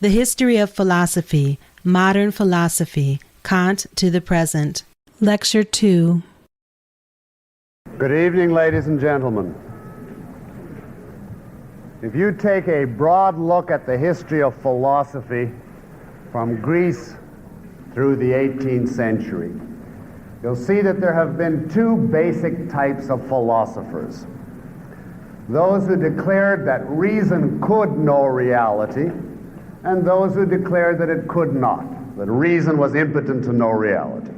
The History of Philosophy, Modern Philosophy, Kant to the Present. Lecture 2. Good evening, ladies and gentlemen. If you take a broad look at the history of philosophy from Greece through the 18th century, you'll see that there have been two basic types of philosophers. Those who declared that reason could know reality, and those who declared that it could not, that reason was impotent to know reality.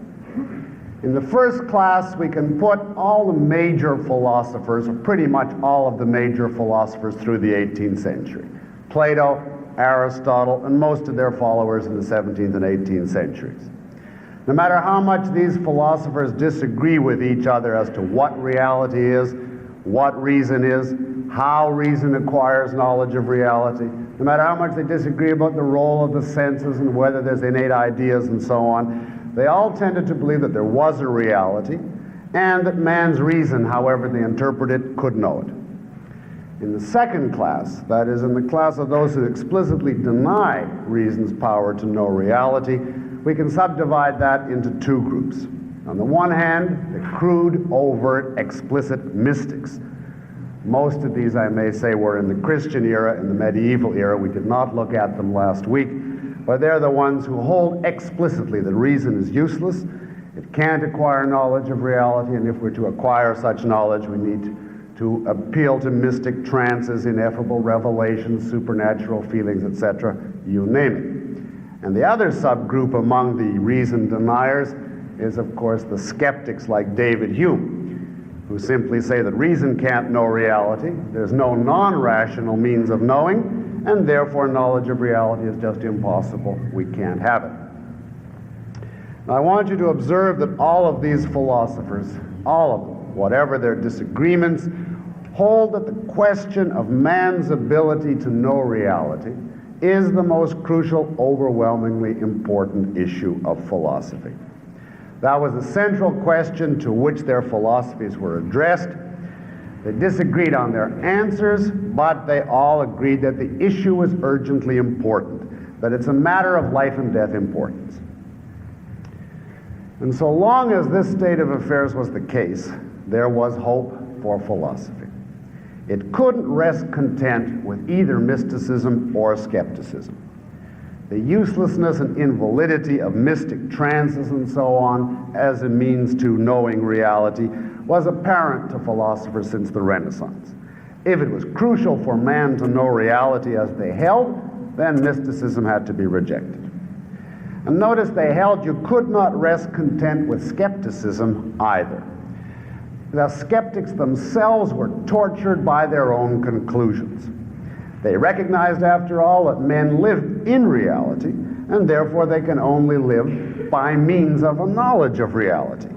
In the first class, we can put all the major philosophers, or pretty much all of the major philosophers through the 18th century. Plato, Aristotle, and most of their followers in the 17th and 18th centuries. No matter how much these philosophers disagree with each other as to what reality is, what reason is, how reason acquires knowledge of reality, no matter how much they disagree about the role of the senses and whether there's innate ideas and so on, they all tended to believe that there was a reality and that man's reason, however they interpret it, could know it. In the second class, that is, in the class of those who explicitly deny reason's power to know reality, we can subdivide that into two groups. On the one hand, the crude, overt, explicit mystics. Most of these, I may say, were in the Christian era, in the medieval era. We did not look at them last week, but they're the ones who hold explicitly that reason is useless, it can't acquire knowledge of reality, and if we're to acquire such knowledge, we need to appeal to mystic trances, ineffable revelations, supernatural feelings, etc., you name it. And the other subgroup among the reason deniers is, of course, the skeptics like David Hume, who simply say that reason can't know reality, there's no non-rational means of knowing, and therefore knowledge of reality is just impossible, we can't have it. Now I want you to observe that all of these philosophers, all of them, whatever their disagreements, hold that the question of man's ability to know reality is the most crucial, overwhelmingly important issue of philosophy. That was the central question to which their philosophies were addressed. They disagreed on their answers, but they all agreed that the issue was urgently important, that it's a matter of life and death importance. And so long as this state of affairs was the case, there was hope for philosophy. It couldn't rest content with either mysticism or skepticism. The uselessness and invalidity of mystic trances and so on as a means to knowing reality was apparent to philosophers since the Renaissance. If it was crucial for man to know reality as they held, then mysticism had to be rejected. And notice they held you could not rest content with skepticism either. The skeptics themselves were tortured by their own conclusions. They recognized, after all, that men live in reality, and therefore they can only live by means of a knowledge of reality.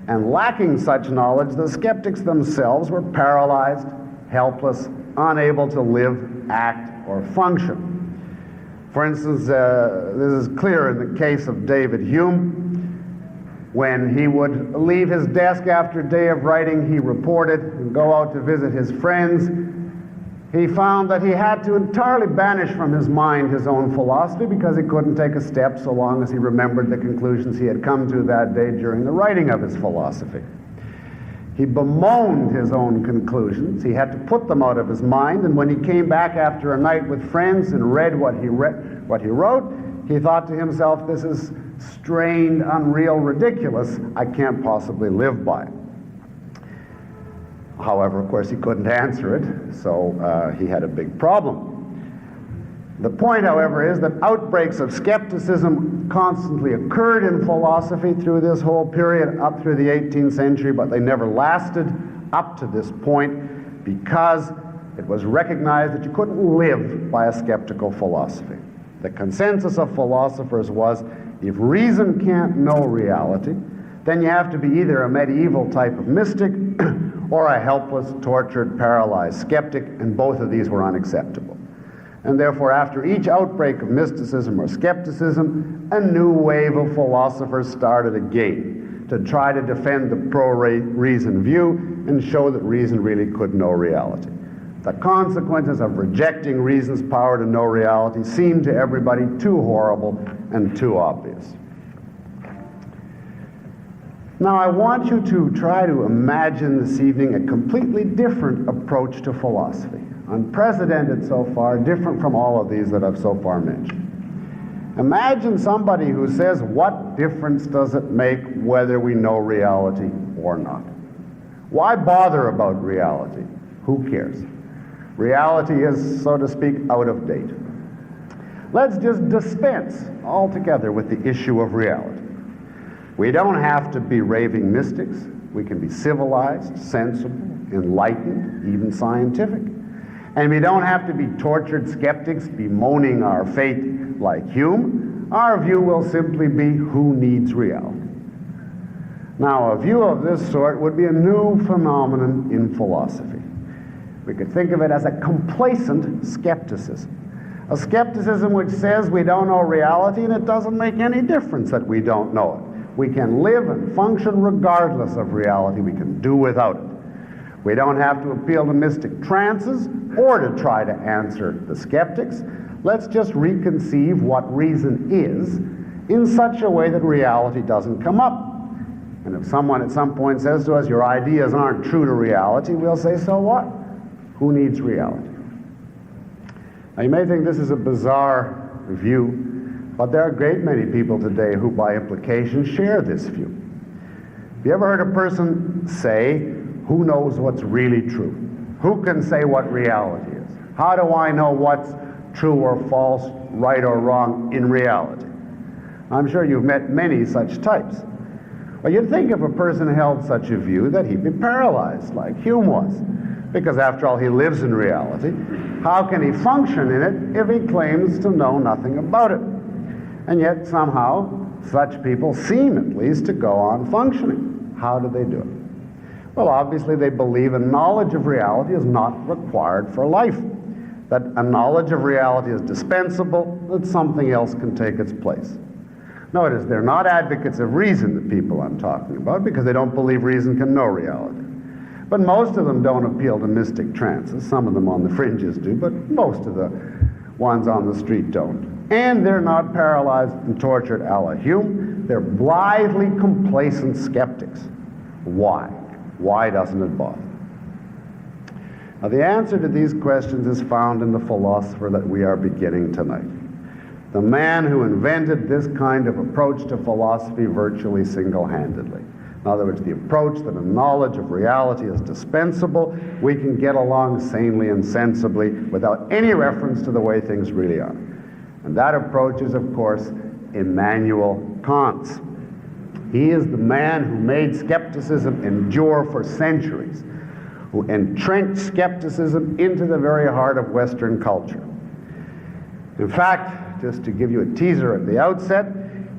And lacking such knowledge, the skeptics themselves were paralyzed, helpless, unable to live, act, or function. For instance, this is clear in the case of David Hume. When he would leave his desk after a day of writing, he reported, and go out to visit his friends, he found that he had to entirely banish from his mind his own philosophy because he couldn't take a step so long as he remembered the conclusions he had come to that day during the writing of his philosophy. He bemoaned his own conclusions. He had to put them out of his mind, and when he came back after a night with friends and read what he wrote, he thought to himself, this is strained, unreal, ridiculous. I can't possibly live by it. However, of course, he couldn't answer it, so he had a big problem. The point, however, is that outbreaks of skepticism constantly occurred in philosophy through this whole period, up through the 18th century, but they never lasted up to this point because it was recognized that you couldn't live by a skeptical philosophy. The consensus of philosophers was, if reason can't know reality, then you have to be either a medieval type of mystic or a helpless, tortured, paralyzed skeptic, and both of these were unacceptable. And therefore, after each outbreak of mysticism or skepticism, a new wave of philosophers started again to try to defend the pro-reason view and show that reason really could know reality. The consequences of rejecting reason's power to know reality seem to everybody too horrible and too obvious. Now, I want you to try to imagine this evening a completely different approach to philosophy, unprecedented so far, different from all of these that I've so far mentioned. Imagine somebody who says, what difference does it make whether we know reality or not? Why bother about reality? Who cares? Reality is, so to speak, out of date. Let's just dispense altogether with the issue of reality. We don't have to be raving mystics. We can be civilized, sensible, enlightened, even scientific. And we don't have to be tortured skeptics bemoaning our fate like Hume. Our view will simply be, who needs reality? Now, a view of this sort would be a new phenomenon in philosophy. We could think of it as a complacent skepticism. A skepticism which says we don't know reality and it doesn't make any difference that we don't know it. We can live and function regardless of reality. We can do without it. We don't have to appeal to mystic trances or to try to answer the skeptics. Let's just reconceive what reason is in such a way that reality doesn't come up. And if someone at some point says to us, your ideas aren't true to reality, we'll say, so what? Who needs reality? Now, you may think this is a bizarre view, but there are a great many people today who, by implication, share this view. Have you ever heard a person say, who knows what's really true? Who can say what reality is? How do I know what's true or false, right or wrong in reality? I'm sure you've met many such types. Well, you'd think if a person held such a view that he'd be paralyzed, like Hume was. Because after all, he lives in reality. How can he function in it if he claims to know nothing about it? And yet somehow such people seem at least to go on functioning. How do they do it? Well, obviously they believe a knowledge of reality is not required for life, that a knowledge of reality is dispensable, that something else can take its place. Notice, they're not advocates of reason, the people I'm talking about, because they don't believe reason can know reality. But most of them don't appeal to mystic trances. Some of them on the fringes do, but most of the ones on the street don't. And they're not paralyzed and tortured a la Hume. They're blithely complacent skeptics. Why? Why doesn't it bother? Now, the answer to these questions is found in the philosopher that we are beginning tonight. The man who invented this kind of approach to philosophy virtually single-handedly. In other words, the approach that a knowledge of reality is dispensable, we can get along sanely and sensibly without any reference to the way things really are. And that approach is, of course, Immanuel Kant's. He is the man who made skepticism endure for centuries, who entrenched skepticism into the very heart of Western culture. In fact, just to give you a teaser at the outset,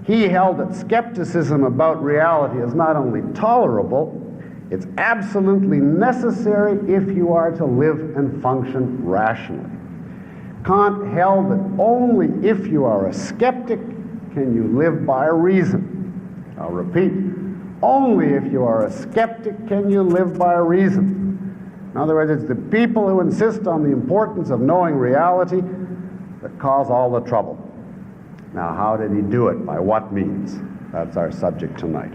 he held that skepticism about reality is not only tolerable, it's absolutely necessary if you are to live and function rationally. Kant held that only if you are a skeptic can you live by reason. I'll repeat, only if you are a skeptic can you live by reason. In other words, it's the people who insist on the importance of knowing reality that cause all the trouble. Now, how did he do it? By what means? That's our subject tonight.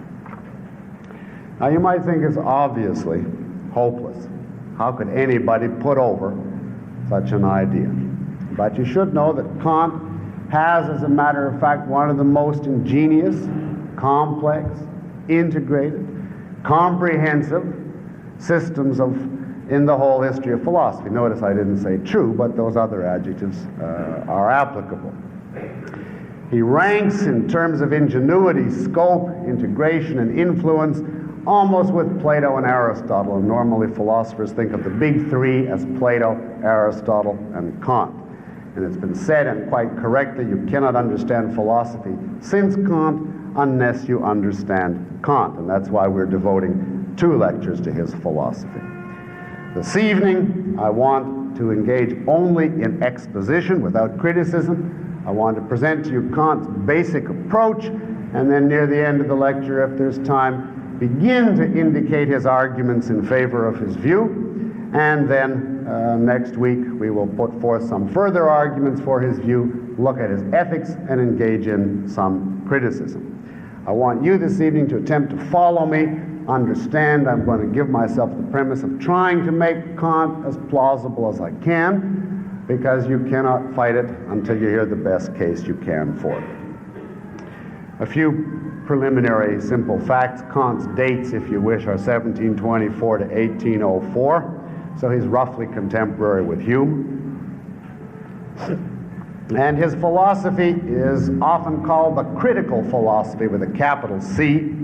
Now, you might think it's obviously hopeless. How could anybody put over such an idea? But you should know that Kant has, as a matter of fact, one of the most ingenious, complex, integrated, comprehensive systems in the whole history of philosophy. Notice I didn't say true, but those other adjectives are applicable. He ranks in terms of ingenuity, scope, integration, and influence almost with Plato and Aristotle. And normally philosophers think of the big three as Plato, Aristotle, and Kant. And it's been said, and quite correctly, you cannot understand philosophy since Kant unless you understand Kant. And that's why we're devoting 2 lectures to his philosophy. This evening, I want to engage only in exposition without criticism. I want to present to you Kant's basic approach, and then near the end of the lecture, if there's time, begin to indicate his arguments in favor of his view, and then next week we will put forth some further arguments for his view, look at his ethics, and engage in some criticism. I want you this evening to attempt to follow me, understand I'm going to give myself the premise of trying to make Kant as plausible as I can, because you cannot fight it until you hear the best case you can for it. A few preliminary simple facts. Kant's dates, if you wish, are 1724 to 1804, so he's roughly contemporary with Hume. And his philosophy is often called the critical philosophy with a capital C.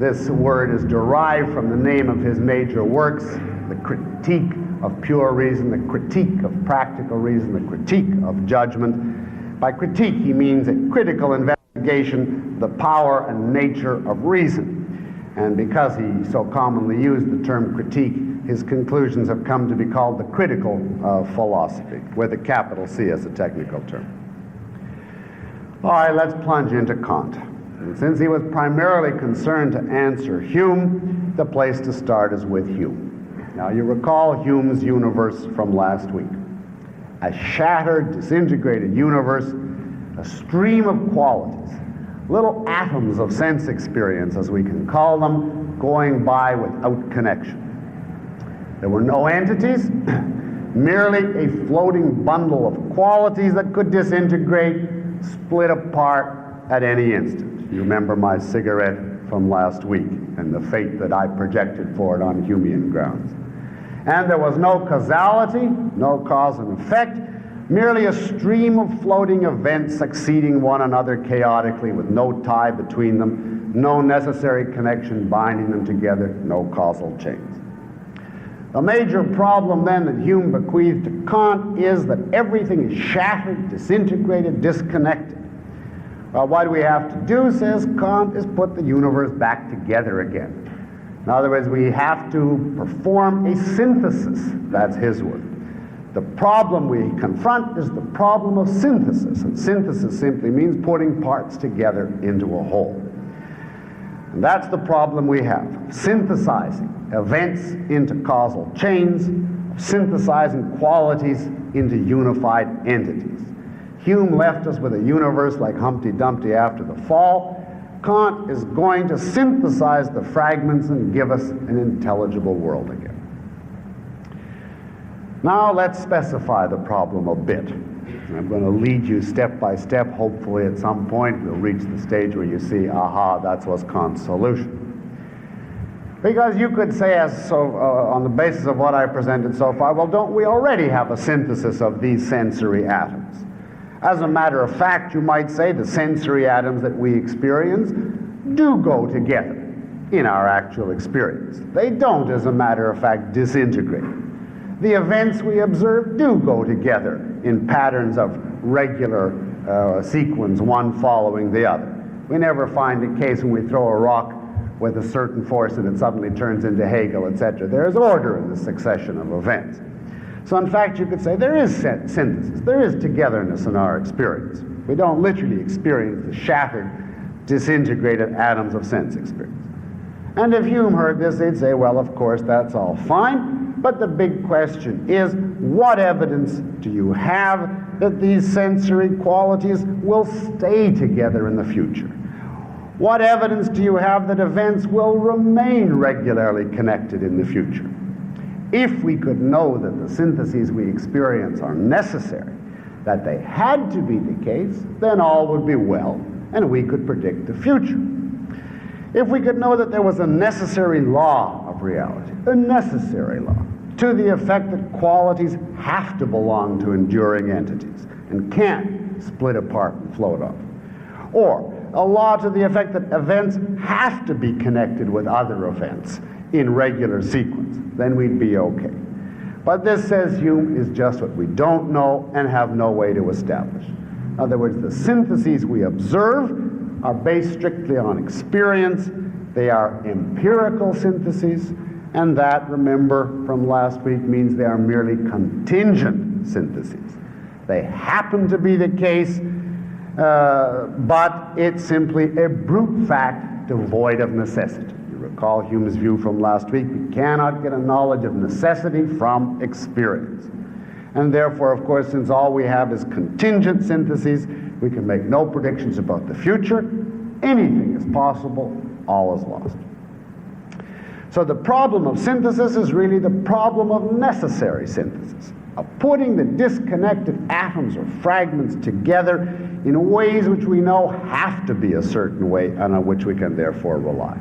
This word is derived from the name of his major works, the Critique of Pure Reason, the Critique of Practical Reason, the Critique of Judgment. By critique, he means a critical investigation of the power and nature of reason. And because he so commonly used the term critique, his conclusions have come to be called the critical philosophy, with a capital C as a technical term. All right, let's plunge into Kant. And since he was primarily concerned to answer Hume, the place to start is with Hume. Now, you recall Hume's universe from last week. A shattered, disintegrated universe, a stream of qualities, little atoms of sense experience, as we can call them, going by without connection. There were no entities, merely a floating bundle of qualities that could disintegrate, split apart at any instant. You remember my cigarette from last week and the fate that I projected for it on Humean grounds. And there was no causality, no cause and effect, merely a stream of floating events succeeding one another chaotically with no tie between them, no necessary connection binding them together, no causal chains. The major problem then that Hume bequeathed to Kant is that everything is shattered, disintegrated, disconnected. Well, what we have to do, says Kant, is put the universe back together again. In other words, we have to perform a synthesis. That's his word. The problem we confront is the problem of synthesis, and synthesis simply means putting parts together into a whole. And that's the problem we have, synthesizing events into causal chains, synthesizing qualities into unified entities. Hume left us with a universe like Humpty Dumpty after the fall. Kant is going to synthesize the fragments and give us an intelligible world again. Now let's specify the problem a bit. I'm going to lead you step by step. Hopefully at some point we'll reach the stage where you see, aha, that was Kant's solution. Because you could say, on the basis of what I presented so far, well, don't we already have a synthesis of these sensory atoms? As a matter of fact, you might say the sensory atoms that we experience do go together in our actual experience. They don't, as a matter of fact, disintegrate. The events we observe do go together in patterns of regular sequence, one following the other. We never find a case when we throw a rock with a certain force and it suddenly turns into Hegel, etc. There is order in the succession of events. So in fact, you could say there is synthesis, there is togetherness in our experience. We don't literally experience the shattered, disintegrated atoms of sense experience. And if Hume heard this, they'd say, well, of course, that's all fine, but the big question is, what evidence do you have that these sensory qualities will stay together in the future? What evidence do you have that events will remain regularly connected in the future? If we could know that the syntheses we experience are necessary, that they had to be the case, then all would be well, and we could predict the future. If we could know that there was a necessary law of reality, a necessary law, to the effect that qualities have to belong to enduring entities and can't split apart and float off, or a law to the effect that events have to be connected with other events in regular sequence, then we'd be okay. But this, says Hume, is just what we don't know and have no way to establish. In other words, the syntheses we observe are based strictly on experience. They are empirical syntheses, and that, remember from last week, means they are merely contingent syntheses. They happen to be the case, but it's simply a brute fact devoid of necessity. You recall Hume's view from last week, we cannot get a knowledge of necessity from experience. And therefore, of course, since all we have is contingent syntheses, we can make no predictions about the future. Anything is possible, all is lost. So the problem of synthesis is really the problem of necessary synthesis, of putting the disconnected atoms or fragments together in ways which we know have to be a certain way and on which we can therefore rely.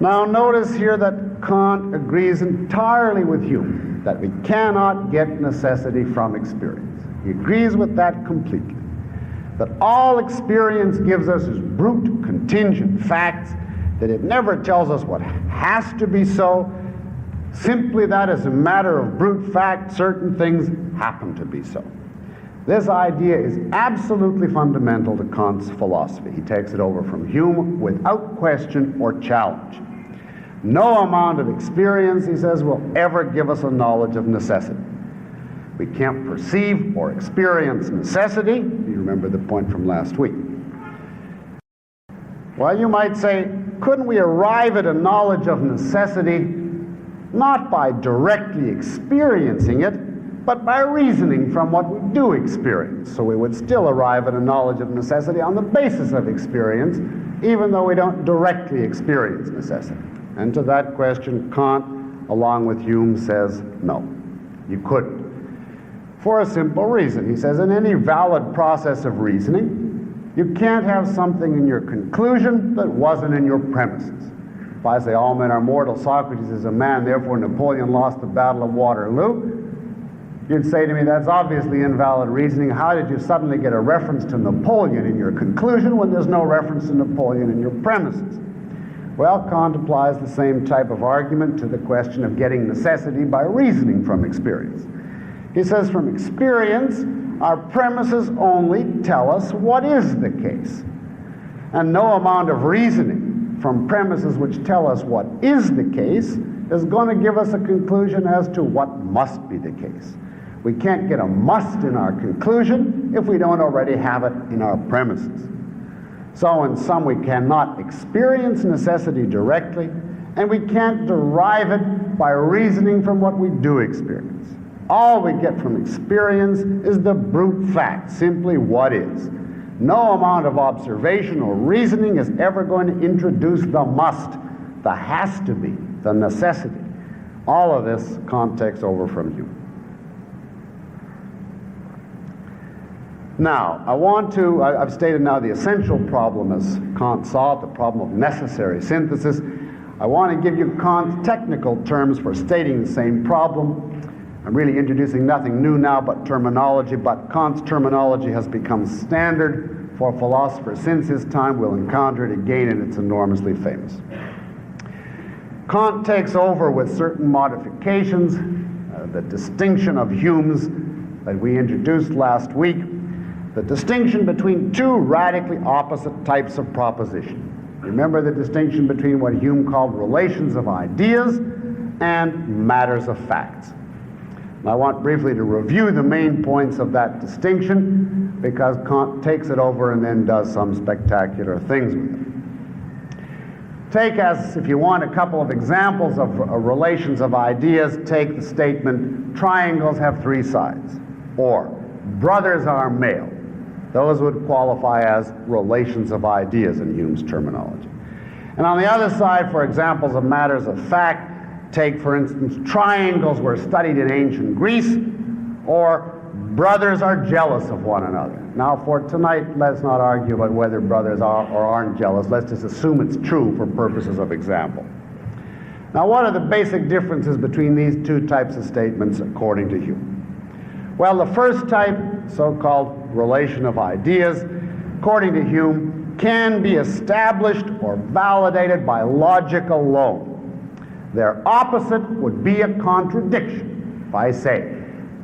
Now notice here that Kant agrees entirely with Hume that we cannot get necessity from experience. He agrees with that completely. That all experience gives us is brute, contingent facts, that it never tells us what has to be so, simply that as a matter of brute fact, certain things happen to be so. This idea is absolutely fundamental to Kant's philosophy. He takes it over from Hume without question or challenge. No amount of experience, he says, will ever give us a knowledge of necessity. We can't perceive or experience necessity. You remember the point from last week. Well, you might say, couldn't we arrive at a knowledge of necessity not by directly experiencing it, but by reasoning from what we do experience? So we would still arrive at a knowledge of necessity on the basis of experience, even though we don't directly experience necessity. And to that question, Kant, along with Hume, says no, you couldn't. For a simple reason. He says in any valid process of reasoning, you can't have something in your conclusion that wasn't in your premises. If I say all men are mortal, Socrates is a man, therefore Napoleon lost the Battle of Waterloo, you'd say to me, that's obviously invalid reasoning. How did you suddenly get a reference to Napoleon in your conclusion when there's no reference to Napoleon in your premises? Well, Kant applies the same type of argument to the question of getting necessity by reasoning from experience. He says from experience, our premises only tell us what is the case. And no amount of reasoning from premises which tell us what is the case is going to give us a conclusion as to what must be the case. We can't get a must in our conclusion if we don't already have it in our premises. So in sum, we cannot experience necessity directly, and we can't derive it by reasoning from what we do experience. All we get from experience is the brute fact, simply what is. No amount of observation or reasoning is ever going to introduce the must, the has to be, the necessity. All of this Kant takes over from Hume. Now, I've stated now the essential problem as Kant saw it, the problem of necessary synthesis. I want to give you Kant's technical terms for stating the same problem. I'm really introducing nothing new now but terminology, but Kant's terminology has become standard for philosophers since his time. We'll encounter it again, and it's enormously famous. Kant takes over with certain modifications, the distinction of Hume's that we introduced last week, the distinction between two radically opposite types of proposition. Remember the distinction between what Hume called relations of ideas and matters of facts. And I want briefly to review the main points of that distinction because Kant takes it over and then does some spectacular things with it. Take as, if you want, a couple of examples of relations of ideas. Take the statement, triangles have three sides, or brothers are male. Those would qualify as relations of ideas in Hume's terminology. And on the other side, for examples of matters of fact, take, for instance, triangles were studied in ancient Greece, or brothers are jealous of one another. Now, for tonight, let's not argue about whether brothers are or aren't jealous. Let's just assume it's true for purposes of example. Now, what are the basic differences between these two types of statements according to Hume? Well, the first type, so-called relation of ideas, according to Hume, can be established or validated by logic alone. Their opposite would be a contradiction. If I say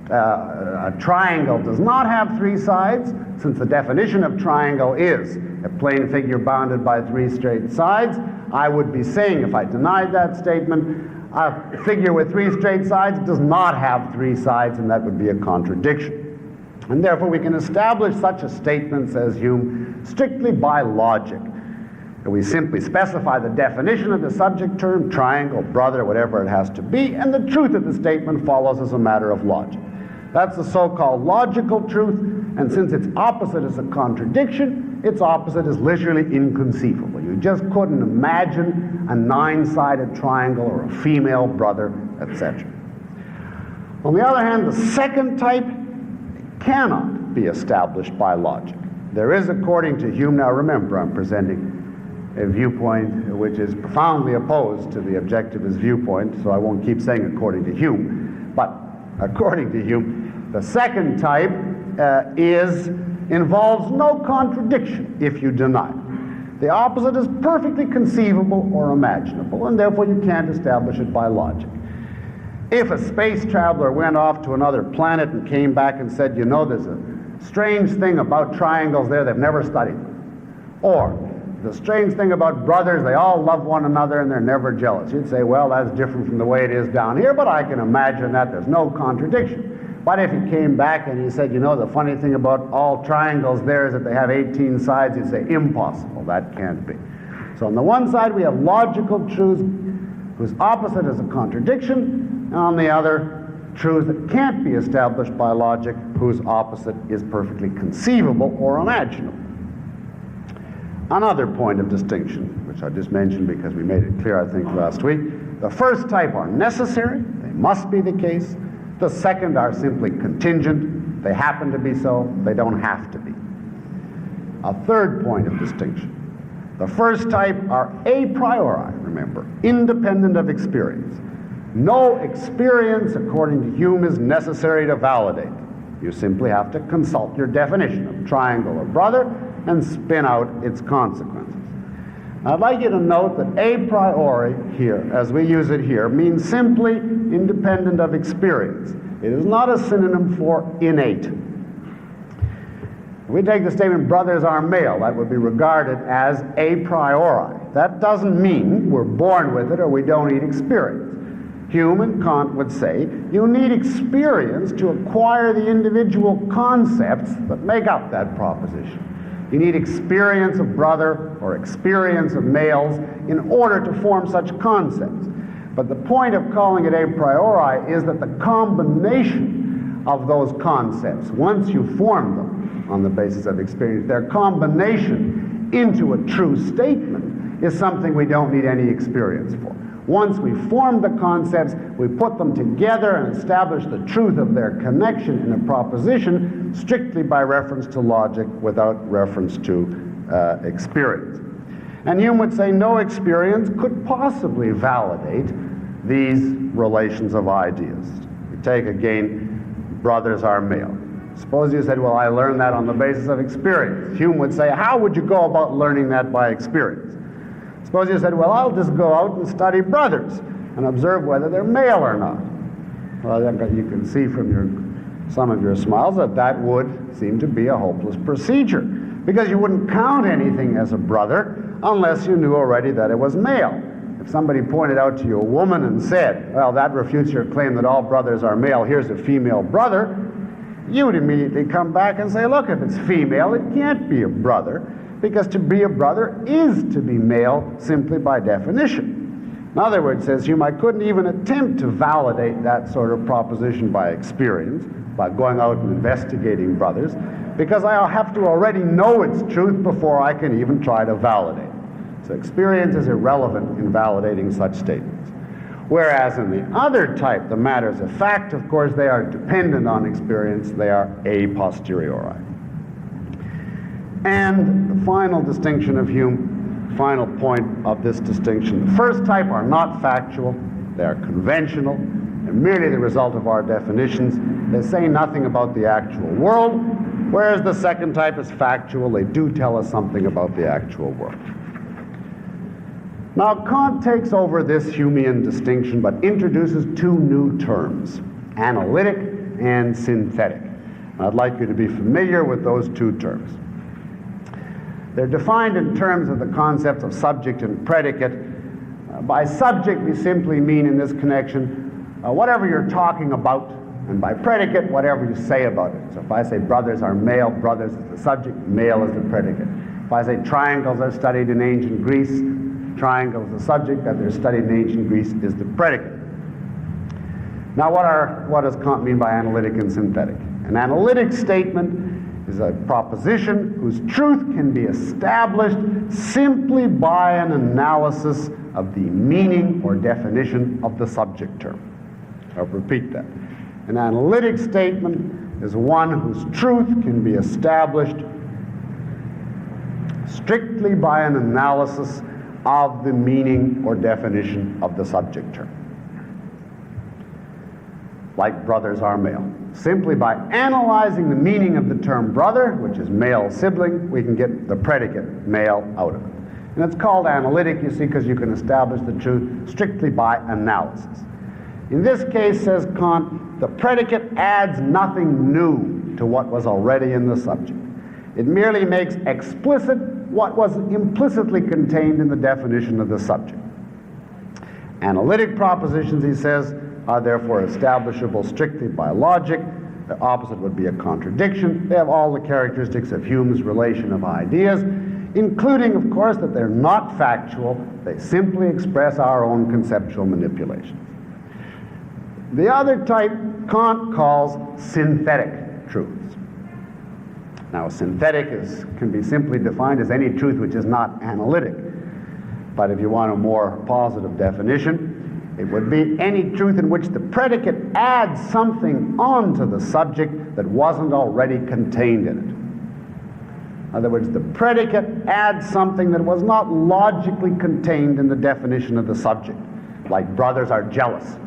a triangle does not have three sides, since the definition of triangle is a plane figure bounded by three straight sides, I would be saying, if I denied that statement, a figure with three straight sides does not have three sides, and that would be a contradiction. And therefore we can establish such a statement, says Hume, strictly by logic. We simply specify the definition of the subject term, triangle, brother, whatever it has to be, and the truth of the statement follows as a matter of logic. That's the so-called logical truth, and since its opposite is a contradiction, its opposite is literally inconceivable. You just couldn't imagine a nine-sided triangle or a female brother, etc. On the other hand, the second type cannot be established by logic. There is, according to Hume, now remember, I'm presenting a viewpoint which is profoundly opposed to the objectivist viewpoint, so I won't keep saying according to Hume, but according to Hume, the second type involves no contradiction if you deny it. The opposite is perfectly conceivable or imaginable, and therefore you can't establish it by logic. If a space traveler went off to another planet and came back and said, you know, there's a strange thing about triangles there, they've never studied them. Or, the strange thing about brothers, they all love one another and they're never jealous. You'd say, well, that's different from the way it is down here, but I can imagine that there's no contradiction. But if he came back and he said, you know, the funny thing about all triangles there is that they have 18 sides, you'd say, impossible, that can't be. So on the one side we have logical truths whose opposite is a contradiction, and on the other, truths that can't be established by logic, whose opposite is perfectly conceivable or imaginable. Another point of distinction, which I just mentioned because we made it clear, I think, last week. The first type are necessary. They must be the case. The second are simply contingent. They happen to be so. They don't have to be. A third point of distinction. The first type are a priori, remember, independent of experience. No experience, according to Hume, is necessary to validate. You simply have to consult your definition of triangle or brother and spin out its consequences. I'd like you to note that a priori here, as we use it here, means simply independent of experience. It is not a synonym for innate. If we take the statement, brothers are male, that would be regarded as a priori. That doesn't mean we're born with it or we don't need experience. Hume and Kant would say you need experience to acquire the individual concepts that make up that proposition. You need experience of brother or experience of males in order to form such concepts. But the point of calling it a priori is that the combination of those concepts, once you form them on the basis of experience, their combination into a true statement is something we don't need any experience for. Once we form the concepts, we put them together and establish the truth of their connection in a proposition strictly by reference to logic without reference to experience. And Hume would say no experience could possibly validate these relations of ideas. We take again, brothers are male. Suppose you said, well, I learned that on the basis of experience. Hume would say, how would you go about learning that by experience? Suppose you said, well, I'll just go out and study brothers and observe whether they're male or not. Well, you can see from some of your smiles that that would seem to be a hopeless procedure, because you wouldn't count anything as a brother unless you knew already that it was male. If somebody pointed out to you a woman and said, well, that refutes your claim that all brothers are male, here's a female brother, you would immediately come back and say, look, if it's female, it can't be a brother, because to be a brother is to be male simply by definition. In other words, says Hume, I couldn't even attempt to validate that sort of proposition by experience, by going out and investigating brothers, because I have to already know its truth before I can even try to validate it. So experience is irrelevant in validating such statements. Whereas in the other type, the matters of fact, of course, they are dependent on experience, they are a posteriori. And the final distinction of Hume, final point of this distinction, the first type are not factual, they are conventional, they're merely the result of our definitions, they say nothing about the actual world, whereas the second type is factual, they do tell us something about the actual world. Now Kant takes over this Humean distinction but introduces two new terms, analytic and synthetic. And I'd like you to be familiar with those two terms. They're defined in terms of the concepts of subject and predicate. By subject, we simply mean in this connection whatever you're talking about, and by predicate, whatever you say about it. So if I say brothers are male, brothers is the subject, male is the predicate. If I say triangles are studied in ancient Greece, triangle is the subject, that they're studied in ancient Greece is the predicate. Now what does Kant mean by analytic and synthetic? An analytic statement is a proposition whose truth can be established simply by an analysis of the meaning or definition of the subject term. I'll repeat that. An analytic statement is one whose truth can be established strictly by an analysis of the meaning or definition of the subject term. Like brothers are male. Simply by analyzing the meaning of the term brother, which is male sibling, we can get the predicate male out of it. And it's called analytic, you see, because you can establish the truth strictly by analysis. In this case, says Kant, the predicate adds nothing new to what was already in the subject. It merely makes explicit what was implicitly contained in the definition of the subject. Analytic propositions, he says, are therefore establishable strictly by logic. The opposite would be a contradiction. They have all the characteristics of Hume's relation of ideas, including, of course, that they're not factual. They simply express our own conceptual manipulations. The other type Kant calls synthetic truths. Now, synthetic can be simply defined as any truth which is not analytic. But if you want a more positive definition, it would be any truth in which the predicate adds something onto the subject that wasn't already contained in it. In other words, the predicate adds something that was not logically contained in the definition of the subject, like brothers are jealous.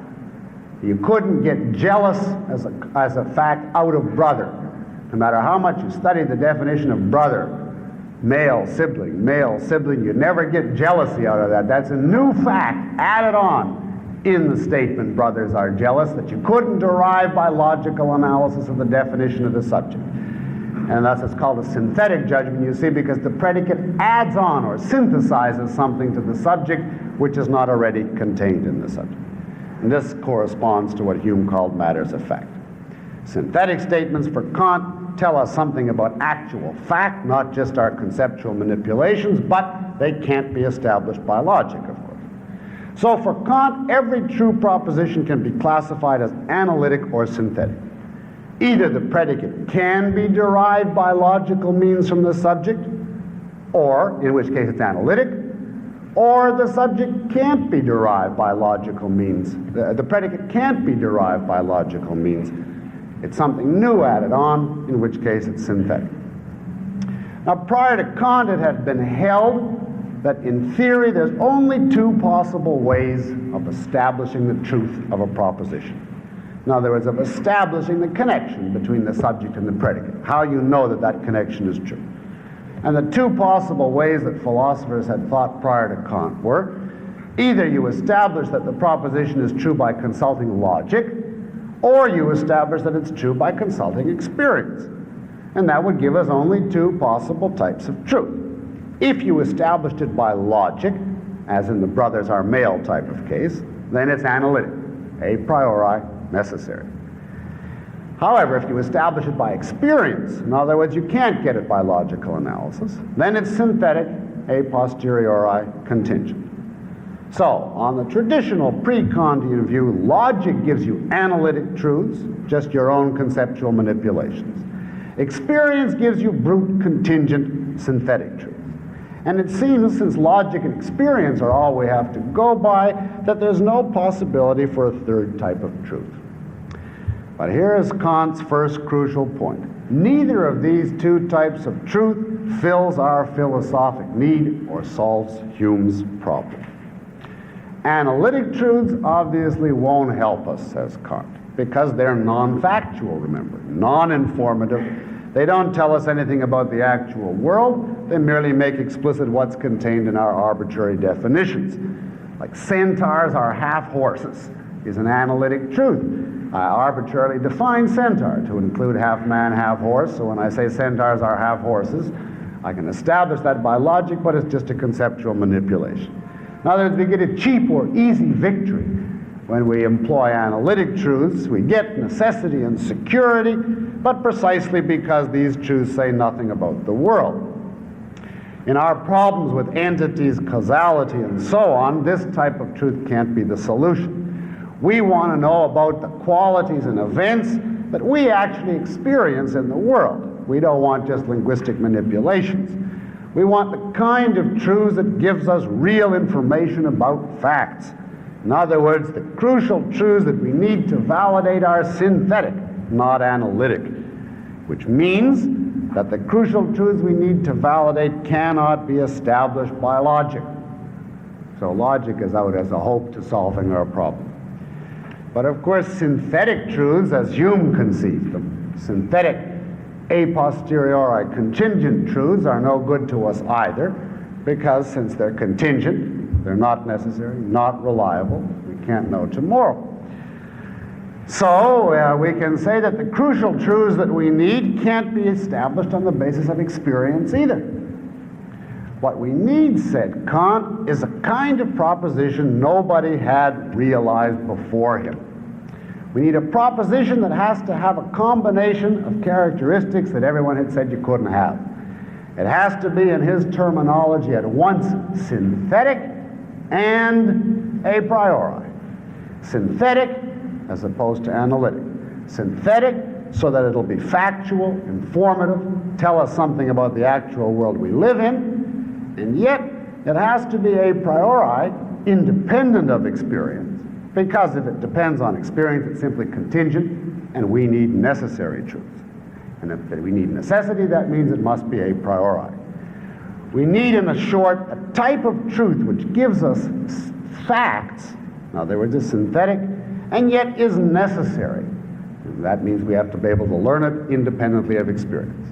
You couldn't get jealous as a fact out of brother. No matter how much you study the definition of brother, male sibling, you never get jealousy out of that. That's a new fact added on in the statement, brothers are jealous, that you couldn't derive by logical analysis of the definition of the subject. And thus it's called a synthetic judgment, you see, because the predicate adds on or synthesizes something to the subject which is not already contained in the subject. And this corresponds to what Hume called matters of fact. Synthetic statements for Kant tell us something about actual fact, not just our conceptual manipulations, but they can't be established by logic, of course. So for Kant, every true proposition can be classified as analytic or synthetic. Either the predicate can be derived by logical means from the subject, or, in which case it's analytic, or the subject can't be derived by logical means. The predicate can't be derived by logical means. It's something new added on, in which case it's synthetic. Now, prior to Kant, it had been held that in theory there's only two possible ways of establishing the truth of a proposition. In other words, of establishing the connection between the subject and the predicate, how you know that that connection is true. And the two possible ways that philosophers had thought prior to Kant were either you establish that the proposition is true by consulting logic, or you establish that it's true by consulting experience. And that would give us only two possible types of truth. If you established it by logic, as in the brothers are male type of case, then it's analytic, a priori necessary. However, if you establish it by experience, in other words, you can't get it by logical analysis, then it's synthetic, a posteriori contingent. So, on the traditional pre-Kantian view, logic gives you analytic truths, just your own conceptual manipulations. Experience gives you brute contingent synthetic truths. And it seems, since logic and experience are all we have to go by, that there's no possibility for a third type of truth. But here is Kant's first crucial point. Neither of these two types of truth fills our philosophic need or solves Hume's problem. Analytic truths obviously won't help us, says Kant, because they're non-factual, remember, non-informative. They don't tell us anything about the actual world. They merely make explicit what's contained in our arbitrary definitions. Like centaurs are half horses is an analytic truth. I arbitrarily define centaur to include half man, half horse. So when I say centaurs are half horses, I can establish that by logic, but it's just a conceptual manipulation. In other words, we get a cheap or easy victory when we employ analytic truths. We get necessity and security, but precisely because these truths say nothing about the world. In our problems with entities, causality, and so on, this type of truth can't be the solution. We want to know about the qualities and events that we actually experience in the world. We don't want just linguistic manipulations. We want the kind of truth that gives us real information about facts. In other words, the crucial truths that we need to validate are synthetic, not analytic, which means that the crucial truths we need to validate cannot be established by logic. So logic is out as a hope to solving our problem. But of course, synthetic truths, as Hume conceived them, synthetic a posteriori contingent truths are no good to us either, because since they're contingent, they're not necessary, not reliable, we can't know tomorrow. So we can say that the crucial truths that we need can't be established on the basis of experience either. What we need, said Kant, is a kind of proposition nobody had realized before him. We need a proposition that has to have a combination of characteristics that everyone had said you couldn't have. It has to be, in his terminology, at once synthetic and a priori. Synthetic as opposed to analytic. Synthetic so that it'll be factual, informative, tell us something about the actual world we live in, and yet it has to be a priori, independent of experience, because if it depends on experience, it's simply contingent, and we need necessary truths. And if we need necessity, that means it must be a priori. We need, in short, a type of truth which gives us facts, in other words, is synthetic, and yet is necessary. And that means we have to be able to learn it independently of experience.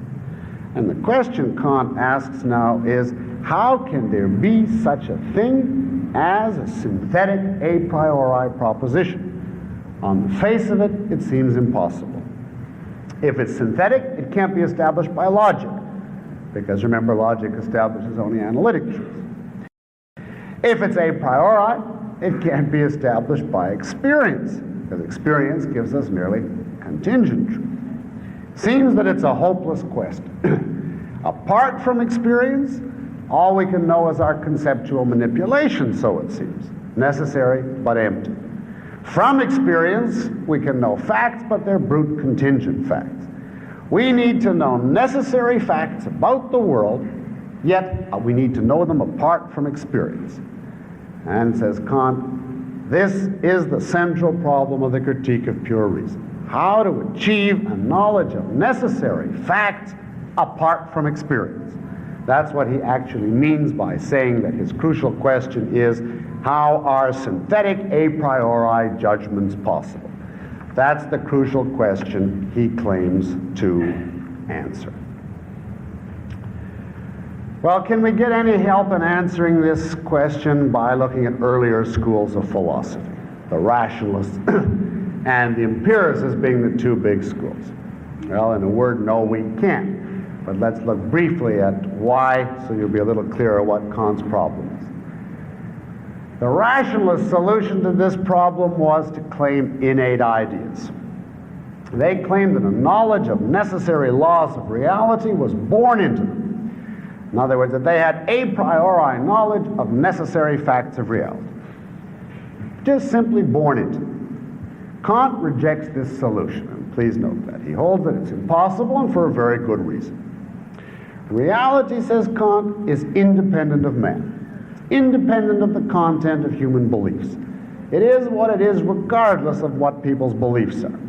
And the question Kant asks now is, how can there be such a thing as a synthetic a priori proposition? On the face of it, it seems impossible. If it's synthetic, it can't be established by logic, because remember, logic establishes only analytic truth. If it's a priori, it can't be established by experience, because experience gives us merely contingent truth. Seems that it's a hopeless quest. Apart from experience, all we can know is our conceptual manipulation, so it seems. Necessary, but empty. From experience, we can know facts, but they're brute contingent facts. We need to know necessary facts about the world, yet we need to know them apart from experience. And, says Kant, this is the central problem of the critique of pure reason. How to achieve a knowledge of necessary facts apart from experience. That's what he actually means by saying that his crucial question is, how are synthetic a priori judgments possible? That's the crucial question he claims to answer. Well, can we get any help in answering this question by looking at earlier schools of philosophy, the rationalists and the empiricists being the two big schools? Well, in a word, no, we can't. But let's look briefly at why, so you'll be a little clearer what Kant's problem is. The rationalist solution to this problem was to claim innate ideas. They claimed that a knowledge of necessary laws of reality was born into them. In other words, that they had a priori knowledge of necessary facts of reality. Just simply born into them. Kant rejects this solution, and please note that. He holds that it's impossible, and for a very good reason. Reality, says Kant, is independent of man. It's independent of the content of human beliefs. It is what it is regardless of what people's beliefs are.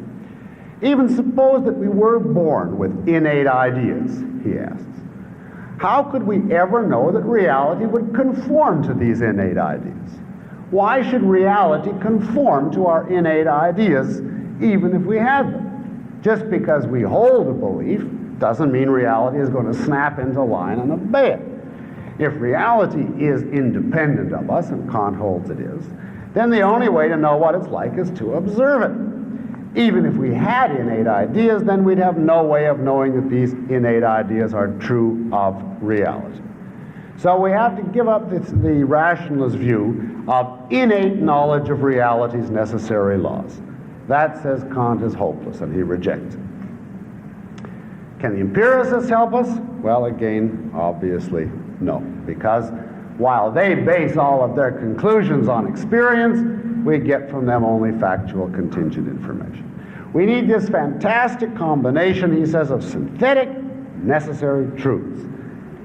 Even suppose that we were born with innate ideas, he asks. How could we ever know that reality would conform to these innate ideas? Why should reality conform to our innate ideas, even if we had them? Just because we hold a belief doesn't mean reality is going to snap into line and obey it. If reality is independent of us, and Kant holds it is, then the only way to know what it's like is to observe it. Even if we had innate ideas, then we'd have no way of knowing that these innate ideas are true of reality. So we have to give up the rationalist view of innate knowledge of reality's necessary laws. That, says Kant, is hopeless, and he rejects it. Can the empiricists help us? Well, again, obviously, no. Because while they base all of their conclusions on experience, we get from them only factual contingent information. We need this fantastic combination, he says, of synthetic necessary truths.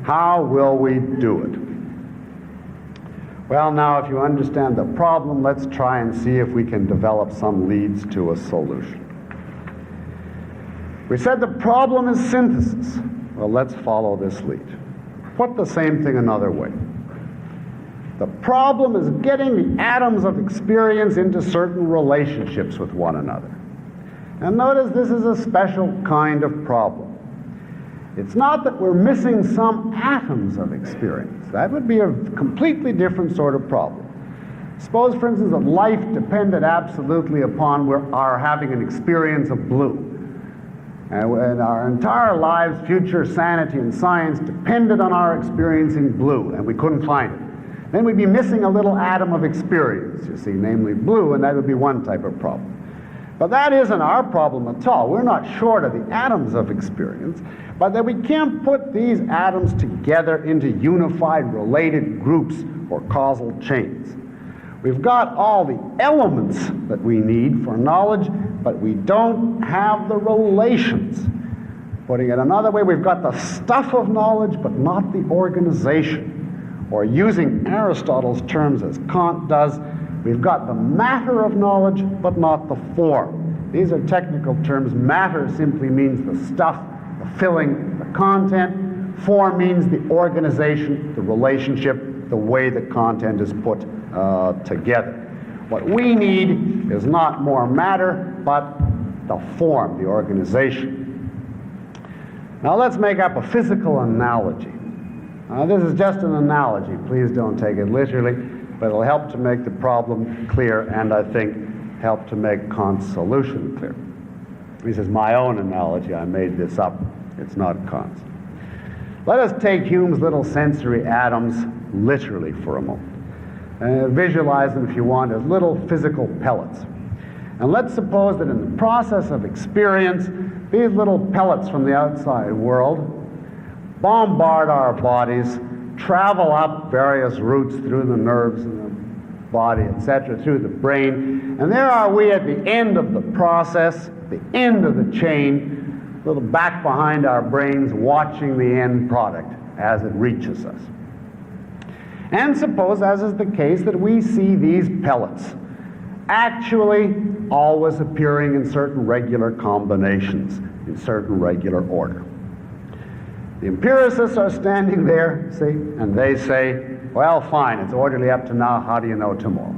How will we do it? Well, now, if you understand the problem, let's try and see if we can develop some leads to a solution. We said the problem is synthesis. Well, let's follow this lead. Put the same thing another way. The problem is getting the atoms of experience into certain relationships with one another. And notice this is a special kind of problem. It's not that we're missing some atoms of experience. That would be a completely different sort of problem. Suppose, for instance, that life depended absolutely upon our having an experience of blue. And our entire lives, future sanity and science depended on our experiencing blue, and we couldn't find it. Then we'd be missing a little atom of experience, you see, namely blue, and that would be one type of problem. But that isn't our problem at all. We're not short of the atoms of experience, but that we can't put these atoms together into unified related groups or causal chains. We've got all the elements that we need for knowledge, but we don't have the relations. Putting it another way, we've got the stuff of knowledge, but not the organization. Or using Aristotle's terms as Kant does, we've got the matter of knowledge, but not the form. These are technical terms. Matter simply means the stuff, the filling, the content. Form means the organization, the relationship, the way the content is put together. What we need is not more matter, but the form, the organization. Now let's make up a physical analogy. This is just an analogy. Please don't take it literally, but it'll help to make the problem clear, and I think help to make Kant's solution clear. This is my own analogy. I made this up. It's not Kant's. Let us take Hume's little sensory atoms literally for a moment. Visualize them, if you want, as little physical pellets. And let's suppose that in the process of experience, these little pellets from the outside world bombard our bodies, travel up various routes through the nerves in the body, etc., through the brain, and there are we at the end of the process, the end of the chain, a little back behind our brains, watching the end product as it reaches us. And suppose, as is the case, that we see these pellets actually always appearing in certain regular combinations, in certain regular order. The empiricists are standing there, see, and they say, well, fine, it's orderly up to now, how do you know tomorrow?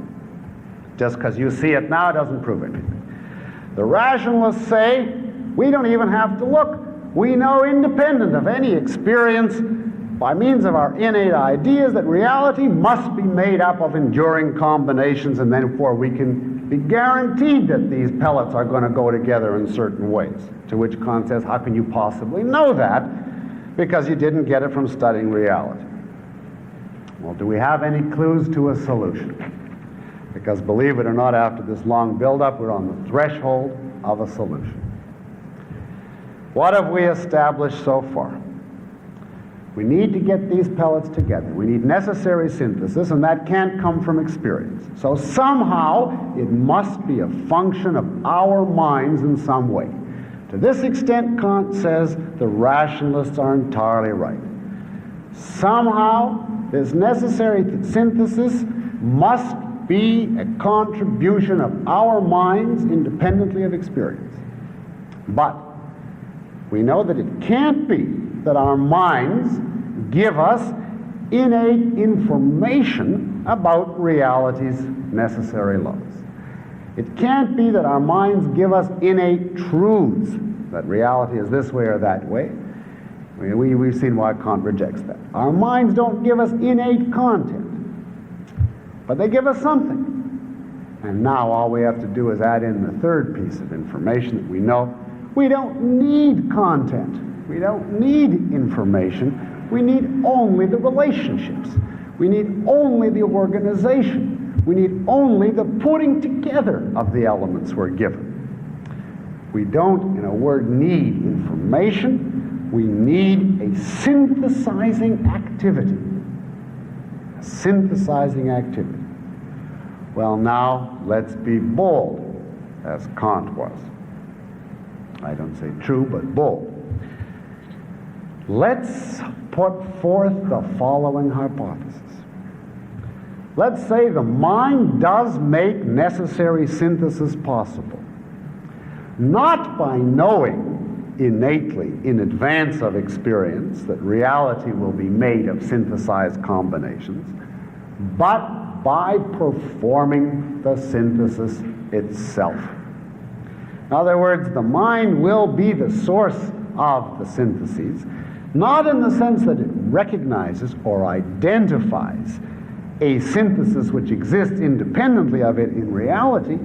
Just because you see it now doesn't prove anything. The rationalists say, we don't even have to look. We know, independent of any experience, by means of our innate ideas, that reality must be made up of enduring combinations, and therefore we can be guaranteed that these pellets are going to go together in certain ways. To which Kant says, how can you possibly know that? Because you didn't get it from studying reality. Well, do we have any clues to a solution? Because believe it or not, after this long build-up, we're on the threshold of a solution. What have we established so far? We need to get these pellets together. We need necessary synthesis, and that can't come from experience. So somehow it must be a function of our minds in some way. To this extent, Kant says the rationalists are entirely right. Somehow this necessary synthesis must be a contribution of our minds independently of experience. But we know that it can't be that our minds give us innate information about reality's necessary laws. It can't be that our minds give us innate truths, that reality is this way or that way. We've seen why Kant rejects that. Our minds don't give us innate content, but they give us something. And now all we have to do is add in the third piece of information that we know. We don't need content. We don't need information. We need only the relationships. We need only the organization. We need only the putting together of the elements we're given. We don't, in a word, need information. we need a synthesizing activity. A synthesizing activity. Well, now, let's be bold, as Kant was. I don't say true, but bold. Let's put forth the following hypothesis. Let's say the mind does make necessary synthesis possible, not by knowing innately in advance of experience that reality will be made of synthesized combinations, but by performing the synthesis itself. In other words, the mind will be the source of the syntheses, not in the sense that it recognizes or identifies a synthesis which exists independently of it in reality,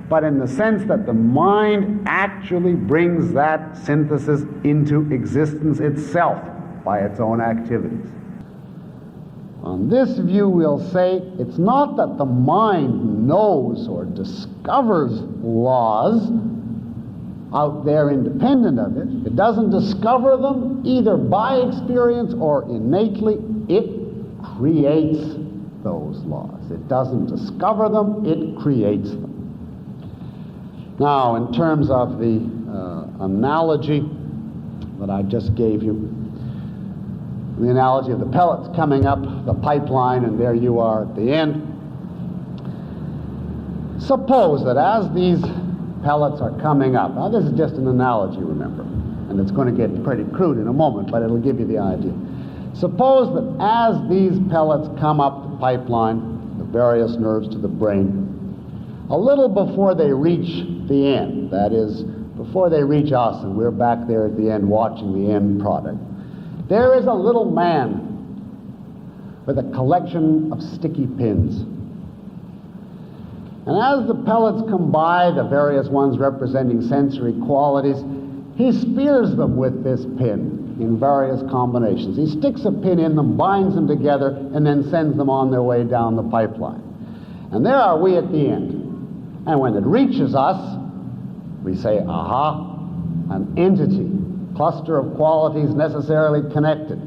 but in the sense that the mind actually brings that synthesis into existence itself by its own activities. On this view, we'll say it's not that the mind knows or discovers laws out there independent of it. It doesn't discover them either by experience or innately. It creates those laws. It doesn't discover them, it creates them. Now, in terms of the analogy that I just gave you, the analogy of the pellets coming up the pipeline and there you are at the end. Suppose that as these pellets are coming up, now this is just an analogy, remember, and it's going to get pretty crude in a moment, but it'll give you the idea. Suppose that as these pellets come up the pipeline, the various nerves to the brain, a little before they reach the end, that is, before they reach us and we're back there at the end watching the end product, there is a little man with a collection of sticky pins. And as the pellets come by, the various ones representing sensory qualities, he spears them with this pin in various combinations. He sticks a pin in them, binds them together, and then sends them on their way down the pipeline. And there are we at the end. And when it reaches us, we say, aha, an entity, cluster of qualities necessarily connected.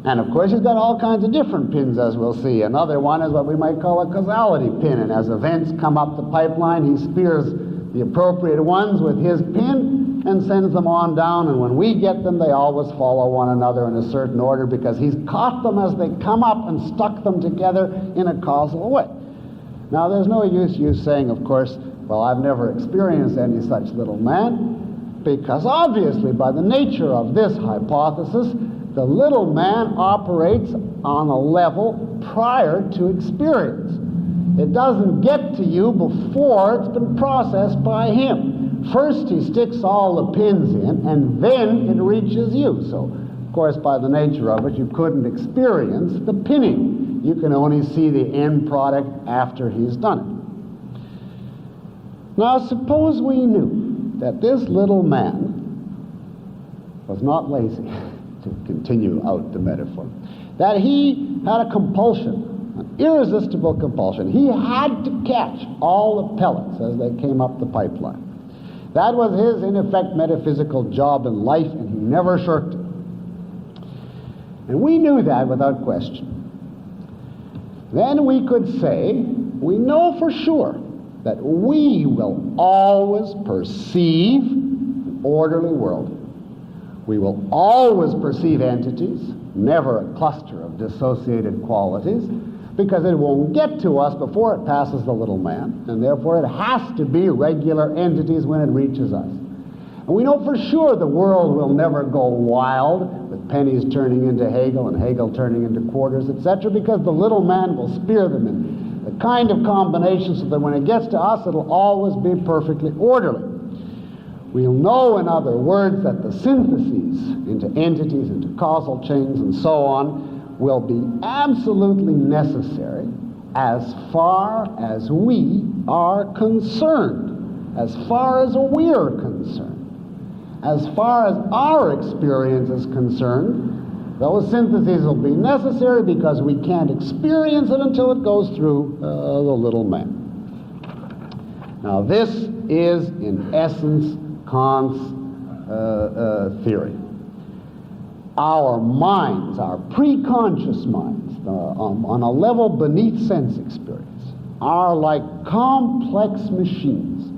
And of course, he's got all kinds of different pins, as we'll see. Another one is what we might call a causality pin. And as events come up the pipeline, he spears the appropriate ones with his pin and sends them on down. And when we get them, they always follow one another in a certain order because he's caught them as they come up and stuck them together in a causal way. Now, there's no use you saying, of course, well, I've never experienced any such little man, because obviously, by the nature of this hypothesis, the little man operates on a level prior to experience. It doesn't get to you before it's been processed by him. First, he sticks all the pins in, and then it reaches you. So, of course, by the nature of it, you couldn't experience the pinning. You can only see the end product after he's done it. Now, suppose we knew that this little man was not lazy, to continue out the metaphor, that he had a compulsion, an irresistible compulsion. He had to catch all the pellets as they came up the pipeline. That was his, in effect, metaphysical job in life, and he never shirked it. And we knew that without question. Then we could say, we know for sure that we will always perceive an orderly world. We will always perceive entities, never a cluster of dissociated qualities, because it won't get to us before it passes the little man, and therefore it has to be regular entities when it reaches us. And we know for sure the world will never go wild, with pennies turning into Hegel and Hegel turning into quarters, etc., because the little man will spear them in the kind of combination so that when it gets to us, it'll always be perfectly orderly. We'll know, in other words, that the syntheses into entities, into causal chains, and so on, will be absolutely necessary as far as we are concerned, as far as we're concerned. As far as our experience is concerned, those syntheses will be necessary because we can't experience it until it goes through the little man. Now, this is, in essence, Kant's theory. Our minds, our pre-conscious minds, on a level beneath sense experience, are like complex machines,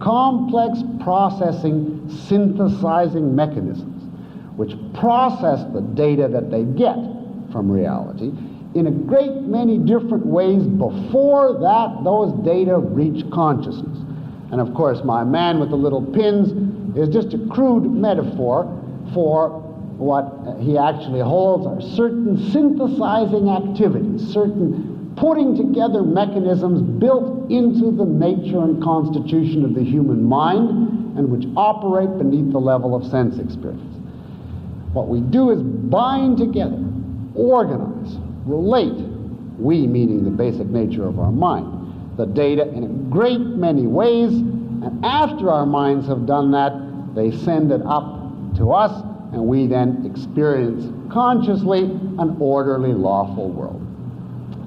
complex processing, synthesizing mechanisms, which process the data that they get from reality in a great many different ways before those data reach consciousness. And of course, my man with the little pins is just a crude metaphor for what he actually holds are certain synthesizing activities, certain putting together mechanisms built into the nature and constitution of the human mind and which operate beneath the level of sense experience. What we do is bind together, organize, relate, we meaning the basic nature of our mind, the data in a great many ways, and after our minds have done that, they send it up to us, and we then experience consciously an orderly, lawful world.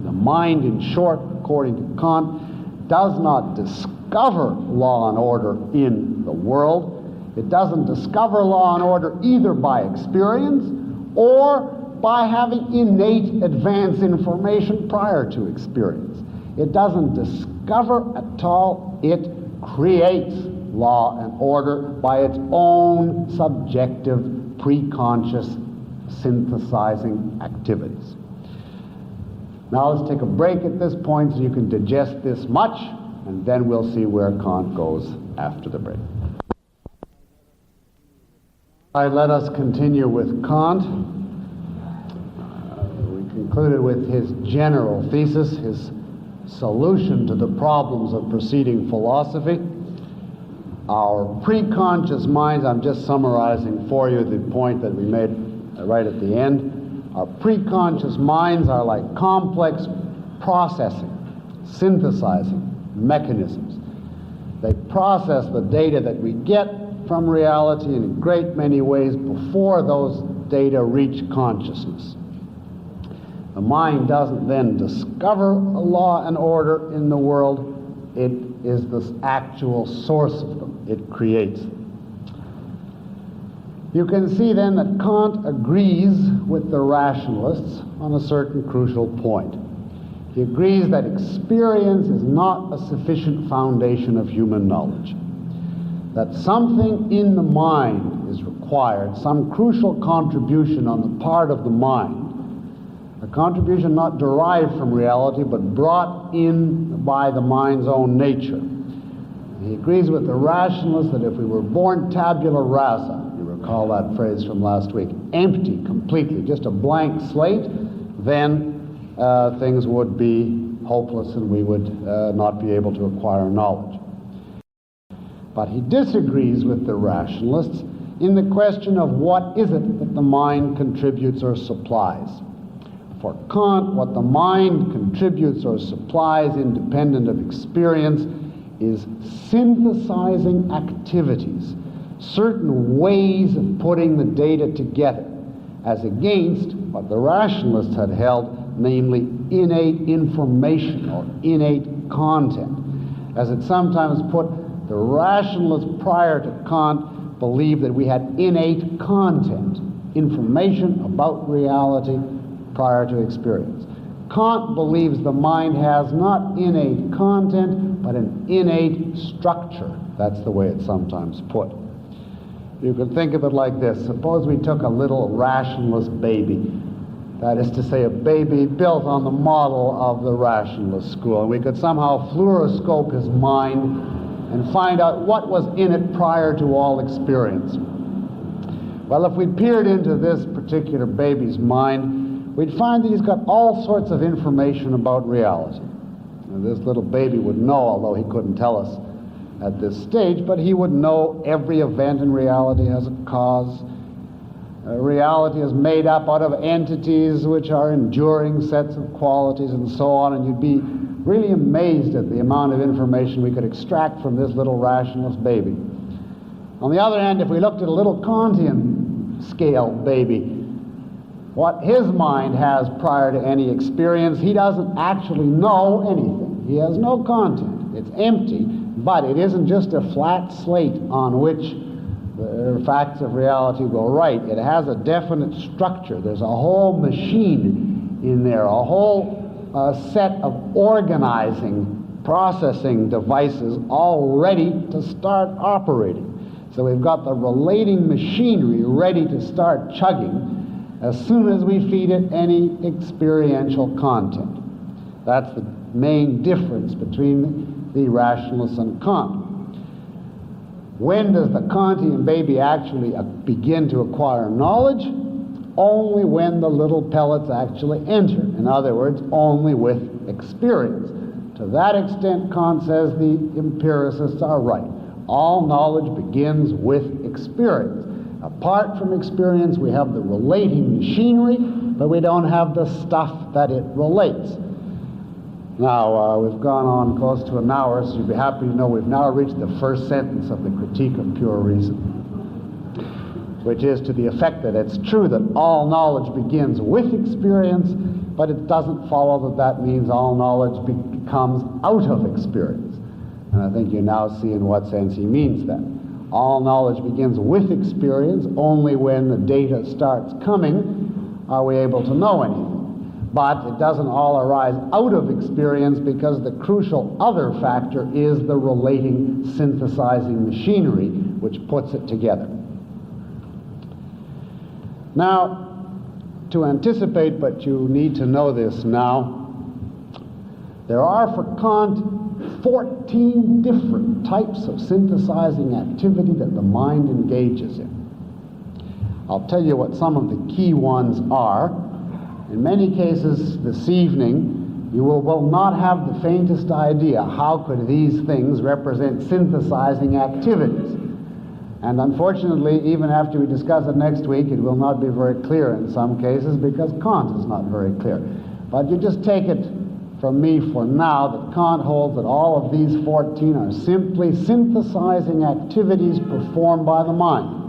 The mind, in short, according to Kant, does not discover law and order in the world. It doesn't discover law and order either by experience or by having innate advanced information prior to experience. It doesn't discover at all. It creates law and order by its own subjective, pre-conscious synthesizing activities. Now let's take a break at this point so you can digest this much, and then we'll see where Kant goes after the break. All right, let us continue with Kant. We concluded with his general thesis, his solution to the problems of preceding philosophy. Our pre-conscious minds, I'm just summarizing for you the point that we made right at the end. Our pre-conscious minds are like complex processing, synthesizing mechanisms. They process the data that we get from reality in a great many ways before those data reach consciousness. The mind doesn't then discover a law and order in the world. It is the actual source of them. It creates them. You can see then that Kant agrees with the rationalists on a certain crucial point. He agrees that experience is not a sufficient foundation of human knowledge, that something in the mind is required, some crucial contribution on the part of the mind, a contribution not derived from reality but brought in by the mind's own nature. He agrees with the rationalists that if we were born tabula rasa, you recall that phrase from last week, empty completely, just a blank slate, then things would be hopeless and we would not be able to acquire knowledge. But he disagrees with the rationalists in the question of what is it that the mind contributes or supplies. For Kant, what the mind contributes or supplies independent of experience is synthesizing activities, certain ways of putting the data together, as against what the rationalists had held, namely innate information or innate content. As it sometimes put, the rationalists prior to Kant believed that we had innate content, information about reality prior to experience. Kant believes the mind has not innate content, but an innate structure. That's the way it's sometimes put. You could think of it like this. Suppose we took a little rationalist baby, that is to say a baby built on the model of the rationalist school, and we could somehow fluoroscope his mind and find out what was in it prior to all experience. Well, if we peered into this particular baby's mind, we'd find that he's got all sorts of information about reality. And this little baby would know, although he couldn't tell us at this stage, but he would know every event in reality has a cause. Reality is made up out of entities which are enduring sets of qualities and so on, and you'd be really amazed at the amount of information we could extract from this little rationalist baby. On the other hand, if we looked at a little Kantian scale baby, what his mind has prior to any experience, he doesn't actually know anything. He has no content. It's empty, but it isn't just a flat slate on which the facts of reality go right. It has a definite structure. There's a whole machine in there, a whole set of organizing, processing devices all ready to start operating. So we've got the relating machinery ready to start chugging as soon as we feed it any experiential content. That's the main difference between the rationalists and Kant. When does the Kantian baby actually begin to acquire knowledge? Only when the little pellets actually enter. In other words, only with experience. To that extent, Kant says the empiricists are right. All knowledge begins with experience. Apart from experience, we have the relating machinery, but we don't have the stuff that it relates. Now, we've gone on close to an hour, so you'll be happy to know we've now reached the first sentence of the Critique of Pure Reason, which is to the effect that it's true that all knowledge begins with experience, but it doesn't follow that that means all knowledge comes out of experience. And I think you now see in what sense he means that. All knowledge begins with experience. Only when the data starts coming are we able to know anything. But it doesn't all arise out of experience, because the crucial other factor is the relating, synthesizing machinery which puts it together. Now, to anticipate, but you need to know this now, there are for Kant 14 different types of synthesizing activity that the mind engages in. I'll tell you what some of the key ones are. In many cases this evening, you will not have the faintest idea how could these things represent synthesizing activities. And unfortunately, even after we discuss it next week, it will not be very clear in some cases, because Kant is not very clear. But you just take it from me for now that Kant holds that all of these 14 are simply synthesizing activities performed by the mind.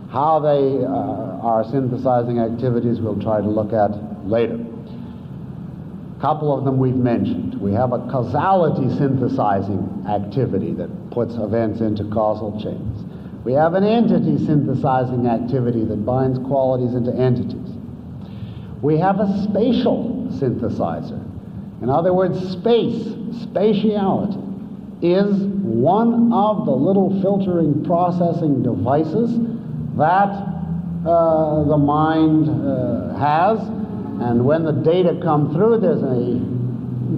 How they are synthesizing activities we'll try to look at later. A couple of them we've mentioned. We have a causality synthesizing activity that puts events into causal chains. We have an entity synthesizing activity that binds qualities into entities. We have a spatial synthesizer. In other words, spatiality, is one of the little filtering processing devices that the mind has, and when the data come through, there's a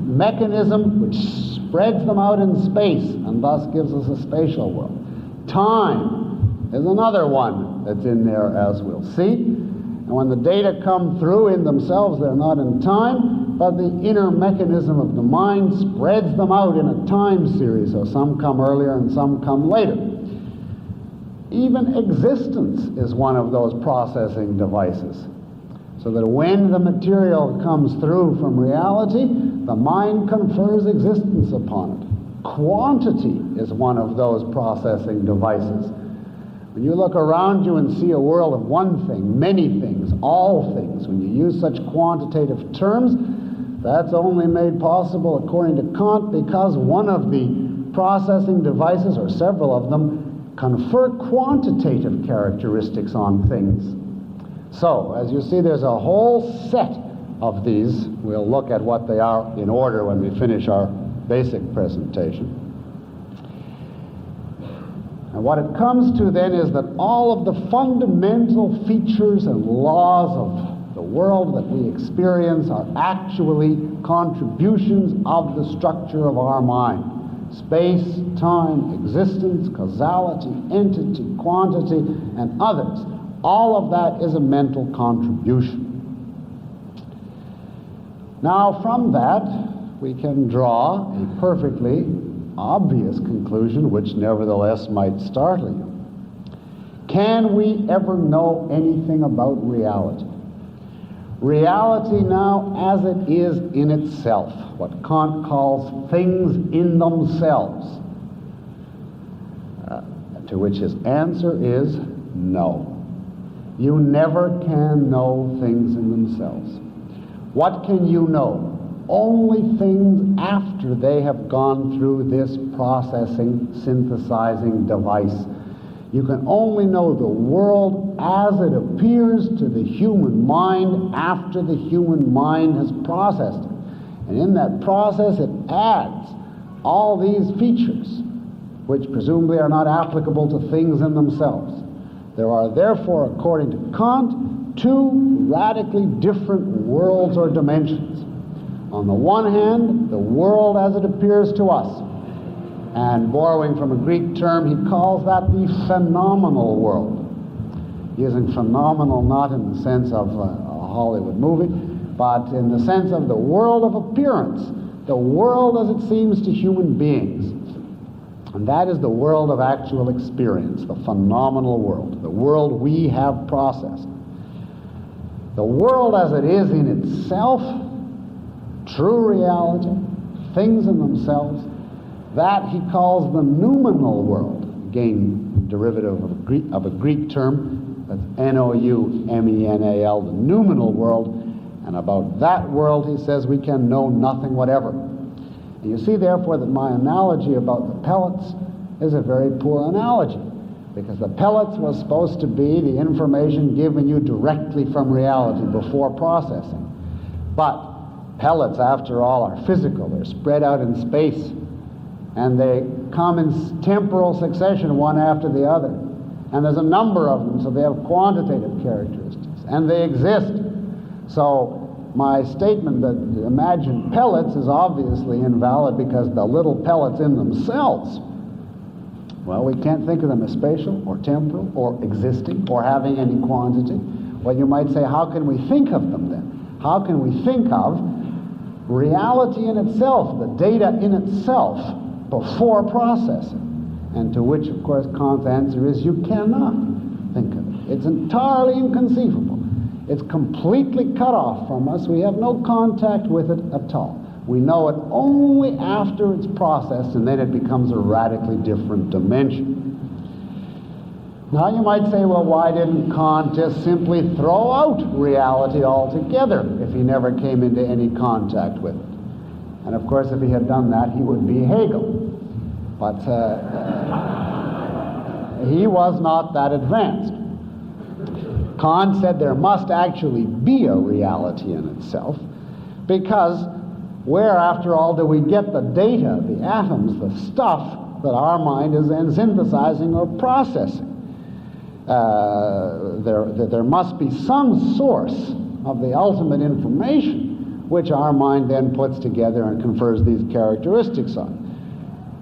mechanism which spreads them out in space and thus gives us a spatial world. Time is another one that's in there, as we'll see. And when the data come through in themselves, they're not in time, but the inner mechanism of the mind spreads them out in a time series, so some come earlier and some come later. Even existence is one of those processing devices, so that when the material comes through from reality, the mind confers existence upon it. Quantity is one of those processing devices. When you look around you and see a world of one thing, many things, all things, when you use such quantitative terms, that's only made possible, according to Kant, because one of the processing devices, or several of them, confer quantitative characteristics on things. So, as you see, there's a whole set of these. We'll look at what they are in order when we finish our basic presentation. And what it comes to then is that all of the fundamental features and laws of the world that we experience are actually contributions of the structure of our mind. Space, time, existence, causality, entity, quantity, and others. All of that is a mental contribution. Now, from that, we can draw a perfectly obvious conclusion, which nevertheless might startle you. Can we ever know anything about reality? Reality now as it is in itself, what Kant calls things in themselves, to which his answer is no. You never can know things in themselves. What can you know? Only things after they have gone through this processing, synthesizing device. You can only know the world as it appears to the human mind after the human mind has processed it. And in that process, it adds all these features, which presumably are not applicable to things in themselves. There are therefore, according to Kant, two radically different worlds or dimensions. On the one hand, the world as it appears to us. And borrowing from a Greek term, he calls that the phenomenal world. Using phenomenal not in the sense of a Hollywood movie, but in the sense of the world of appearance, the world as it seems to human beings. And that is the world of actual experience, the phenomenal world, the world we have processed. The world as it is in itself, true reality, things in themselves, that he calls the noumenal world, again derivative of a Greek term, that's N-O-U-M-E-N-A-L, the noumenal world, and about that world he says we can know nothing whatever. And you see therefore that my analogy about the pellets is a very poor analogy, because the pellets was supposed to be the information given you directly from reality before processing. But pellets, after all, are physical. They're spread out in space, and they come in temporal succession one after the other. And there's a number of them, so they have quantitative characteristics, and they exist. So my statement that imagine pellets is obviously invalid, because the little pellets in themselves, well, we can't think of them as spatial or temporal or existing or having any quantity. Well, you might say, how can we think of them then? How can we think of reality in itself, the data in itself, before processing? And to which, of course, Kant's answer is you cannot think of it. It's entirely inconceivable. It's completely cut off from us. We have no contact with it at all. We know it only after it's processed, and then it becomes a radically different dimension. Now you might say, well, why didn't Kant just simply throw out reality altogether if he never came into any contact with it? And of course, if he had done that, he would be Hegel. But he was not that advanced. Kant said there must actually be a reality in itself, because where, after all, do we get the data, the atoms, the stuff that our mind is then synthesizing or processing? There must be some source of the ultimate information which our mind then puts together and confers these characteristics on.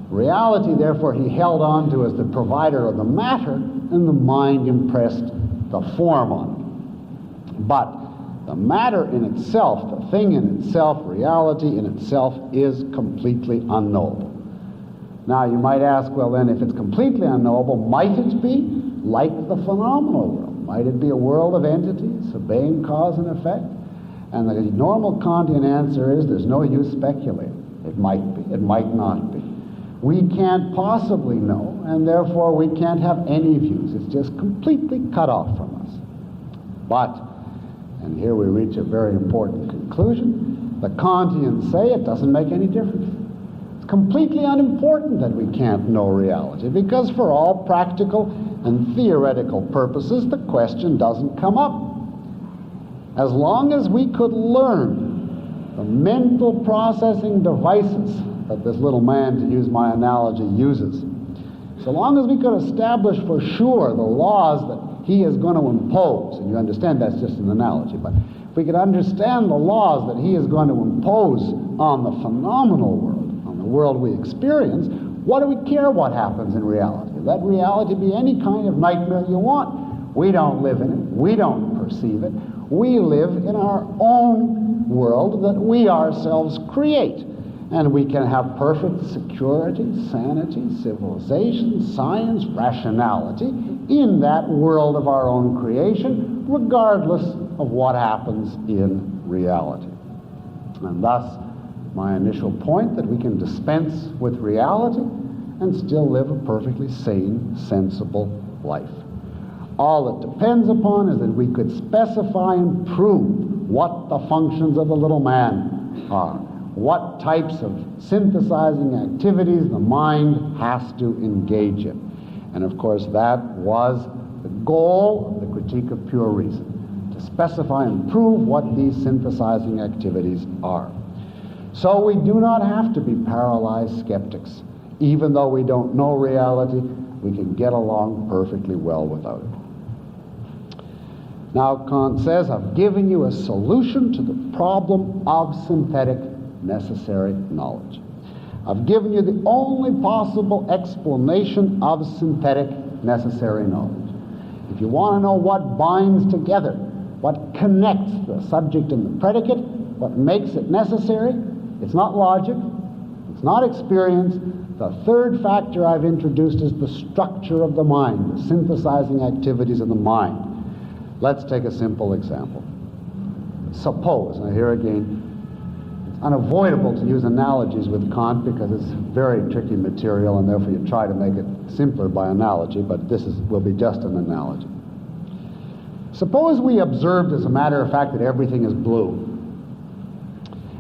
Reality, therefore, he held on to as the provider of the matter, and the mind impressed the form on it. But the matter in itself, the thing in itself, reality in itself, is completely unknowable. Now you might ask, well then, if it's completely unknowable, might it be like the phenomenal world? Might it be a world of entities, obeying cause and effect? And the normal Kantian answer is there's no use speculating. It might be, it might not be. We can't possibly know, and therefore we can't have any views. It's just completely cut off from us. But, and here we reach a very important conclusion, the Kantians say it doesn't make any difference. It's completely unimportant that we can't know reality, because for all practical and theoretical purposes, the question doesn't come up. As long as we could learn the mental processing devices that this little man, to use my analogy, uses, so long as we could establish for sure the laws that he is going to impose, and you understand that's just an analogy, but if we could understand the laws that he is going to impose on the phenomenal world, on the world we experience, what do we care what happens in reality? Let reality be any kind of nightmare you want. We don't live in it. We don't perceive it. We live in our own world that we ourselves create. And we can have perfect security, sanity, civilization, science, rationality in that world of our own creation, regardless of what happens in reality. And thus, my initial point that we can dispense with reality and still live a perfectly sane, sensible life. All it depends upon is that we could specify and prove what the functions of the little man are. What types of synthesizing activities the mind has to engage in. And of course, that was the goal of the critique of pure reason, to specify and prove what these synthesizing activities are. So we do not have to be paralyzed skeptics. Even though we don't know reality, we can get along perfectly well without it. Now, Kant says, I've given you a solution to the problem of synthetic necessary knowledge. I've given you the only possible explanation of synthetic necessary knowledge. If you want to know what binds together, what connects the subject and the predicate, what makes it necessary, it's not logic, it's not experience. The third factor I've introduced is the structure of the mind, the synthesizing activities of the mind. Let's take a simple example. Suppose, and here again, it's unavoidable to use analogies with Kant because it's very tricky material, and therefore you try to make it simpler by analogy, but this will be just an analogy. Suppose we observed, as a matter of fact, that everything is blue.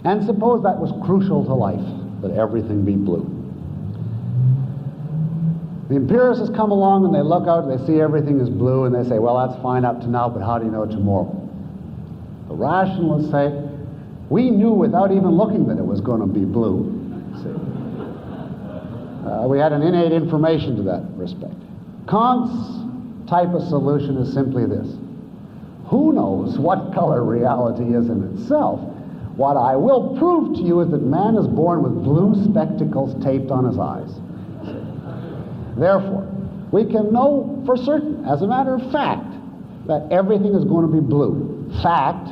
And suppose that was crucial to life, that everything be blue. The empiricists come along and they look out and they see everything is blue and they say, well, that's fine up to now, but how do you know tomorrow? The rationalists say, we knew without even looking that it was going to be blue. We had an innate information to that respect. Kant's type of solution is simply this. Who knows what color reality is in itself? What I will prove to you is that man is born with blue spectacles taped on his eyes. Therefore, we can know for certain, as a matter of fact, that everything is going to be blue. Fact,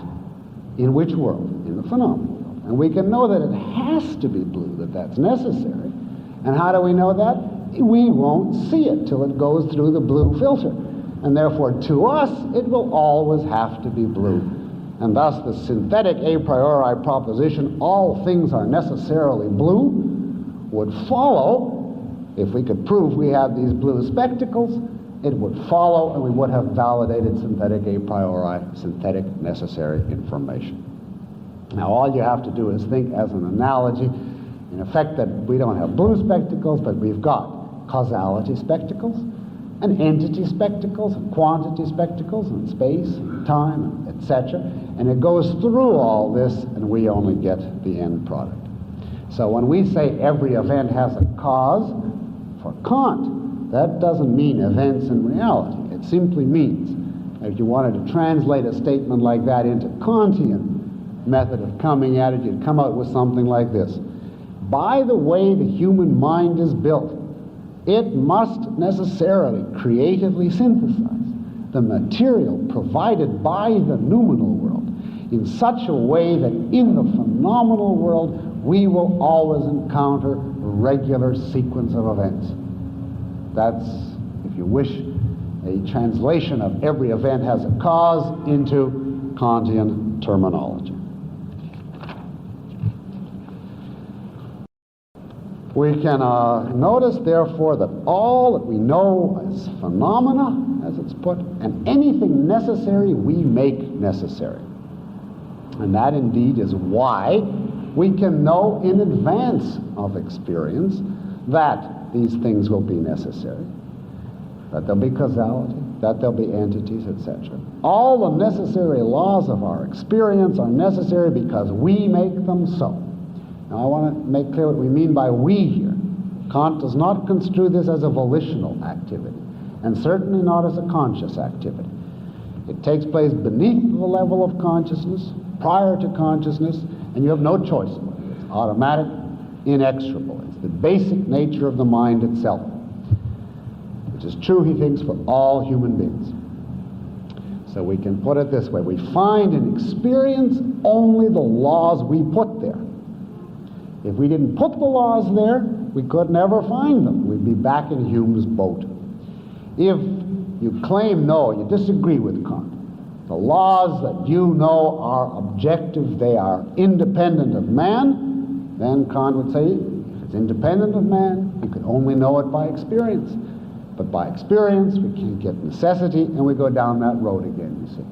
in which world? In the phenomenal world. And we can know that it has to be blue, that that's necessary. And how do we know that? We won't see it till it goes through the blue filter. And therefore, to us, it will always have to be blue. And thus, the synthetic a priori proposition, all things are necessarily blue, would follow. If we could prove we have these blue spectacles, it would follow and we would have validated synthetic a priori, synthetic necessary information. Now all you have to do is think as an analogy, in effect, that we don't have blue spectacles, but we've got causality spectacles, and entity spectacles, and quantity spectacles, and space, and time, etc. And it goes through all this and we only get the end product. So when we say every event has a cause, for Kant, that doesn't mean events in reality. It simply means, if you wanted to translate a statement like that into Kantian method of coming at it, you'd come out with something like this. By the way the human mind is built, it must necessarily creatively synthesize the material provided by the noumenal world in such a way that in the phenomenal world we will always encounter a regular sequence of events. That's, if you wish, a translation of every event has a cause into Kantian terminology. We can notice, therefore, that all that we know as phenomena, as it's put, and anything necessary we make necessary. And that indeed is why we can know in advance of experience that these things will be necessary, that there'll be causality, that there'll be entities, etc. All the necessary laws of our experience are necessary because we make them so. Now I want to make clear what we mean by we here. Kant does not construe this as a volitional activity, and certainly not as a conscious activity. It takes place beneath the level of consciousness, prior to consciousness, and you have no choice about it. It's automatic, inexorable. It's the basic nature of the mind itself, which is true, he thinks, for all human beings. So we can put it this way. We find in experience only the laws we put there. If we didn't put the laws there, we could never find them. We'd be back in Hume's boat. If you claim no, you disagree with Kant, the laws that you know are objective, they are independent of man, then Kant would say, if it's independent of man, you can only know it by experience. But by experience, we can't get necessity, and we go down that road again, you see.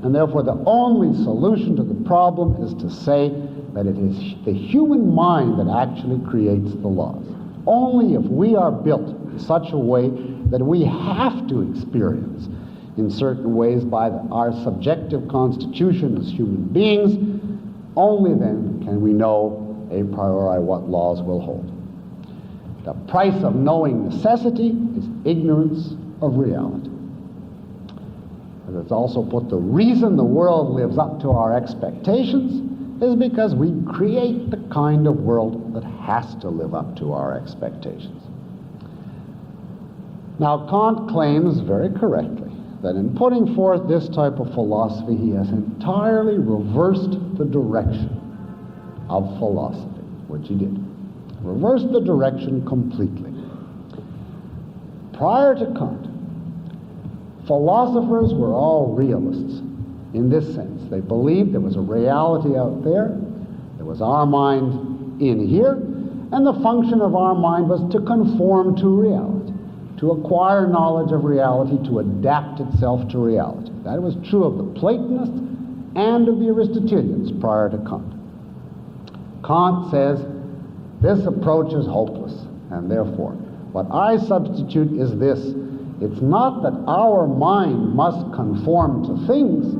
And therefore, the only solution to the problem is to say that it is the human mind that actually creates the laws. Only if we are built in such a way that we have to experience in certain ways by our subjective constitution as human beings, only then can we know a priori what laws will hold. The price of knowing necessity is ignorance of reality. As it's also put, the reason the world lives up to our expectations is because we create the kind of world that has to live up to our expectations. Now, Kant claims very correctly that in putting forth this type of philosophy, he has entirely reversed the direction of philosophy, which he did. Reversed the direction completely. Prior to Kant, philosophers were all realists in this sense. They believed there was a reality out there, there was our mind in here, and the function of our mind was to conform to reality, to acquire knowledge of reality, to adapt itself to reality. That was true of the Platonists and of the Aristotelians prior to Kant. Kant says this approach is hopeless, and therefore what I substitute is this: it's not that our mind must conform to things,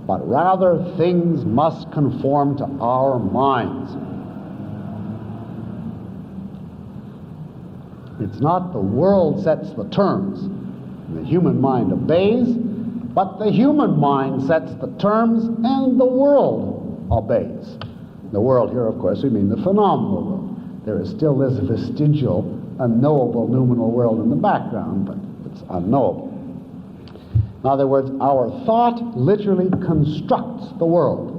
but rather things must conform to our minds. It's not the world sets the terms, and the human mind obeys, but the human mind sets the terms and the world obeys. The world here, of course, we mean the phenomenal world. There is still this vestigial, unknowable noumenal world in the background, but it's unknowable. In other words, our thought literally constructs the world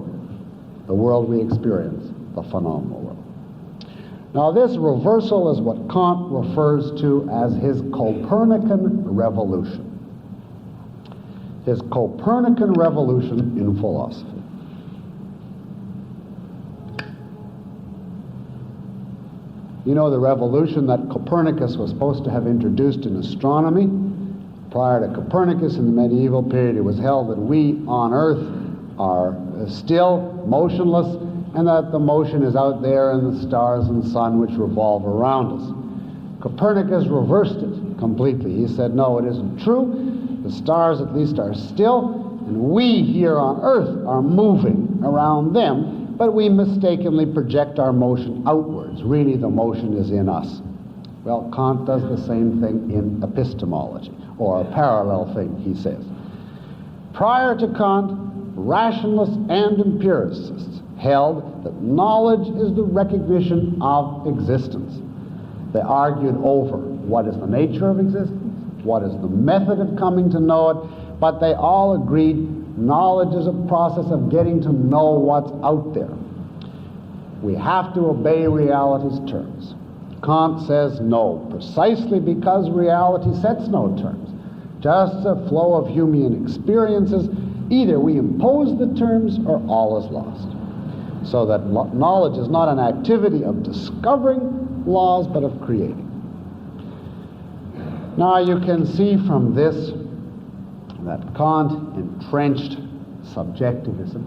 we experience, the phenomenal world. Now, this reversal is what Kant refers to as his Copernican revolution. His Copernican revolution in philosophy. You know, the revolution that Copernicus was supposed to have introduced in astronomy. Prior to Copernicus, in the medieval period, it was held that we on Earth are still motionless, and that the motion is out there in the stars and sun which revolve around us. Copernicus reversed it completely. He said, no, it isn't true. The stars at least are still, and we here on Earth are moving around them, but we mistakenly project our motion outwards. Really, the motion is in us. Well, Kant does the same thing in epistemology, or a parallel thing, he says. Prior to Kant, rationalists and empiricists held that knowledge is the recognition of existence. They argued over what is the nature of existence, what is the method of coming to know it, but they all agreed knowledge is a process of getting to know what's out there. We have to obey reality's terms. Kant says no, precisely because reality sets no terms. Just a flow of human experiences, either we impose the terms or all is lost. So that knowledge is not an activity of discovering laws, but of creating. Now you can see from this that Kant entrenched subjectivism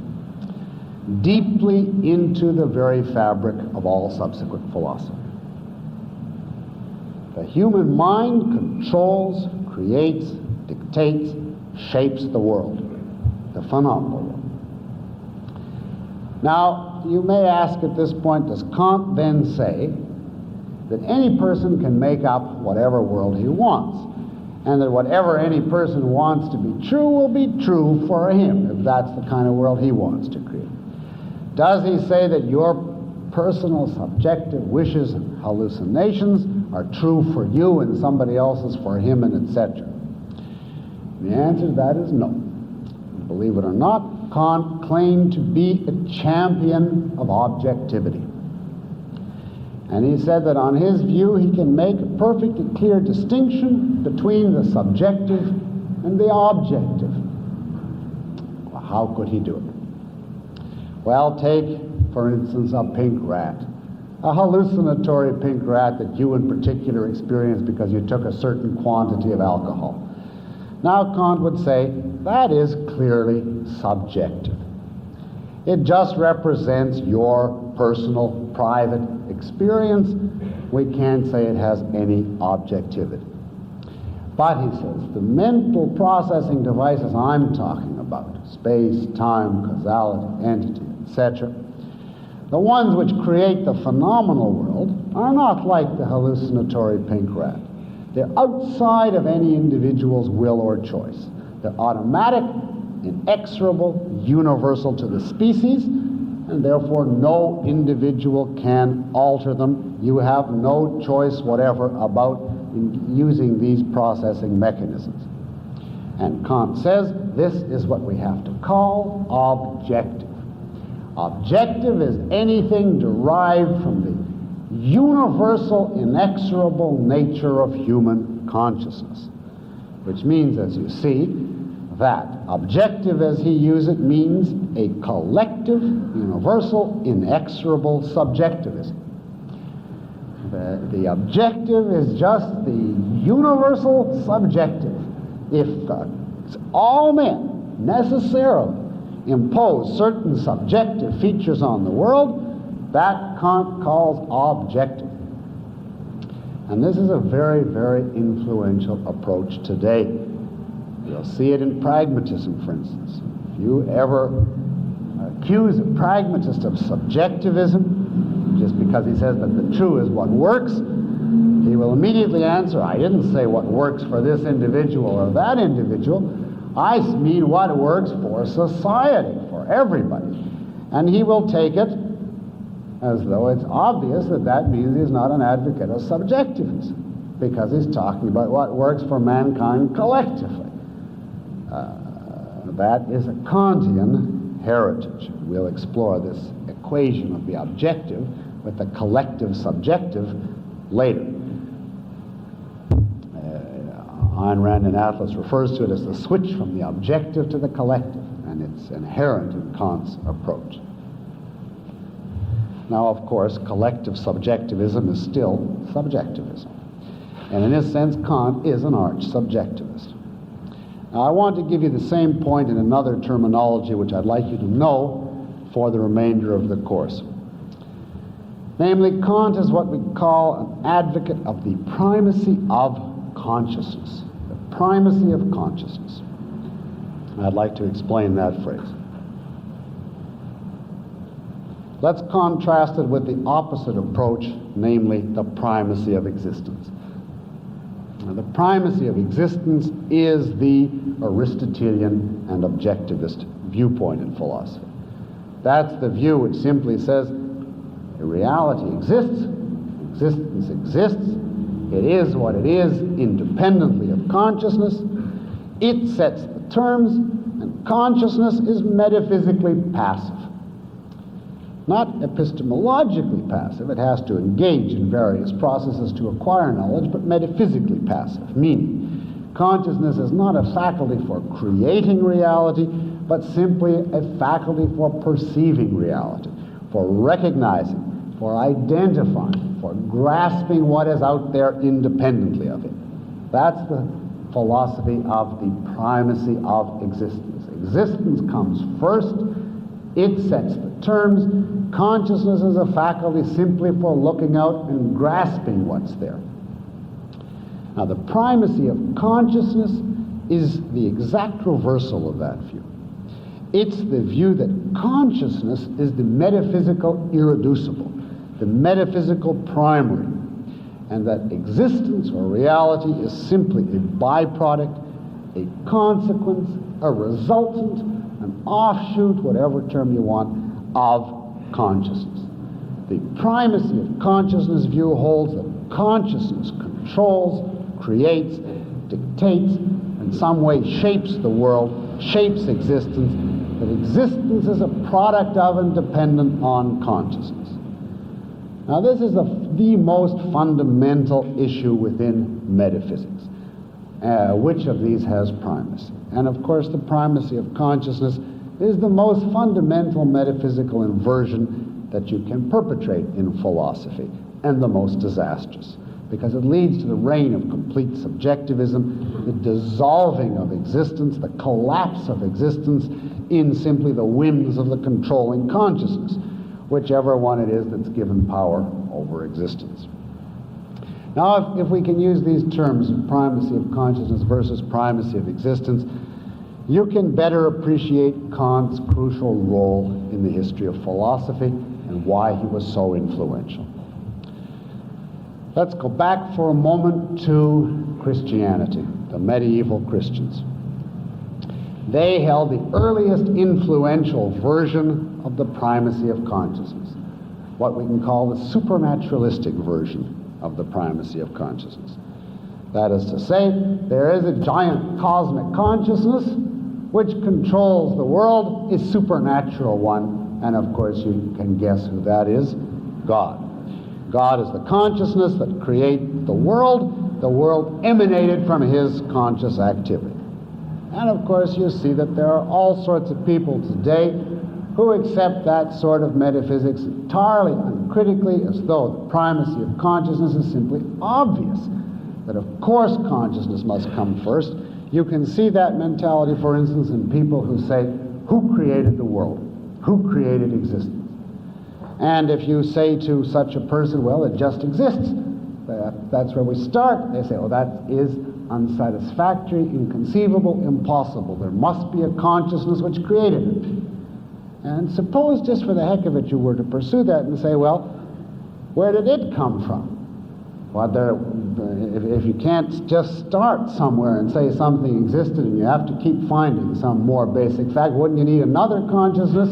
deeply into the very fabric of all subsequent philosophy. The human mind controls, creates, dictates, shapes the world, the phenomenal world. Now, you may ask at this point, does Kant then say that any person can make up whatever world he wants, and that whatever any person wants to be true will be true for him, if that's the kind of world he wants to create? Does he say that your personal subjective wishes and hallucinations are true for you and somebody else's for him, and etc.? The answer to that is no. Believe it or not, Kant claimed to be a champion of objectivity. And he said that on his view he can make a perfectly clear distinction between the subjective and the objective. Well, how could he do it? Well, take, for instance, a pink rat. A hallucinatory pink rat that you in particular experienced because you took a certain quantity of alcohol. Now Kant would say that is clearly subjective. It just represents your personal, private experience. We can't say it has any objectivity. But, he says, the mental processing devices I'm talking about, space, time, causality, entity, etc., the ones which create the phenomenal world are not like the hallucinatory pink rat. They're outside of any individual's will or choice. They're automatic, inexorable, universal to the species, and therefore no individual can alter them. You have no choice whatever about using these processing mechanisms. And Kant says this is what we have to call objective. Objective is anything derived from the universal, inexorable nature of human consciousness. Which means, as you see, that objective, as he uses it, means a collective, universal, inexorable subjectivism. The objective is just the universal subjective. If all men necessarily impose certain subjective features on the world, that Kant calls objective. And this is a very, very influential approach today. You'll see it in pragmatism, for instance. If you ever accuse a pragmatist of subjectivism, just because he says that the true is what works, he will immediately answer, I didn't say what works for this individual or that individual. I mean what works for society, for everybody. And he will take it as though it's obvious that that means he's not an advocate of subjectivism, because he's talking about what works for mankind collectively. That is a Kantian heritage. We'll explore this equation of the objective with the collective subjective later. Ayn Rand in Atlas refers to it as the switch from the objective to the collective, and it's inherent in Kant's approach. Now, of course, collective subjectivism is still subjectivism. And in this sense, Kant is an arch subjectivist. Now, I want to give you the same point in another terminology which I'd like you to know for the remainder of the course. Namely, Kant is what we call an advocate of the primacy of consciousness. The primacy of consciousness. I'd like to explain that phrase. Let's contrast it with the opposite approach, namely the primacy of existence. Now, the primacy of existence is the Aristotelian and objectivist viewpoint in philosophy. That's the view which simply says a reality exists, existence exists, it is what it is independently of consciousness, it sets the terms, and consciousness is metaphysically passive. Not epistemologically passive, it has to engage in various processes to acquire knowledge, but metaphysically passive, meaning consciousness is not a faculty for creating reality, but simply a faculty for perceiving reality, for recognizing, for identifying, for grasping what is out there independently of it. That's the philosophy of the primacy of existence. Existence comes first, it sets the terms. Consciousness is a faculty simply for looking out and grasping what's there. Now, the primacy of consciousness is the exact reversal of that view. It's the view that consciousness is the metaphysical irreducible, the metaphysical primary, and that existence or reality is simply a byproduct, a consequence, a resultant, an offshoot, whatever term you want, of consciousness. The primacy of consciousness view holds that consciousness controls, creates, dictates, in some way shapes the world, shapes existence, that existence is a product of and dependent on consciousness. Now, this is the most fundamental issue within metaphysics. Which of these has primacy? And of course, the primacy of consciousness is the most fundamental metaphysical inversion that you can perpetrate in philosophy, and the most disastrous. because it leads to the reign of complete subjectivism, the dissolving of existence, the collapse of existence in simply the whims of the controlling consciousness, whichever one it is that's given power over existence. Now, if we can use these terms of primacy of consciousness versus primacy of existence, you can better appreciate Kant's crucial role in the history of philosophy and why he was so influential. Let's go back for a moment to Christianity, the medieval Christians. They held the earliest influential version of the primacy of consciousness, what we can call the supernaturalistic version of the primacy of consciousness. That is to say, there is a giant cosmic consciousness which controls the world, a supernatural one, and of course you can guess who that is: God. God is the consciousness that created the world emanated from his conscious activity. And of course you see that there are all sorts of people today who accept that sort of metaphysics entirely uncritically, as though the primacy of consciousness is simply obvious, that of course consciousness must come first. You can see that mentality, for instance, in people who say, who created the world? Who created existence? And if you say to such a person, well, it just exists, that's where we start. They say, oh, that is unsatisfactory, inconceivable, impossible. There must be a consciousness which created it. And suppose, just for the heck of it, you were to pursue that and say, well, where did it come from? Well, if you can't just start somewhere and say something existed and you have to keep finding some more basic fact, wouldn't you need another consciousness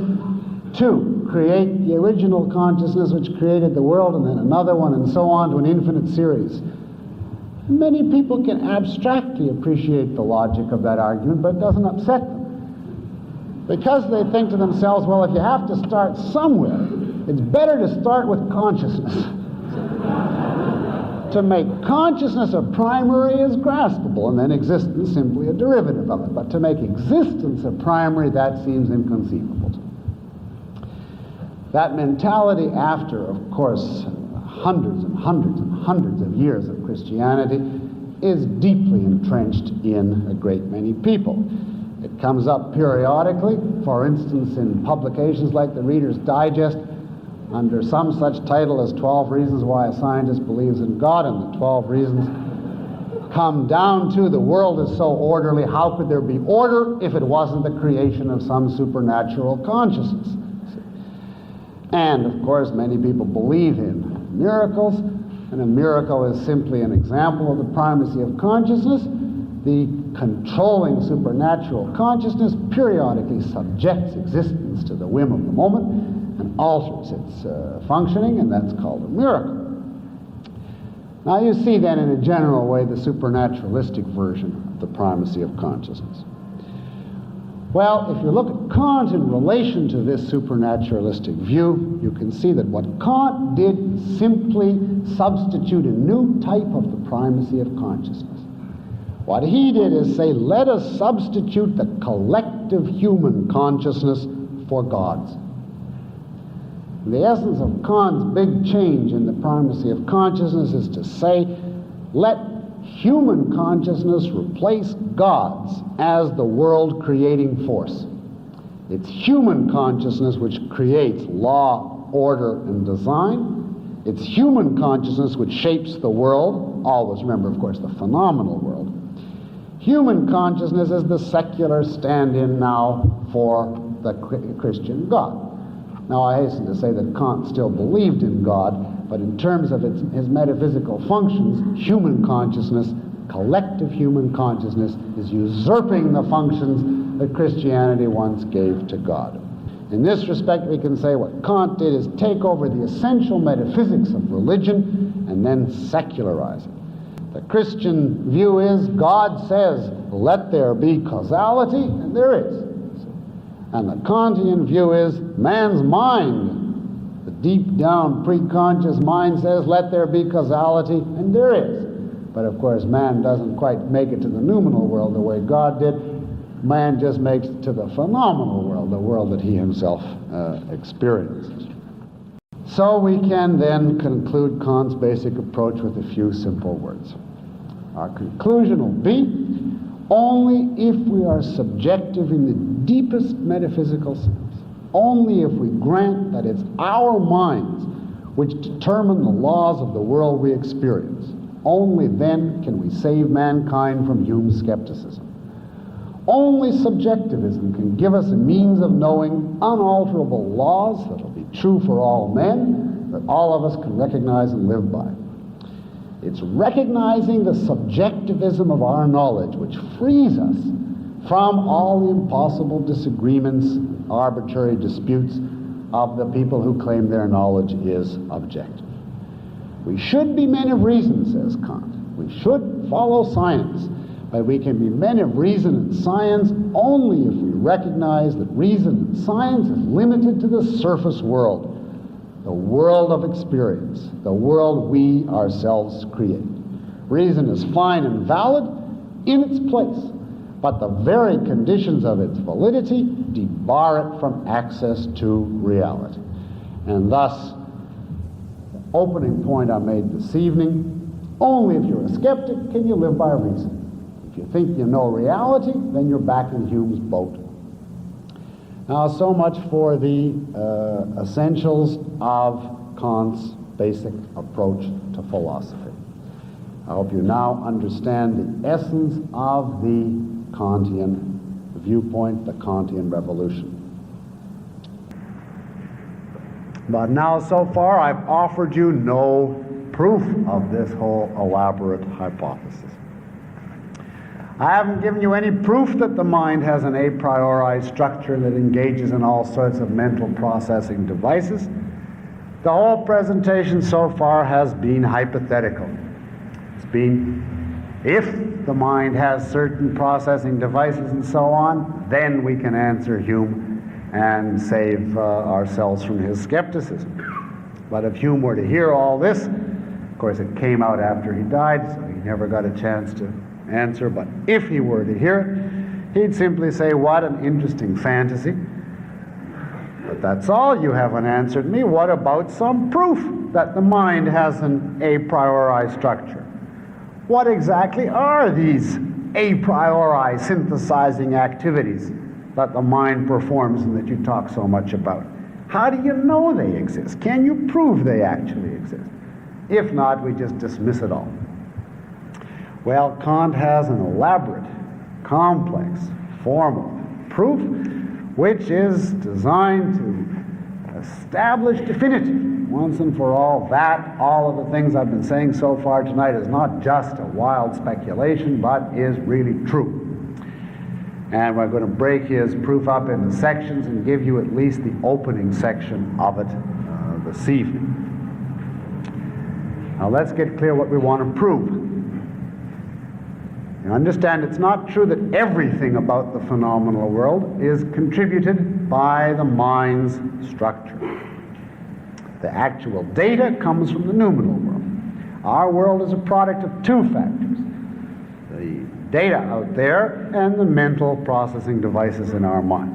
to create the original consciousness which created the world, and then another one, and so on to an infinite series? Many people can abstractly appreciate the logic of that argument, but it doesn't upset them, because they think to themselves, well, if you have to start somewhere, it's better to start with consciousness. To make consciousness a primary is graspable, and then existence simply a derivative of it. But to make existence a primary, that seems inconceivable to me. That mentality, after, of course, hundreds and hundreds and hundreds of years of Christianity, is deeply entrenched in a great many people. It comes up periodically, for instance, in publications like the Reader's Digest, under some such title as 12 Reasons Why a Scientist Believes in God, and the 12 reasons come down to the world is so orderly, how could there be order if it wasn't the creation of some supernatural consciousness? And of course many people believe in miracles, and a miracle is simply an example of the primacy of consciousness. The controlling supernatural consciousness periodically subjects existence to the whim of the moment and alters its functioning, and that's called a miracle. Now you see then in a general way the supernaturalistic version of the primacy of consciousness. Well, if you look at Kant in relation to this supernaturalistic view, you can see that what Kant did is simply substitute a new type of the primacy of consciousness. What he did is say, let us substitute the collective human consciousness for God's. The essence of Kant's big change in the primacy of consciousness is to say, let human consciousness replace God's as the world-creating force. It's human consciousness which creates law, order, and design. It's human consciousness which shapes the world. Always remember, of course, the phenomenal world. Human consciousness is the secular stand-in now for the Christian God. Now, I hasten to say that Kant still believed in God, but in terms of his metaphysical functions, human consciousness, collective human consciousness, is usurping the functions that Christianity once gave to God. In this respect, we can say what Kant did is take over the essential metaphysics of religion and then secularize it. The Christian view is God says, let there be causality, and there is. And the Kantian view is man's mind, the deep down preconscious mind says, let there be causality, and there is. But of course man doesn't quite make it to the noumenal world the way God did. Man just makes it to the phenomenal world, the world that he himself experienced. So we can then conclude Kant's basic approach with a few simple words. Our conclusion will be, only if we are subjective in the deepest metaphysical sense, only if we grant that it's our minds which determine the laws of the world we experience, only then can we save mankind from Hume's skepticism. Only subjectivism can give us a means of knowing unalterable laws that will be true for all men, that all of us can recognize and live by. It's recognizing the subjectivism of our knowledge which frees us from all the impossible disagreements, arbitrary disputes of the people who claim their knowledge is objective. We should be men of reason, says Kant. We should follow science, but we can be men of reason and science only if we recognize that reason and science is limited to the surface world, the world of experience, the world we ourselves create. Reason is fine and valid in its place, but the very conditions of its validity debar it from access to reality. And thus, the opening point I made this evening, only if you're a skeptic can you live by reason. If you think you know reality, then you're back in Hume's boat. Now, so much for the essentials of Kant's basic approach to philosophy. I hope you now understand the essence of the Kantian viewpoint, the Kantian revolution. But now, so far, I've offered you no proof of this whole elaborate hypothesis. I haven't given you any proof that the mind has an a priori structure that engages in all sorts of mental processing devices. The whole presentation so far has been hypothetical. It's been, if the mind has certain processing devices and so on, then we can answer Hume and save ourselves from his skepticism. But if Hume were to hear all this, of course it came out after he died, so he never got a chance to answer, but if he were to hear it, he'd simply say, what an interesting fantasy. But that's all, you haven't answered me. What about some proof that the mind has an a priori structure? What exactly are these a priori synthesizing activities that the mind performs and that you talk so much about? How do you know they exist? Can you prove they actually exist? If not, we just dismiss it all. Well, Kant has an elaborate, complex form of proof which is designed to establish definitively, once and for all, that all of the things I've been saying so far tonight is not just a wild speculation, but is really true. And we're going to break his proof up into sections and give you at least the opening section of it this evening. Now let's get clear what we want to prove. You understand, it's not true that everything about the phenomenal world is contributed by the mind's structure. The actual data comes from the noumenal world. Our world is a product of two factors: the data out there and the mental processing devices in our mind.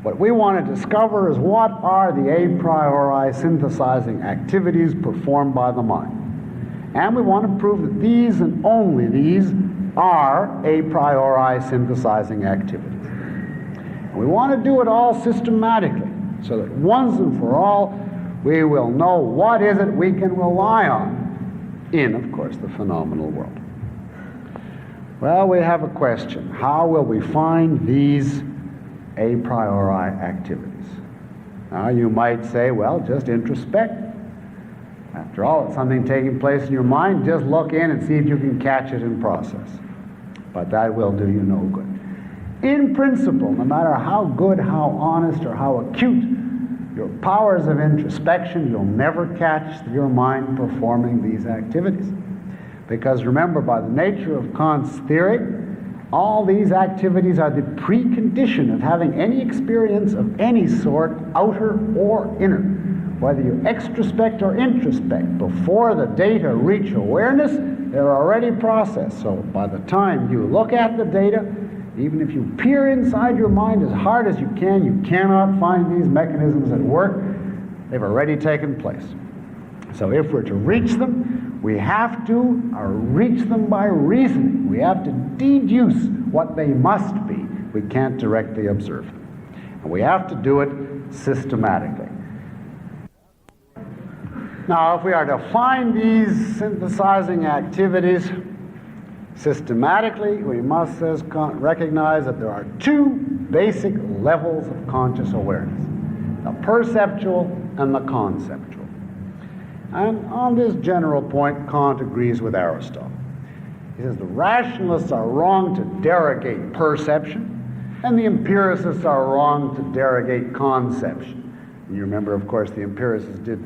What we want to discover is what are the a priori synthesizing activities performed by the mind. And we want to prove that these and only these are a priori synthesizing activities. And we want to do it all systematically, so that once and for all we will know what is it we can rely on in, of course, the phenomenal world. Well, we have a question. How will we find these a priori activities? Now, you might say, well, just introspect. After all, it's something taking place in your mind. Just look in and see if you can catch it in process. But that will do you no good. In principle, no matter how good, how honest, or how acute your powers of introspection, you'll never catch your mind performing these activities. Because remember, by the nature of Kant's theory, all these activities are the precondition of having any experience of any sort, outer or inner. Whether you extrospect or introspect, before the data reach awareness, they're already processed. So by the time you look at the data, even if you peer inside your mind as hard as you cannot find these mechanisms at work. They've already taken place. So if we're to reach them, we have to reach them by reasoning. We have to deduce what they must be. We can't directly observe them. And we have to do it systematically. Now, if we are to find these synthesizing activities systematically, we must recognize that there are two basic levels of conscious awareness, the perceptual and the conceptual. And on this general point, Kant agrees with Aristotle. He says the rationalists are wrong to derogate perception, and the empiricists are wrong to derogate conception. And you remember, of course, the empiricists did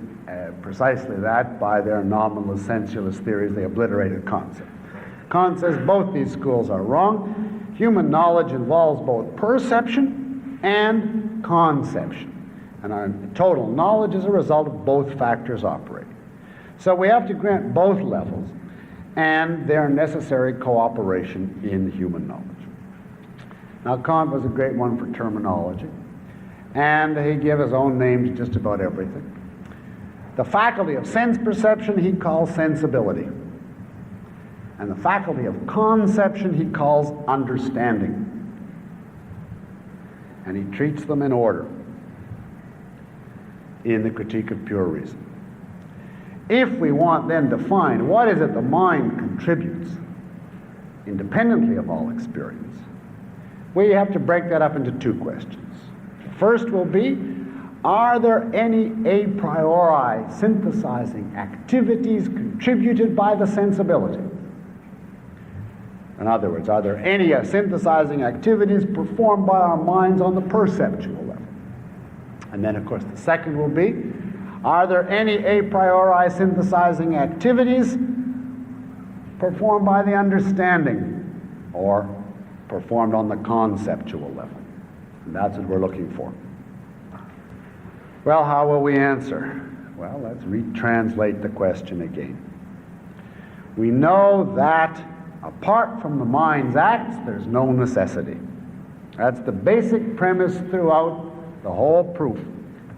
precisely that by their nominalist sensualist theories. They obliterated concept. Kant says both these schools are wrong. Human knowledge involves both perception and conception. And our total knowledge is a result of both factors operating. So we have to grant both levels and their necessary cooperation in human knowledge. Now, Kant was a great one for terminology, and he gave his own name to just about everything. The faculty of sense perception he calls sensibility, and the faculty of conception he calls understanding. And he treats them in order in the Critique of Pure Reason. If we want then to find what is it the mind contributes independently of all experience, we have to break that up into two questions. The first will be, are there any a priori synthesizing activities contributed by the sensibility? In other words, are there any synthesizing activities performed by our minds on the perceptual level? And then, of course, the second will be, are there any a priori synthesizing activities performed by the understanding or performed on the conceptual level? And that's what we're looking for. Well, how will we answer? Well, let's retranslate the question again. We know that apart from the mind's acts, there's no necessity. That's the basic premise throughout the whole proof.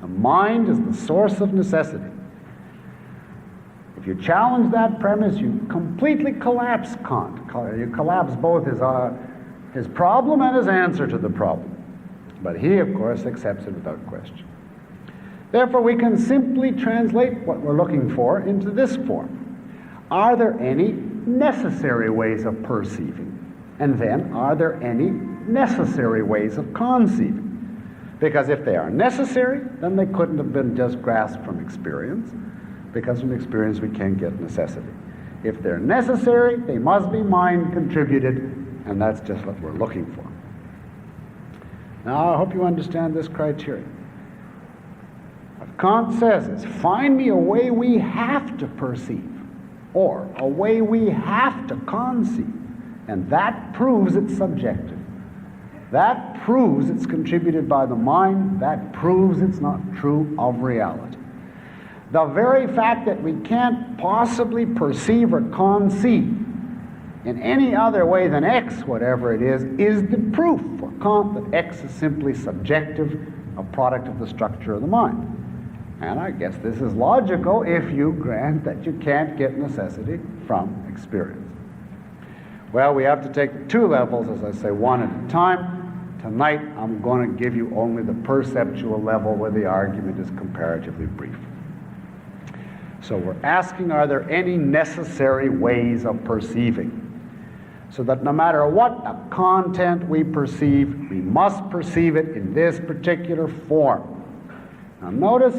The mind is the source of necessity. If you challenge that premise, you completely collapse Kant. You collapse both his problem and his answer to the problem. But he, of course, accepts it without question. Therefore, we can simply translate what we're looking for into this form. Are there any necessary ways of perceiving? And then, are there any necessary ways of conceiving? Because if they are necessary, then they couldn't have been just grasped from experience, because from experience we can't get necessity. If they're necessary, they must be mind contributed, and that's just what we're looking for. Now, I hope you understand this criterion. What Kant says is, find me a way we have to perceive, or a way we have to conceive, and that proves it's subjective. That proves it's contributed by the mind. That proves it's not true of reality. The very fact that we can't possibly perceive or conceive in any other way than X, whatever it is the proof for Kant that X is simply subjective, a product of the structure of the mind. And I guess this is logical if you grant that you can't get necessity from experience. Well, we have to take two levels, as I say, one at a time. Tonight, I'm going to give you only the perceptual level where the argument is comparatively brief. So we're asking, are there any necessary ways of perceiving? So that no matter what content we perceive, we must perceive it in this particular form. Now notice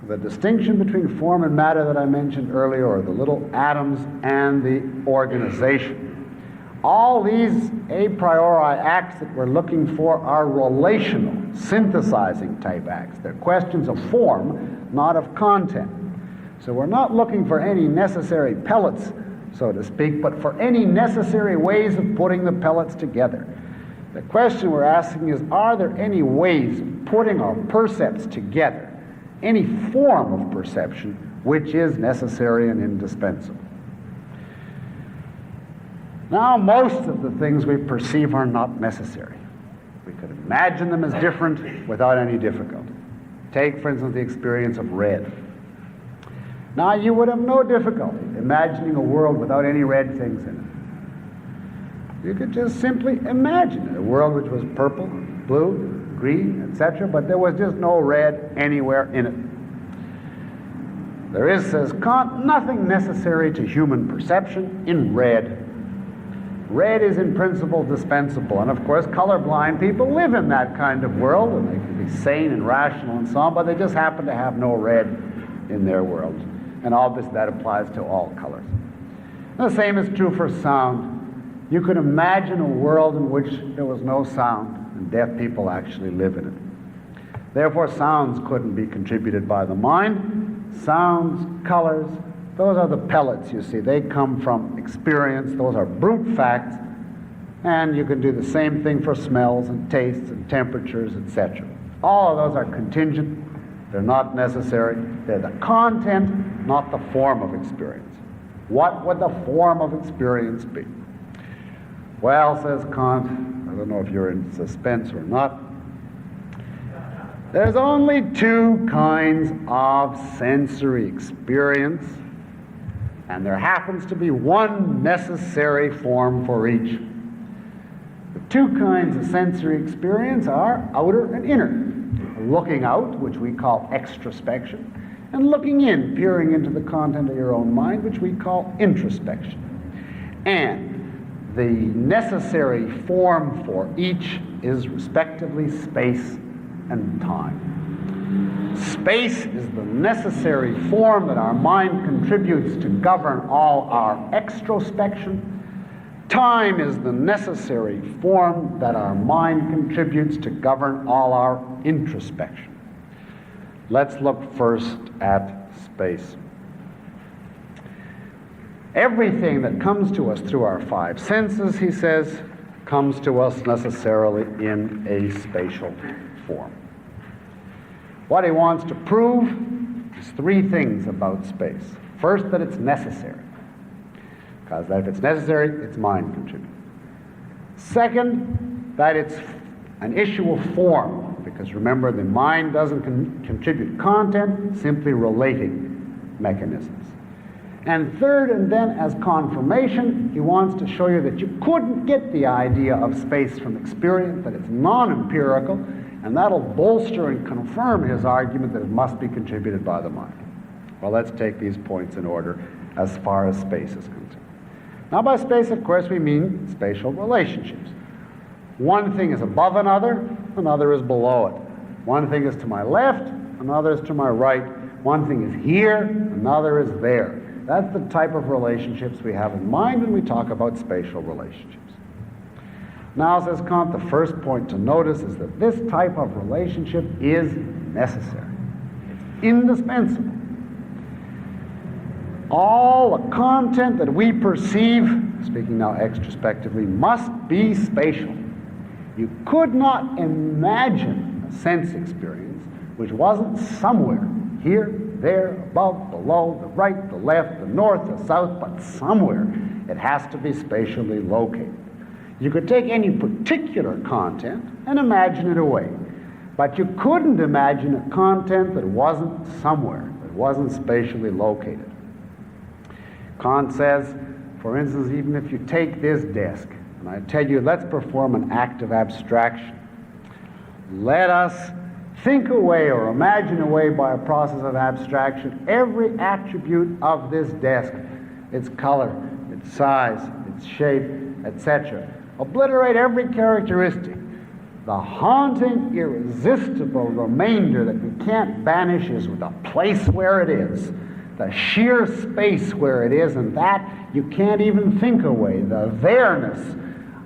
the distinction between form and matter that I mentioned earlier, or the little atoms and the organization. All these a priori acts that we're looking for are relational, synthesizing type acts. They're questions of form, not of content. So we're not looking for any necessary pellets, so to speak, but for any necessary ways of putting the pellets together. The question we're asking is, are there any ways of putting our percepts together, any form of perception which is necessary and indispensable? Now, most of the things we perceive are not necessary. We could imagine them as different without any difficulty. Take, for instance, the experience of red. Now, you would have no difficulty imagining a world without any red things in it. You could just simply imagine it, a world which was purple, blue, green, etc., but there was just no red anywhere in it. There is, says Kant, nothing necessary to human perception in red. Red is in principle dispensable, and of course colorblind people live in that kind of world, and they can be sane and rational and so on, but they just happen to have no red in their world. And obviously that applies to all colors. The same is true for sound. You could imagine a world in which there was no sound, and deaf people actually live in it. Therefore, sounds couldn't be contributed by the mind. Sounds, colors, those are the pellets, you see. They come from experience. Those are brute facts. And you can do the same thing for smells and tastes and temperatures, etc. All of those are contingent. They're not necessary. They're the content, not the form of experience. What would the form of experience be? Well, says Kant, I don't know if you're in suspense or not, there's only two kinds of sensory experience, and there happens to be one necessary form for each. The two kinds of sensory experience are outer and inner. Looking out, which we call extrospection, and looking in, peering into the content of your own mind, which we call introspection. And the necessary form for each is respectively space and time. Space is the necessary form that our mind contributes to govern all our extrospection. Time is the necessary form that our mind contributes to govern all our introspection. Let's look first at space. Everything that comes to us through our five senses, he says, comes to us necessarily in a spatial form. What he wants to prove is three things about space. First, that it's necessary, because if it's necessary, it's mind contributing. Second, that it's an issue of form, because remember, the mind doesn't contribute content, simply relating mechanisms. And third, and then as confirmation, he wants to show you that you couldn't get the idea of space from experience, that it's non-empirical, and that'll bolster and confirm his argument that it must be contributed by the mind. Well, let's take these points in order as far as space is concerned. Now, by space, of course, we mean spatial relationships. One thing is above another is below it. One thing is to my left, another is to my right. One thing is here, another is there. That's the type of relationships we have in mind when we talk about spatial relationships. Now, says Kant, the first point to notice is that this type of relationship is necessary. It's indispensable. All the content that we perceive, speaking now extrospectively, must be spatial. You could not imagine a sense experience which wasn't somewhere, here, there, above, below, the right, the left, the north, the south, but somewhere it has to be spatially located. You could take any particular content and imagine it away, but you couldn't imagine a content that wasn't somewhere, that wasn't spatially located. Kant says, for instance, even if you take this desk, and I tell you, let's perform an act of abstraction. Let us think away or imagine away by a process of abstraction every attribute of this desk, its color, its size, its shape, etc. Obliterate every characteristic. The haunting, irresistible remainder that we can't banish is the place where it is, the sheer space where it is, and that you can't even think away. The there-ness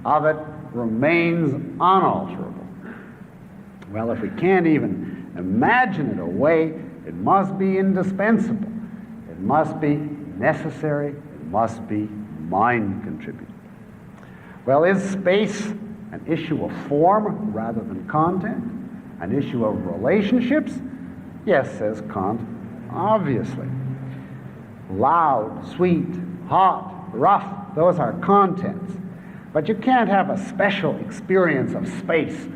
of it remains unalterable. Well, if we can't even imagine it away, it must be indispensable. It must be necessary. It must be mind contributed. Well, is space an issue of form rather than content? An issue of relationships? Yes, says Kant, obviously. Loud, sweet, hot, rough, those are contents. But you can't have a special experience of space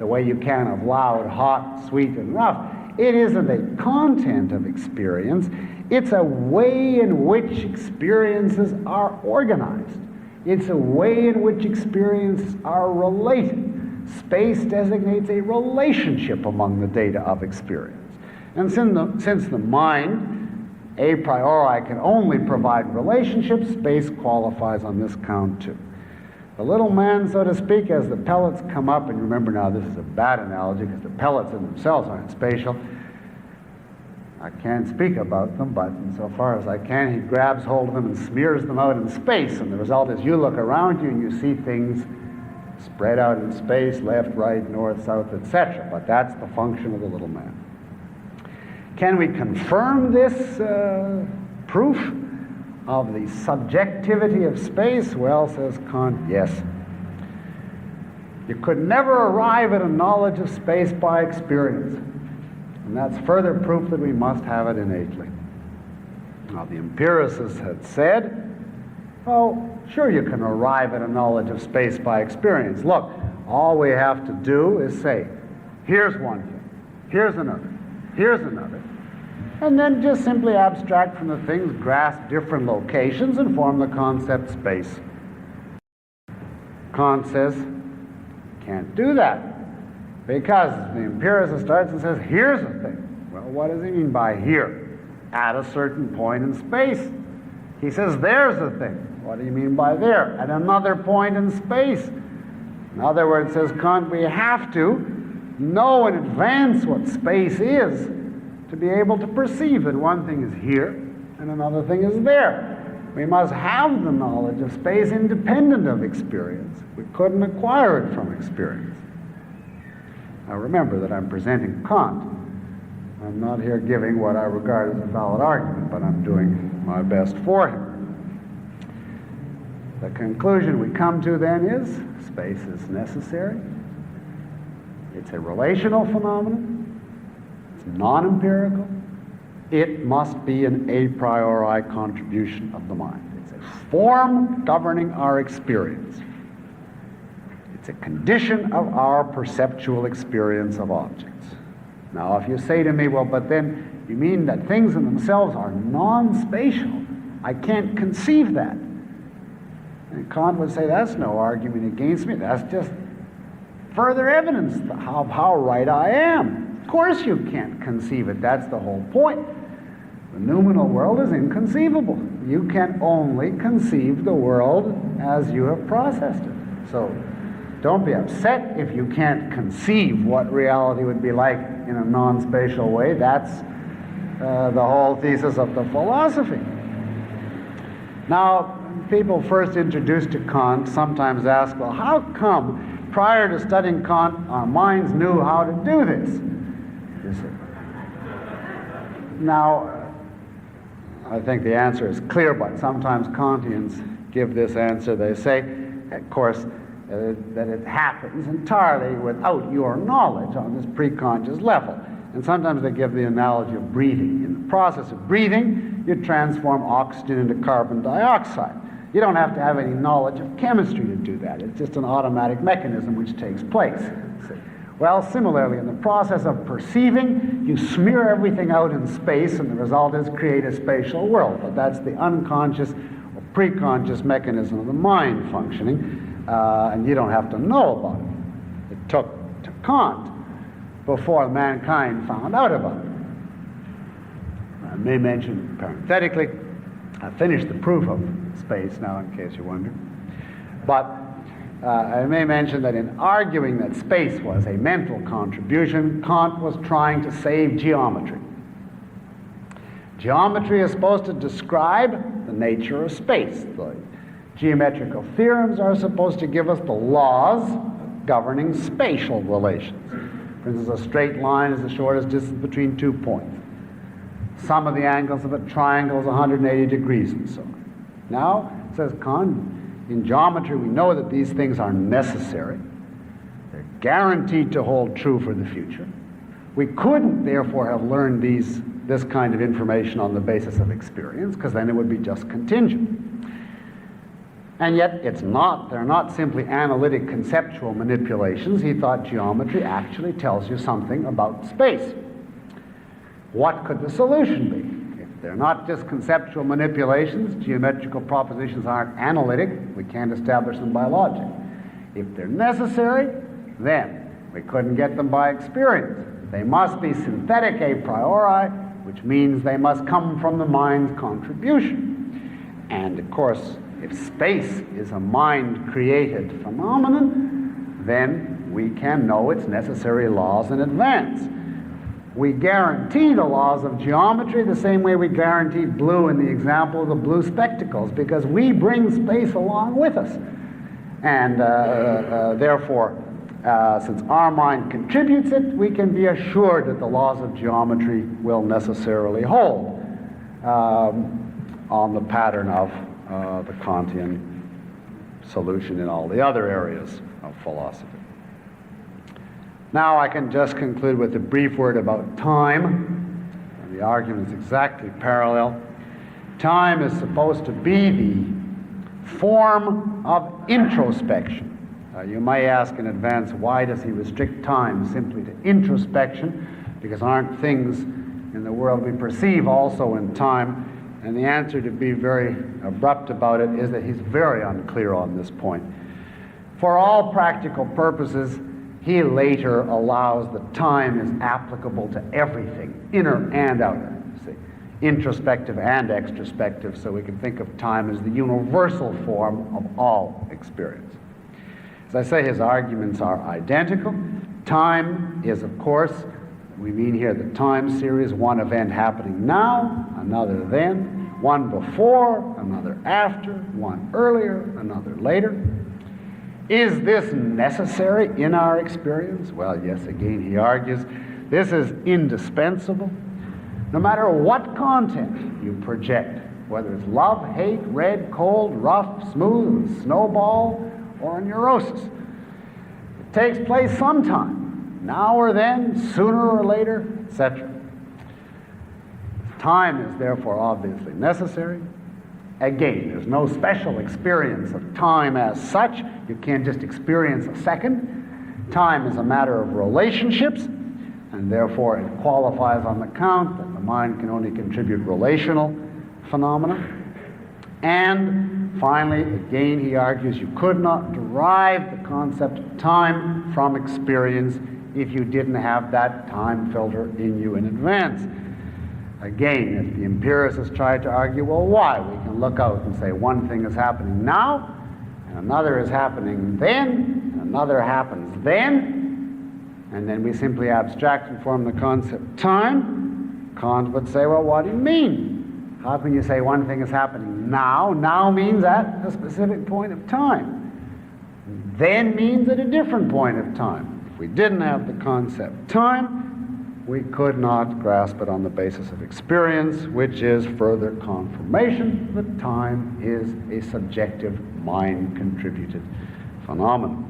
the way you can of loud, hot, sweet, and rough. It isn't a content of experience. It's a way in which experiences are organized. It's a way in which experiences are related. Space designates a relationship among the data of experience. And since the mind a priori can only provide relationships, space qualifies on this count too. The little man, so to speak, as the pellets come up, and remember now this is a bad analogy because the pellets in themselves aren't spatial. I can't speak about them, but insofar as I can, he grabs hold of them and smears them out in space, and the result is you look around you and you see things spread out in space, left, right, north, south, etc. But that's the function of the little man. Can we confirm this proof of the subjectivity of space? Well, says Kant, yes. You could never arrive at a knowledge of space by experience. And that's further proof that we must have it innately. Now, the empiricists had said, oh, sure you can arrive at a knowledge of space by experience. Look, all we have to do is say, here's one thing, here's another, and then just simply abstract from the things, grasp different locations, and form the concept space. Kant says, can't do that. Because the empiricist starts and says, here's the thing. Well, what does he mean by here? At a certain point in space. He says, there's the thing. What do you mean by there? At another point in space. In other words, says Kant, we have to know in advance what space is to be able to perceive that one thing is here and another thing is there. We must have the knowledge of space independent of experience. We couldn't acquire it from experience. Now remember that I'm presenting Kant. I'm not here giving what I regard as a valid argument, but I'm doing my best for him. The conclusion we come to then is space is necessary. It's a relational phenomenon. It's non-empirical. It must be an a priori contribution of the mind. It's a form governing our experience. It's a condition of our perceptual experience of objects. Now, if you say to me, well, but then you mean that things in themselves are non-spatial. I can't conceive that. And Kant would say, that's no argument against me. That's just further evidence of how right I am. Of course you can't conceive it. That's the whole point. The noumenal world is inconceivable. You can only conceive the world as you have processed it. So don't be upset if you can't conceive what reality would be like in a non-spatial way. That's the whole thesis of the philosophy. Now, people first introduced to Kant sometimes ask, well, how come prior to studying Kant our minds knew how to do this? You see. Now, I think the answer is clear, but sometimes Kantians give this answer. They say, of course, that it happens entirely without your knowledge on this preconscious level. And sometimes they give the analogy of breathing. In the process of breathing, you transform oxygen into carbon dioxide. You don't have to have any knowledge of chemistry to do that. It's just an automatic mechanism which takes place. See? Well, similarly, in the process of perceiving, you smear everything out in space, and the result is create a spatial world. But that's the unconscious or preconscious mechanism of the mind functioning. And you don't have to know about it. It took to Kant before mankind found out about it. I may mention parenthetically, I finished the proof of space now, in case you wonder. But I may mention that in arguing that space was a mental contribution, Kant was trying to save geometry. Geometry is supposed to describe the nature of space. The geometrical theorems are supposed to give us the laws governing spatial relations. For instance, a straight line is the shortest distance between 2 points. Sum of the angles of a triangle is 180 degrees and so on. Now, says Kant, in geometry we know that these things are necessary. They're guaranteed to hold true for the future. We couldn't, therefore, have learned this kind of information on the basis of experience, because then it would be just contingent. And yet they're not simply analytic conceptual manipulations. He thought geometry actually tells you something about space. What could the solution be? If they're not just conceptual manipulations, geometrical propositions aren't analytic, we can't establish them by logic. If they're necessary, then we couldn't get them by experience. They must be synthetic a priori, which means they must come from the mind's contribution. And of course, if space is a mind-created phenomenon, then we can know its necessary laws in advance. We guarantee the laws of geometry the same way we guarantee blue in the example of the blue spectacles, because we bring space along with us. And therefore, since our mind contributes it, we can be assured that the laws of geometry will necessarily hold on the pattern of the Kantian solution in all the other areas of philosophy. Now I can just conclude with a brief word about time. The argument is exactly parallel. Time is supposed to be the form of introspection. You may ask in advance, why does he restrict time simply to introspection? Because aren't things in the world we perceive also in time? And the answer, to be very abrupt about it, is that he's very unclear on this point. For all practical purposes, he later allows that time is applicable to everything, inner and outer, see, introspective and extrospective, so we can think of time as the universal form of all experience. As I say, his arguments are identical. Time is, of course, we mean here the time series, one event happening now, another then, one before, another after, one earlier, another later. Is this necessary in our experience? Well, yes, again, he argues, this is indispensable. No matter what content you project, whether it's love, hate, red, cold, rough, smooth, snowball, or neurosis, it takes place sometime, now or then, sooner or later, etc. Time is therefore obviously necessary. Again, there's no special experience of time as such. You can't just experience a second. Time is a matter of relationships, and therefore it qualifies on the count that the mind can only contribute relational phenomena. And finally, again, he argues you could not derive the concept of time from experience if you didn't have that time filter in you in advance. Again, if the empiricists try to argue, well, why? We can look out and say one thing is happening now, and another is happening then, and another happens then, and then we simply abstract and form the concept time. Kant would say, well, what do you mean? How can you say one thing is happening now? Now means at a specific point of time. Then means at a different point of time. If we didn't have the concept time, we could not grasp it on the basis of experience, which is further confirmation that time is a subjective, mind-contributed phenomenon.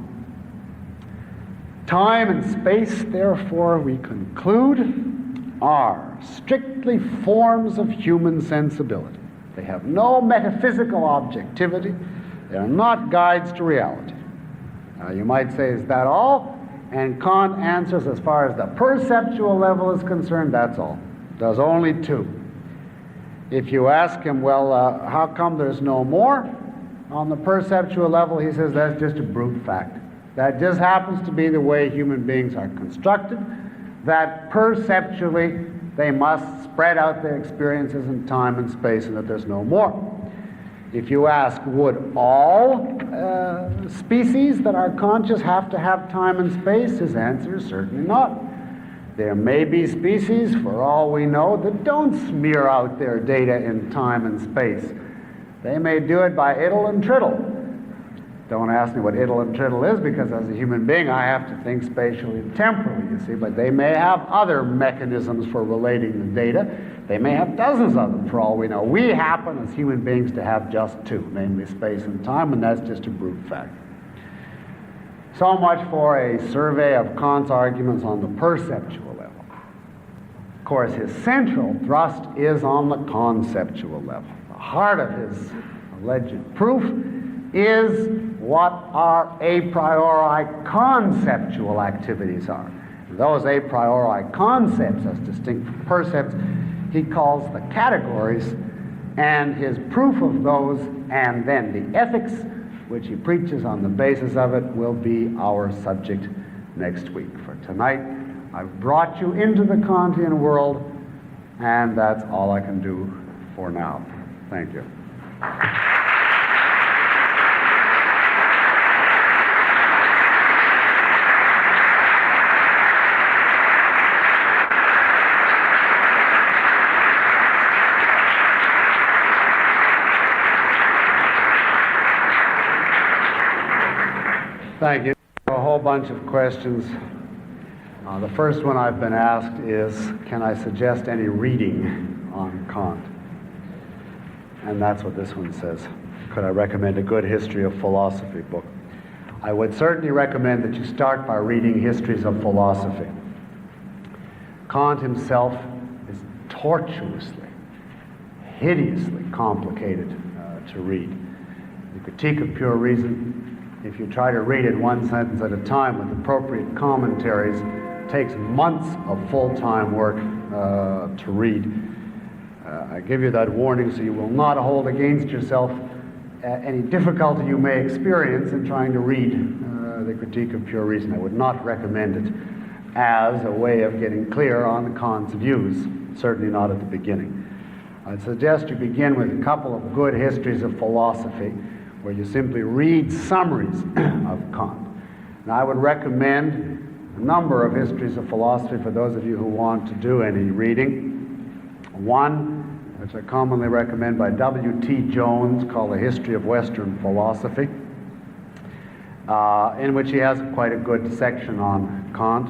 Time and space, therefore, we conclude, are strictly forms of human sensibility. They have no metaphysical objectivity. They are not guides to reality. Now, you might say, is that all? And Kant answers, as far as the perceptual level is concerned, that's all. There's only two. If you ask him, well, how come there's no more? On the perceptual level, he says that's just a brute fact. That just happens to be the way human beings are constructed, that perceptually they must spread out their experiences in time and space, and that there's no more. If you ask, would all species that are conscious have to have time and space? His answer is certainly not. There may be species, for all we know, that don't smear out their data in time and space. They may do it by iddle and triddle. Don't ask me what iddle and triddle is, because as a human being I have to think spatially and temporally, you see, but they may have other mechanisms for relating the data. They may have dozens of them, for all we know. We happen, as human beings, to have just two, namely space and time, and that's just a brute fact. So much for a survey of Kant's arguments on the perceptual level. Of course, his central thrust is on the conceptual level. The heart of his alleged proof is what our a priori conceptual activities are. Those a priori concepts, as distinct from percepts, he calls the categories, and his proof of those, and then the ethics, which he preaches on the basis of it, will be our subject next week. For tonight, I've brought you into the Kantian world, and that's all I can do for now. Thank you. Thank you. A whole bunch of questions. The first one I've been asked is, can I suggest any reading on Kant? And that's what this one says. Could I recommend a good history of philosophy book? I would certainly recommend that you start by reading histories of philosophy. Kant himself is tortuously, hideously complicated to read. The Critique of Pure Reason, if you try to read it one sentence at a time with appropriate commentaries, it takes months of full-time work to read. I give you that warning so you will not hold against yourself any difficulty you may experience in trying to read the Critique of Pure Reason. I would not recommend it as a way of getting clear on Kant's views, certainly not at the beginning. I'd suggest you begin with a couple of good histories of philosophy, where you simply read summaries of Kant. Now, I would recommend a number of histories of philosophy for those of you who want to do any reading. One, which I commonly recommend, by W.T. Jones, called The History of Western Philosophy, in which he has quite a good section on Kant.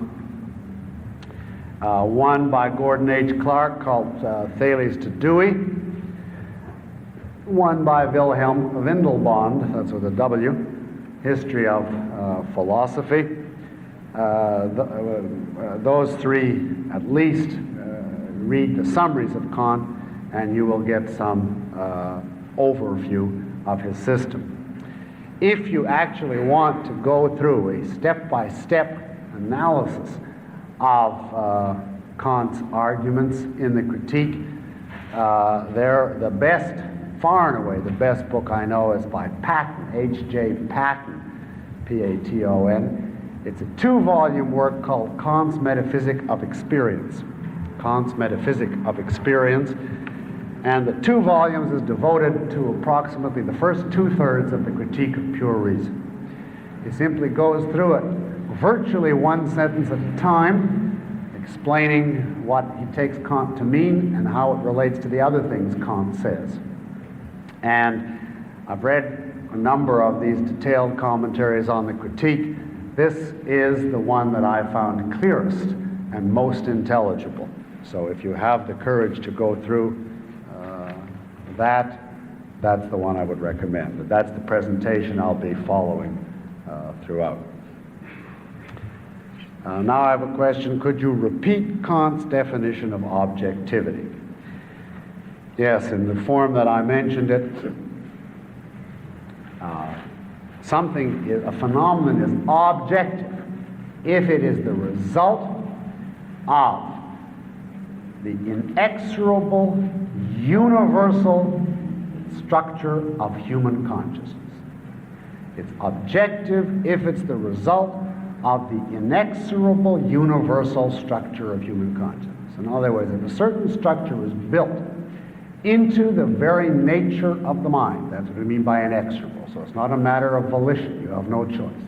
One by Gordon H. Clark called Thales to Dewey. One by Wilhelm Windelband, that's with a W, History of Philosophy. Those three, at least, read the summaries of Kant, and you will get some overview of his system. If you actually want to go through a step-by-step analysis of Kant's arguments in the Critique, they're the best, far and away, the best book I know is by Patton, H.J. Patton, P-A-T-O-N. It's a 2-volume work called Kant's Metaphysic of Experience. Kant's Metaphysic of Experience. And the 2 volumes is devoted to approximately the first 2/3 of the Critique of Pure Reason. He simply goes through it virtually one sentence at a time, explaining what he takes Kant to mean and how it relates to the other things Kant says. And I've read a number of these detailed commentaries on the Critique. This is the one that I found clearest and most intelligible. So if you have the courage to go through that's the one I would recommend. But that's the presentation I'll be following throughout. Now I have a question. Could you repeat Kant's definition of objectivity? Yes, in the form that I mentioned it, a phenomenon is objective if it is the result of the inexorable, universal structure of human consciousness. It's objective if it's the result of the inexorable, universal structure of human consciousness. In other words, if a certain structure is built into the very nature of the mind, that's what we mean by inexorable. So it's not a matter of volition, you have no choice.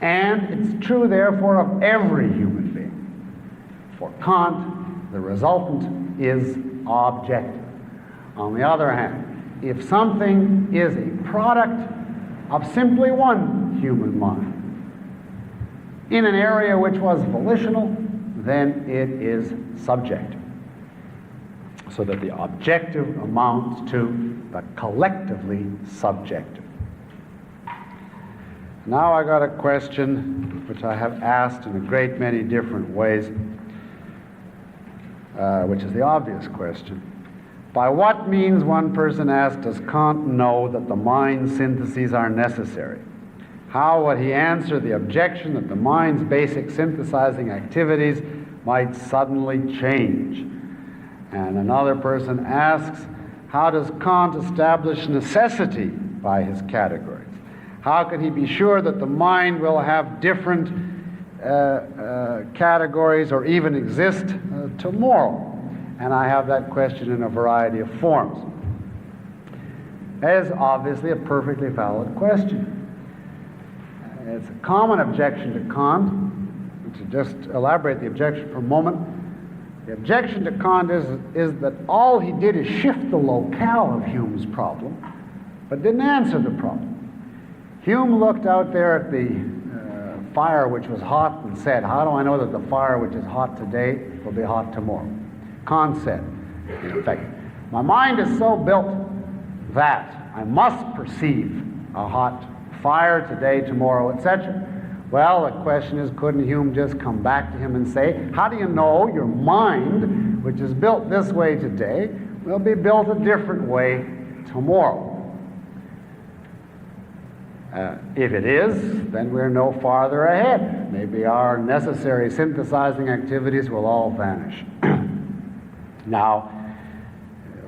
And it's true, therefore, of every human being. For Kant, the resultant is objective. On the other hand, if something is a product of simply one human mind in an area which was volitional, then it is subjective. So that the objective amounts to the collectively subjective. Now I got a question which I have asked in a great many different ways, which is the obvious question. By what means, one person asked, does Kant know that the mind's syntheses are necessary? How would he answer the objection that the mind's basic synthesizing activities might suddenly change? And another person asks, how does Kant establish necessity by his categories? How can he be sure that the mind will have different categories or even exist tomorrow? And I have that question in a variety of forms. That is obviously a perfectly valid question. It's a common objection to Kant. To just elaborate the objection for a moment, the objection to Kant is that all he did is shift the locale of Hume's problem, but didn't answer the problem. Hume looked out there at the fire which was hot and said, how do I know that the fire which is hot today will be hot tomorrow? Kant said, in effect, my mind is so built that I must perceive a hot fire today, tomorrow, etc. Well, the question is, couldn't Hume just come back to him and say, how do you know your mind, which is built this way today, will be built a different way tomorrow? If it is, then we're no farther ahead. Maybe our necessary synthesizing activities will all vanish. Now,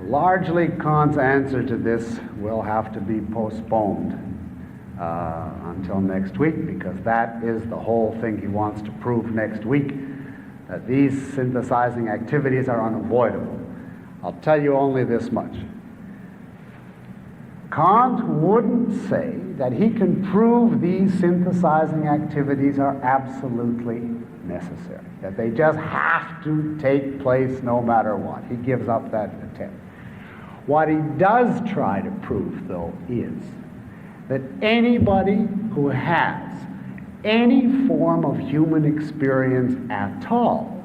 largely Kant's answer to this will have to be postponed until next week, because that is the whole thing he wants to prove next week, that these synthesizing activities are unavoidable. I'll tell you only this much. Kant wouldn't say that he can prove these synthesizing activities are absolutely necessary, that they just have to take place no matter what. He gives up that attempt. What he does try to prove, though, is that anybody who has any form of human experience at all,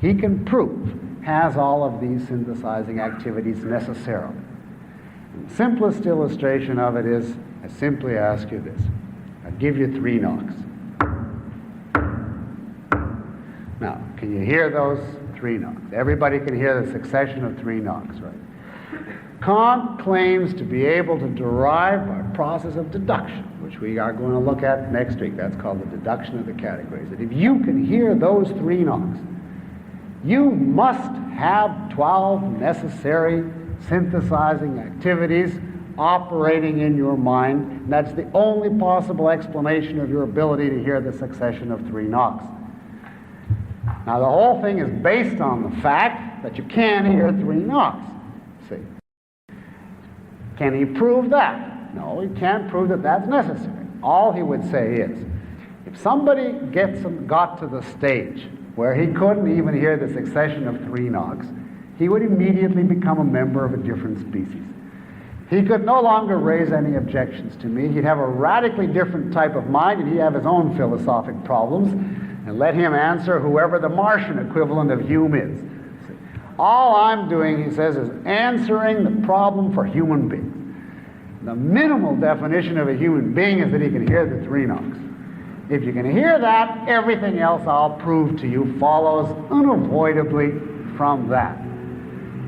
he can prove has all of these synthesizing activities necessarily. And the simplest illustration of it is, I simply ask you this. I'll give you 3 knocks. Now, can you hear those 3 knocks? Everybody can hear the succession of 3 knocks, right? Kant claims to be able to derive by a process of deduction, which we are going to look at next week. That's called the deduction of the categories. That if you can hear those 3 knocks, you must have 12 necessary synthesizing activities operating in your mind. And that's the only possible explanation of your ability to hear the succession of 3 knocks. Now, the whole thing is based on the fact that you can hear 3 knocks. See? Can he prove that? No, he can't prove that that's necessary. All he would say is, if somebody got to the stage where he couldn't even hear the succession of 3 knocks, he would immediately become a member of a different species. He could no longer raise any objections to me. He'd have a radically different type of mind, and he'd have his own philosophic problems, and let him answer whoever the Martian equivalent of Hume is. All I'm doing, he says, is answering the problem for human beings. The minimal definition of a human being is that he can hear the 3 knocks. If you can hear that, everything else I'll prove to you follows unavoidably from that.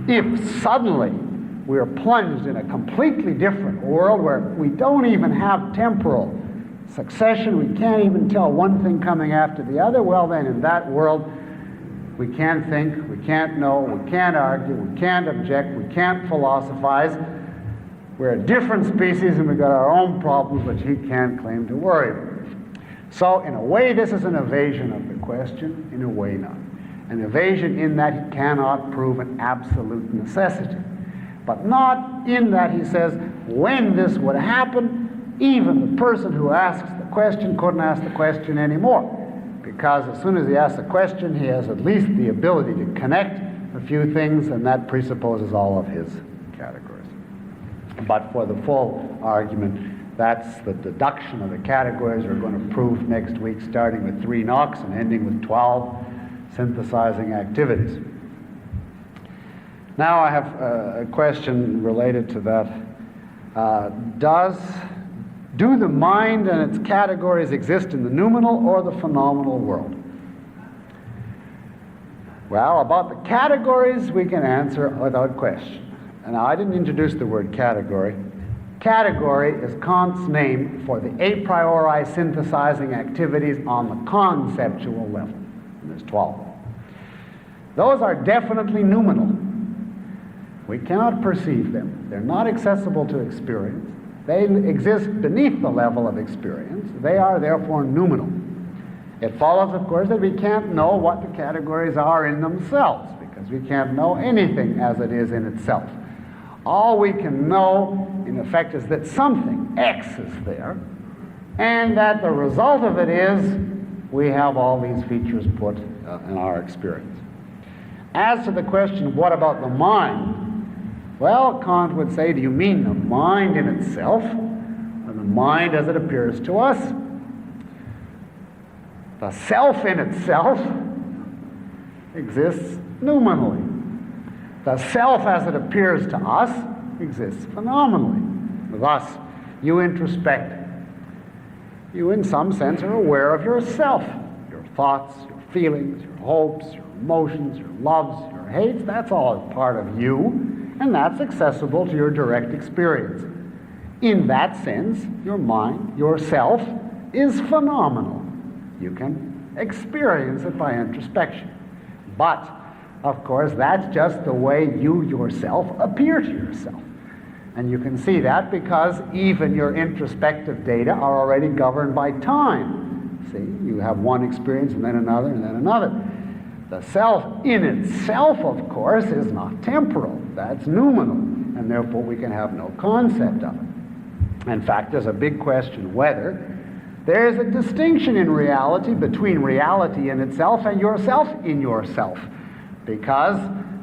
If suddenly we are plunged in a completely different world where we don't even have temporal succession, we can't even tell one thing coming after the other, well then in that world we can't think, we can't know, we can't argue, we can't object, we can't philosophize. We're a different species and we've got our own problems which he can't claim to worry about. So in a way this is an evasion of the question, in a way not. An evasion in that he cannot prove an absolute necessity. But not in that he says when this would happen, even the person who asks the question couldn't ask the question anymore. Because as soon as he asks a question, he has at least the ability to connect a few things, and that presupposes all of his categories. But for the full argument, that's the deduction of the categories we're going to prove next week, starting with 3 knocks and ending with 12 synthesizing activities. Now I have a question related to that. Do the mind and its categories exist in the noumenal or the phenomenal world? Well, about the categories we can answer without question. now I didn't introduce the word category. Category is Kant's name for the a priori synthesizing activities on the conceptual level. And there's 12. Those are definitely noumenal. We cannot perceive them. They're not accessible to experience. They exist beneath the level of experience. They are therefore noumenal. It follows, of course, that we can't know what the categories are in themselves, because we can't know anything as it is in itself. All we can know, in effect, is that something, X, is there, and that the result of it is we have all these features put in our experience. As to the question, what about the mind? Well, Kant would say, do you mean the mind in itself, or the mind as it appears to us? The self in itself exists noumenally. The self as it appears to us exists phenomenally. Thus, you introspect. You, in some sense, are aware of yourself, your thoughts, your feelings, your hopes, your emotions, your loves, your hates. That's all part of you. And that's accessible to your direct experience. In that sense, your mind, yourself, is phenomenal. You can experience it by introspection. But, of course, that's just the way you yourself appear to yourself. And you can see that because even your introspective data are already governed by time. See, you have one experience and then another and then another. The self in itself, of course, is not temporal. That's noumenal, and therefore we can have no concept of it. In fact, there's a big question whether there is a distinction in reality between reality in itself and yourself in yourself, because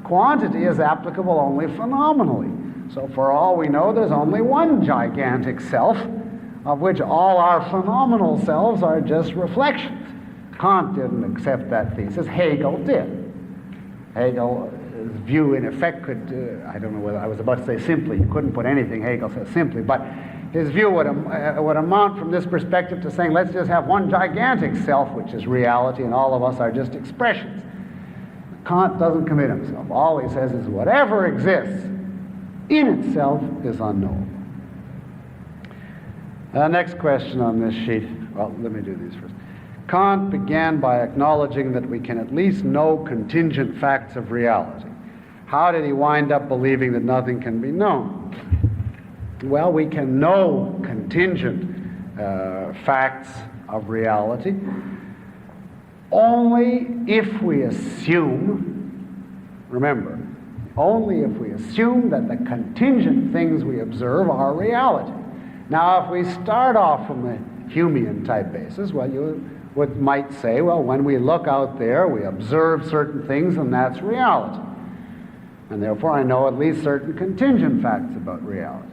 quantity is applicable only phenomenally. So for all we know, there's only one gigantic self, of which all our phenomenal selves are just reflections. Kant didn't accept that thesis. Hegel did. Hegel's view, in effect, could, I don't know whether I was about to say simply, you couldn't put anything Hegel says simply, but his view would amount from this perspective to saying, let's just have one gigantic self, which is reality, and all of us are just expressions. Kant doesn't commit himself. All he says is whatever exists in itself is unknowable. Next question on this sheet. Well, let me do these first. Kant began by acknowledging that we can at least know contingent facts of reality. How did he wind up believing that nothing can be known? Well, we can know contingent facts of reality only if we assume, remember, only if we assume that the contingent things we observe are reality. Now, if we start off from the Humean type basis, well, you might say, well, when we look out there, we observe certain things, and that's reality. And therefore, I know at least certain contingent facts about reality.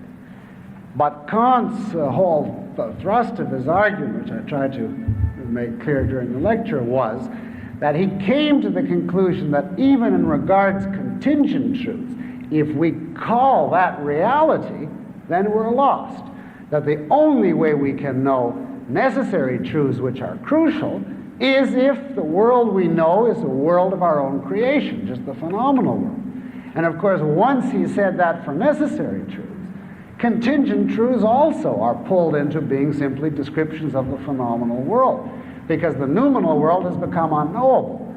But Kant's whole thrust of his argument, which I tried to make clear during the lecture, was that he came to the conclusion that even in regards contingent truths, if we call that reality, then we're lost. That the only way we can know necessary truths which are crucial is if the world we know is a world of our own creation, just the phenomenal world. And of course, once he said that for necessary truths, contingent truths also are pulled into being simply descriptions of the phenomenal world, because the noumenal world has become unknowable.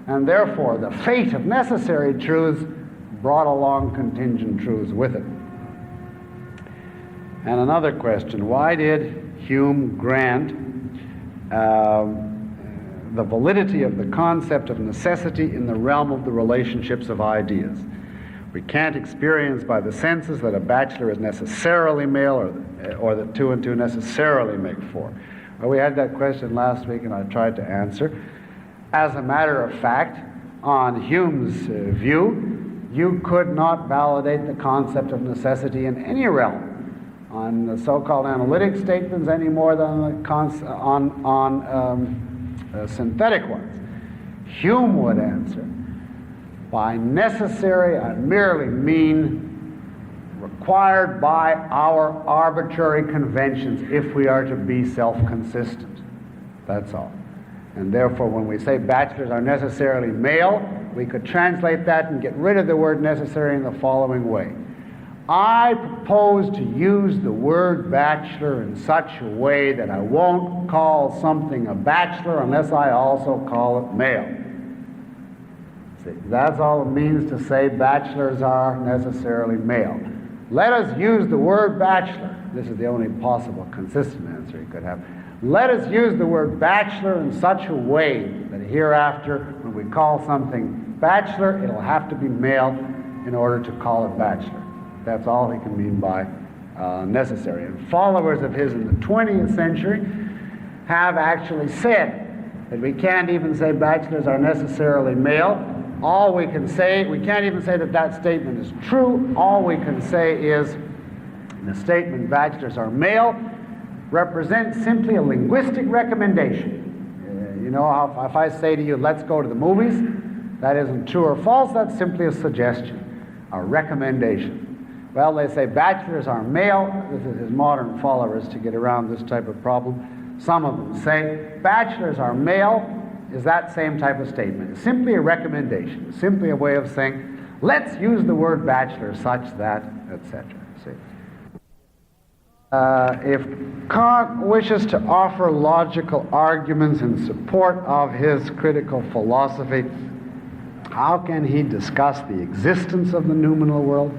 And therefore, the fate of necessary truths brought along contingent truths with it. And another question, why did Hume grant the validity of the concept of necessity in the realm of the relationships of ideas? We can't experience by the senses that a bachelor is necessarily male or that 2 and 2 necessarily make 4. Well, we had that question last week and I tried to answer. As a matter of fact, on Hume's view, you could not validate the concept of necessity in any realm on the so-called analytic statements any more than on synthetic ones. Hume would answer, by necessary I merely mean required by our arbitrary conventions if we are to be self-consistent. That's all. And therefore, when we say bachelors are necessarily male, we could translate that and get rid of the word necessary in the following way. I propose to use the word bachelor in such a way that I won't call something a bachelor unless I also call it male. See, that's all it means to say bachelors are necessarily male. Let us use the word bachelor. This is the only possible consistent answer you could have. Let us use the word bachelor in such a way that hereafter, when we call something bachelor, it'll have to be male in order to call it bachelor. That's all he can mean by necessary. And followers of his in the 20th century have actually said that we can't even say bachelors are necessarily male. All we can say, we can't even say that that statement is true. All we can say is the statement bachelors are male represents simply a linguistic recommendation. You know, if I say to you, let's go to the movies, that isn't true or false, that's simply a suggestion, a recommendation. Well, they say bachelors are male. This is his modern followers to get around this type of problem. Some of them say bachelors are male is that same type of statement. It's simply a recommendation, simply a way of saying, let's use the word bachelor such that, etc. See? If Kant wishes to offer logical arguments in support of his critical philosophy, how can he discuss the existence of the noumenal world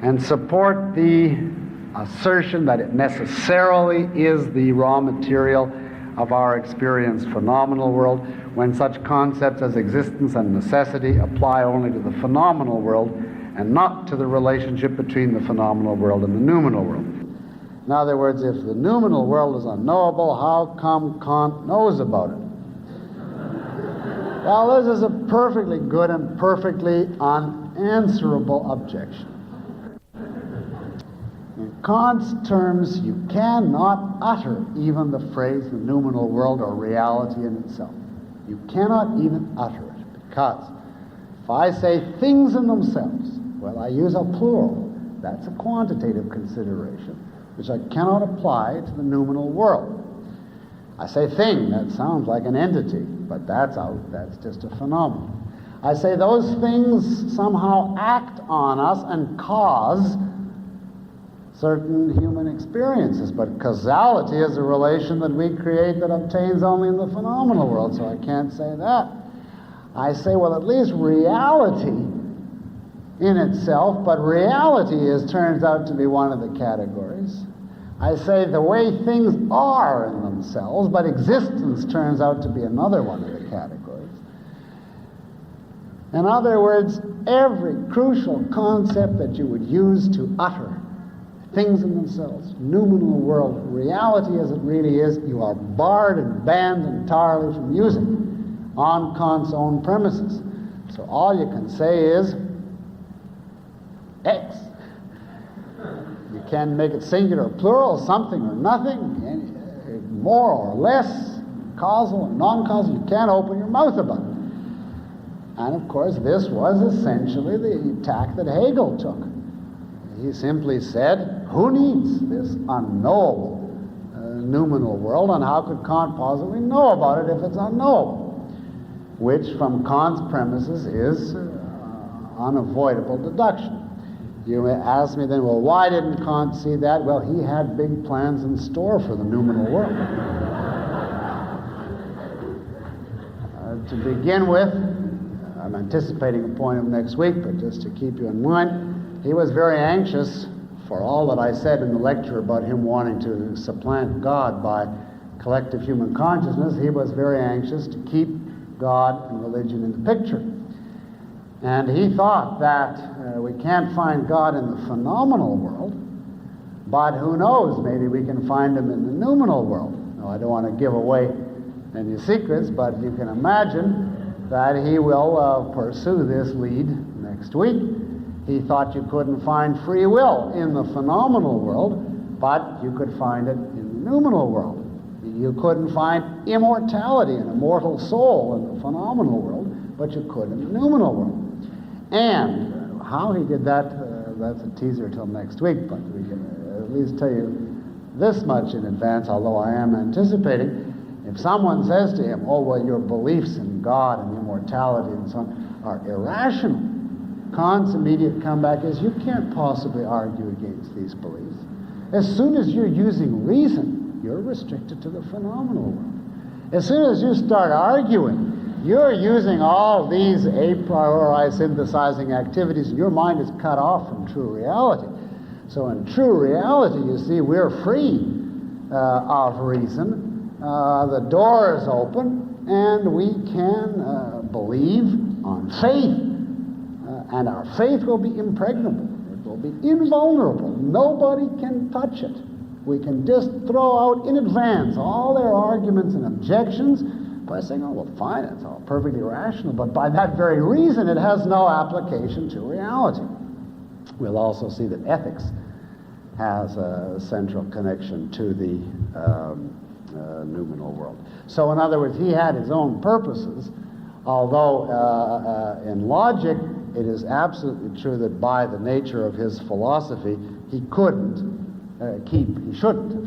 and support the assertion that it necessarily is the raw material of our experienced phenomenal world, when such concepts as existence and necessity apply only to the phenomenal world and not to the relationship between the phenomenal world and the noumenal world? In other words, if the noumenal world is unknowable, how come Kant knows about it? Well, this is a perfectly good and perfectly unanswerable objection. In Kant's terms, you cannot utter even the phrase the noumenal world or reality in itself. You cannot even utter it, because if I say things in themselves, well, I use a plural. That's a quantitative consideration, which I cannot apply to the noumenal world. I say thing, that sounds like an entity, but that's just a phenomenon. I say those things somehow act on us and cause certain human experiences, but causality is a relation that we create that obtains only in the phenomenal world, so I can't say that. I say, well, at least reality in itself, but reality turns out to be one of the categories. I say the way things are in themselves, but existence turns out to be another one of the categories. In other words, every crucial concept that you would use to utter things in themselves, noumenal world, reality as it really is, you are barred and banned entirely from using on Kant's own premises. So all you can say is X. You can make it singular or plural, something or nothing, more or less, causal or non-causal. You can't open your mouth about it. And of course, this was essentially the tack that Hegel took. He simply said, who needs this unknowable noumenal world, and how could Kant possibly know about it if it's unknowable? Which, from Kant's premises, is unavoidable deduction. You may ask me then, well, why didn't Kant see that? Well, he had big plans in store for the noumenal world. To begin with, I'm anticipating a point of next week, but just to keep you in mind, he was very anxious, for all that I said in the lecture about him wanting to supplant God by collective human consciousness, he was very anxious to keep God and religion in the picture. And he thought that we can't find God in the phenomenal world, but who knows, maybe we can find him in the noumenal world. Now, I don't want to give away any secrets, but you can imagine that he will pursue this lead next week. He thought you couldn't find free will in the phenomenal world, but you could find it in the noumenal world. You couldn't find immortality, an immortal soul in the phenomenal world, but you could in the noumenal world. And how he did that, that's a teaser till next week, but we can at least tell you this much in advance, although I am anticipating. If someone says to him, oh, well, your beliefs in God and immortality and so on are irrational, Kant's immediate comeback is, you can't possibly argue against these beliefs. As soon as you're using reason, you're restricted to the phenomenal world. As soon as you start arguing, you're using all these a priori synthesizing activities, and your mind is cut off from true reality. So in true reality, you see, we're free of reason. The door is open, and we can believe on faith. And our faith will be impregnable. It will be invulnerable. Nobody can touch it. We can just throw out in advance all their arguments and objections by saying, oh, well, fine, it's all perfectly rational, but by that very reason it has no application to reality. We'll also see that ethics has a central connection to the noumenal world. So in other words, he had his own purposes, although in logic it is absolutely true that by the nature of his philosophy he shouldn't have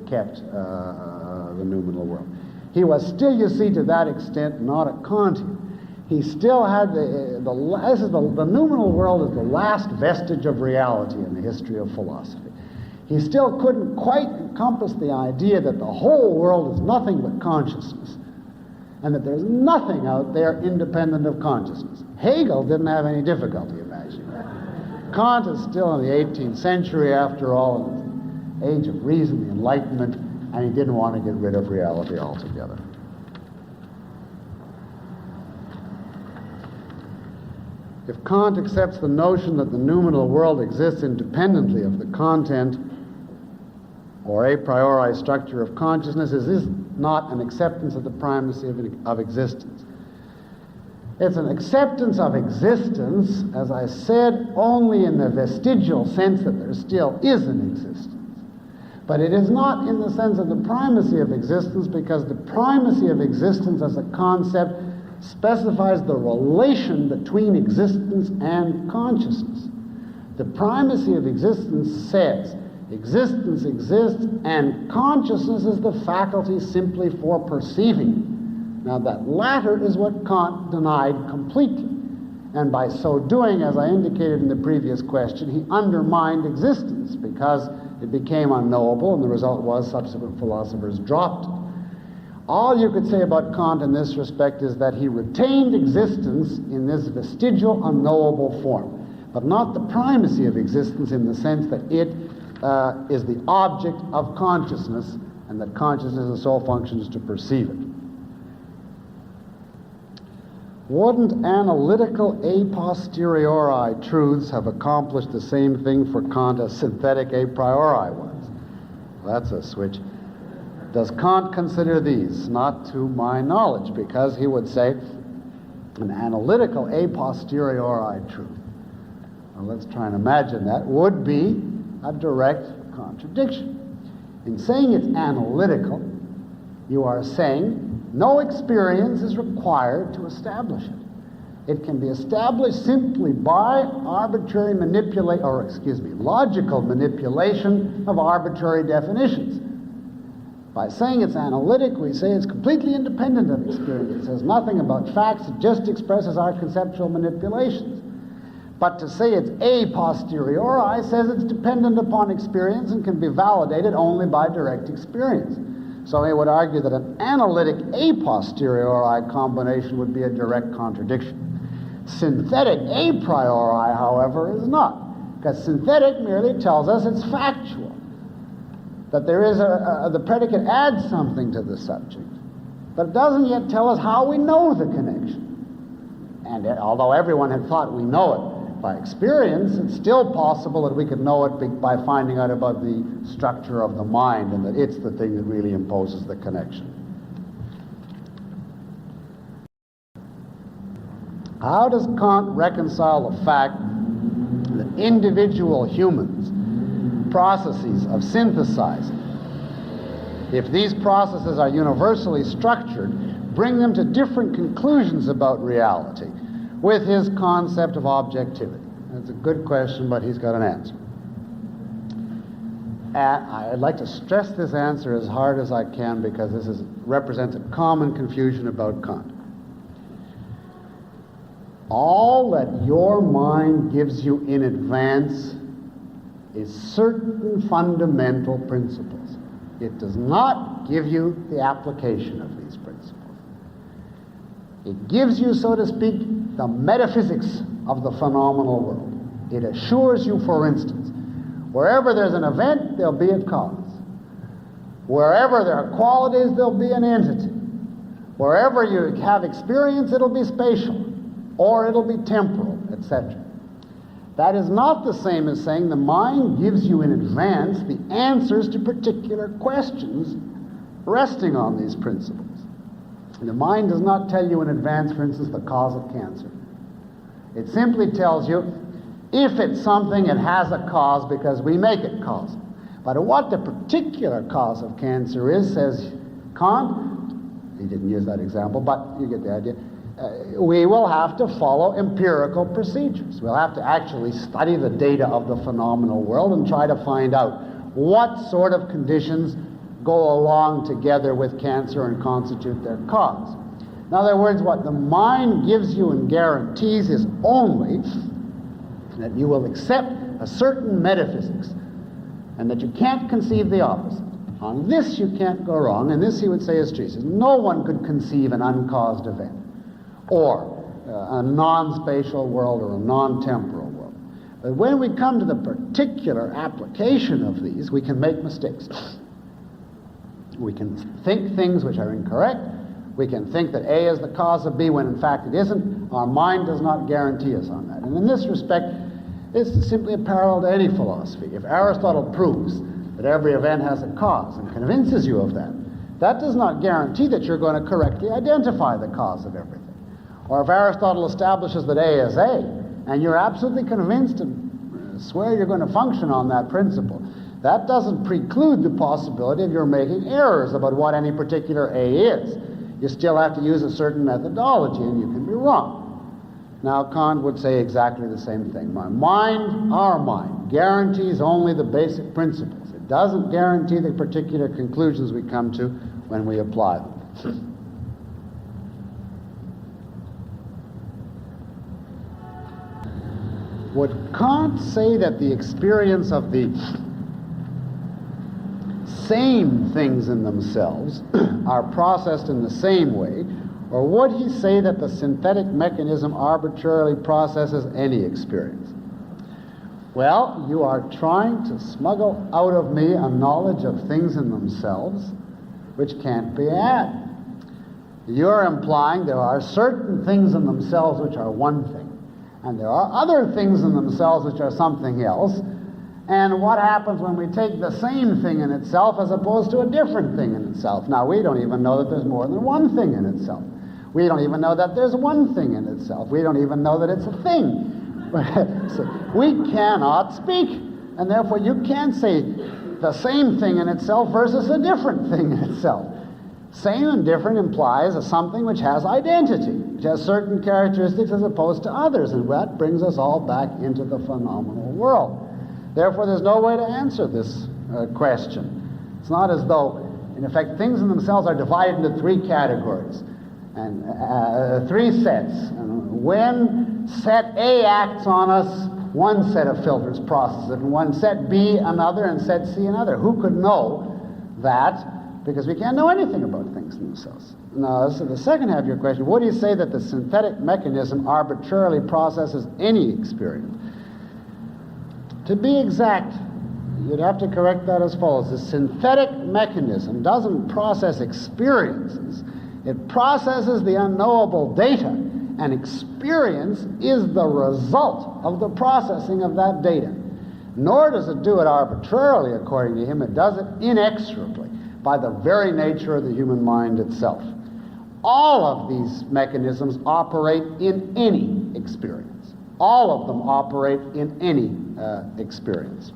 kept the noumenal world. He was still, you see, to that extent, not a Kantian. He still had the noumenal world is the last vestige of reality in the history of philosophy. He still couldn't quite encompass the idea that the whole world is nothing but consciousness, and that there's nothing out there independent of consciousness. Hegel didn't have any difficulty imagining that. Kant is still in the 18th century, after all, in the age of reason, the Enlightenment, and he didn't want to get rid of reality altogether. If Kant accepts the notion that the noumenal world exists independently of the content or a priori structure of consciousness, it is not an acceptance of the primacy of existence. It's an acceptance of existence, as I said, only in the vestigial sense that there still is an existence. But it is not in the sense of the primacy of existence, because the primacy of existence as a concept specifies the relation between existence and consciousness. The primacy of existence says existence exists and consciousness is the faculty simply for perceiving. Now that latter is what Kant denied completely, and by so doing, as I indicated in the previous question, he undermined existence because it became unknowable, and the result was subsequent philosophers dropped it. All you could say about Kant in this respect is that he retained existence in this vestigial, unknowable form, but not the primacy of existence in the sense that it is the object of consciousness, and that consciousness' sole function is to perceive it. Wouldn't analytical a posteriori truths have accomplished the same thing for Kant as synthetic a priori ones? Well, that's a switch. Does Kant consider these? Not to my knowledge, because he would say an analytical a posteriori truth, well, let's try and imagine that, would be a direct contradiction. In saying it's analytical, you are saying no experience is required to establish it. It can be established simply by logical manipulation of arbitrary definitions. By saying it's analytic, we say it's completely independent of experience. It says nothing about facts, it just expresses our conceptual manipulations. But to say it's a posteriori says it's dependent upon experience and can be validated only by direct experience. So he would argue that an analytic a posteriori combination would be a direct contradiction. Synthetic a priori, however, is not, because synthetic merely tells us it's factual, that there is the predicate adds something to the subject, but it doesn't yet tell us how we know the connection. And although everyone had thought we know it by experience, it's still possible that we could know it by finding out about the structure of the mind, and that it's the thing that really imposes the connection. How does Kant reconcile the fact that individual humans' processes of synthesizing, if these processes are universally structured, bring them to different conclusions about reality with his concept of objectivity? That's a good question, but he's got an answer. And I'd like to stress this answer as hard as I can, because this represents a common confusion about Kant. All that your mind gives you in advance is certain fundamental principles. It does not give you the application of these principles. It gives you, so to speak, the metaphysics of the phenomenal world. It assures you, for instance, wherever there's an event, there'll be a cause. Wherever there are qualities, there'll be an entity. Wherever you have experience, it'll be spatial, or it'll be temporal, etc. That is not the same as saying the mind gives you in advance the answers to particular questions resting on these principles. The mind does not tell you in advance, for instance, the cause of cancer. It simply tells you, if it's something, it has a cause because we make it causal. But what the particular cause of cancer is, says Kant, he didn't use that example, but you get the idea, we will have to follow empirical procedures. We'll have to actually study the data of the phenomenal world and try to find out what sort of conditions go along together with cancer and constitute their cause. In other words, what the mind gives you and guarantees is only that you will accept a certain metaphysics and that you can't conceive the opposite. On this you can't go wrong, and this he would say is true. He says, no one could conceive an uncaused event, or a non-spatial world or a non-temporal world. But when we come to the particular application of these, we can make mistakes. We can think things which are incorrect. We can think that A is the cause of B when in fact it isn't. Our mind does not guarantee us on that. And in this respect, this is simply a parallel to any philosophy. If Aristotle proves that every event has a cause and convinces you of that, that does not guarantee that you're going to correctly identify the cause of everything. Or if Aristotle establishes that A is A, and you're absolutely convinced and swear you're going to function on that principle, that doesn't preclude the possibility of your making errors about what any particular A is. You still have to use a certain methodology, and you can be wrong. Now, Kant would say exactly the same thing. My mind, our mind, guarantees only the basic principles. It doesn't guarantee the particular conclusions we come to when we apply them. Would Kant say that the experience of the same things in themselves are processed in the same way, or would he say that the synthetic mechanism arbitrarily processes any experience? Well, you are trying to smuggle out of me a knowledge of things in themselves which can't be had. You're implying there are certain things in themselves which are one thing, and there are other things in themselves which are something else. And what happens when we take the same thing in itself as opposed to a different thing in itself? Now, we don't even know that there's more than one thing in itself. We don't even know that there's one thing in itself. We don't even know that it's a thing. So we cannot speak, and therefore you can't say the same thing in itself versus a different thing in itself. Same and different implies a something which has identity, which has certain characteristics as opposed to others, and that brings us all back into the phenomenal world. Therefore, there's no way to answer this question. It's not as though, in effect, things in themselves are divided into three categories, and three sets. And when set A acts on us, one set of filters processes it, and when set B another, and set C another. Who could know that? Because we can't know anything about things in themselves. Now, so the second half of your question, would you say that the synthetic mechanism arbitrarily processes any experience? To be exact, you'd have to correct that as follows. The synthetic mechanism doesn't process experiences. It processes the unknowable data, and experience is the result of the processing of that data. Nor does it do it arbitrarily, according to him. It does it inexorably, by the very nature of the human mind itself. All of these mechanisms operate in any experience. All of them operate in any experience.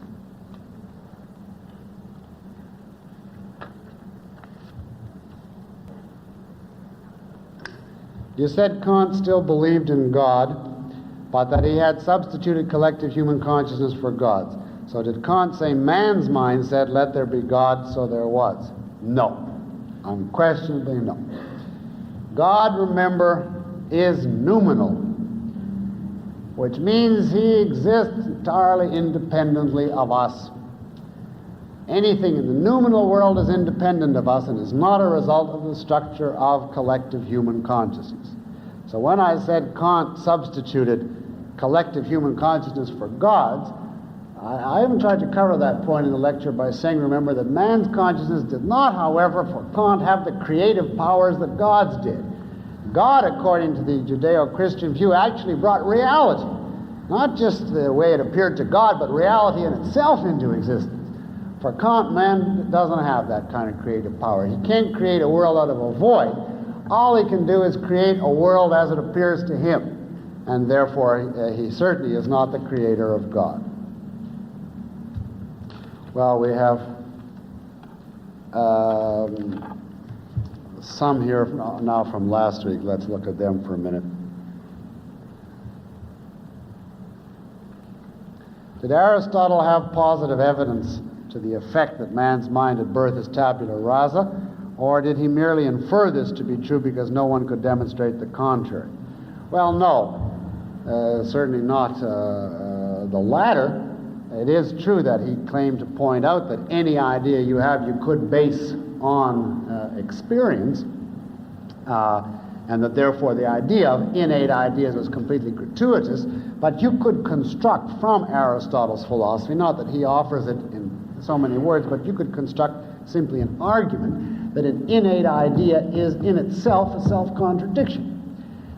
You said Kant still believed in God, but that he had substituted collective human consciousness for God's. So did Kant say man's mind said, let there be God, so there was? No. Unquestionably no. God, remember, is noumenal. which means he exists entirely independently of us. Anything in the noumenal world is independent of us and is not a result of the structure of collective human consciousness. So when I said Kant substituted collective human consciousness for God's, I even tried to cover that point in the lecture by saying, remember, that man's consciousness did not, however, for Kant, have the creative powers that God's did. God, according to the Judeo-Christian view, actually brought reality, not just the way it appeared to God, but reality in itself into existence. For Kant, man doesn't have that kind of creative power. He can't create a world out of a void. All he can do is create a world as it appears to him, and therefore he certainly is not the creator of God. Well, we have some here now from last week. Let's look at them for a minute. Did Aristotle have positive evidence to the effect that man's mind at birth is tabula rasa, or did he merely infer this to be true because no one could demonstrate the contrary? Well, no, certainly not the latter. It is true that he claimed to point out that any idea you have you could base on experience, and that therefore the idea of innate ideas was completely gratuitous, but you could construct from Aristotle's philosophy, not that he offers it in so many words, but you could construct simply an argument that an innate idea is in itself a self-contradiction,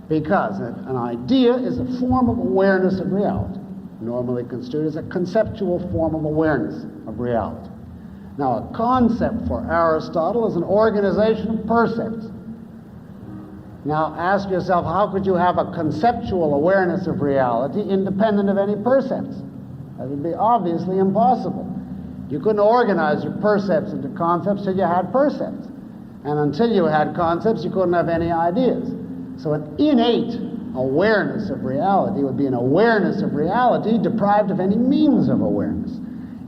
because an idea is a form of awareness of reality, normally construed as a conceptual form of awareness of reality. Now, a concept for Aristotle is an organization of percepts. Now, ask yourself, how could you have a conceptual awareness of reality independent of any percepts? That would be obviously impossible. You couldn't organize your percepts into concepts till you had percepts. And until you had concepts, you couldn't have any ideas. So an innate awareness of reality would be an awareness of reality deprived of any means of awareness.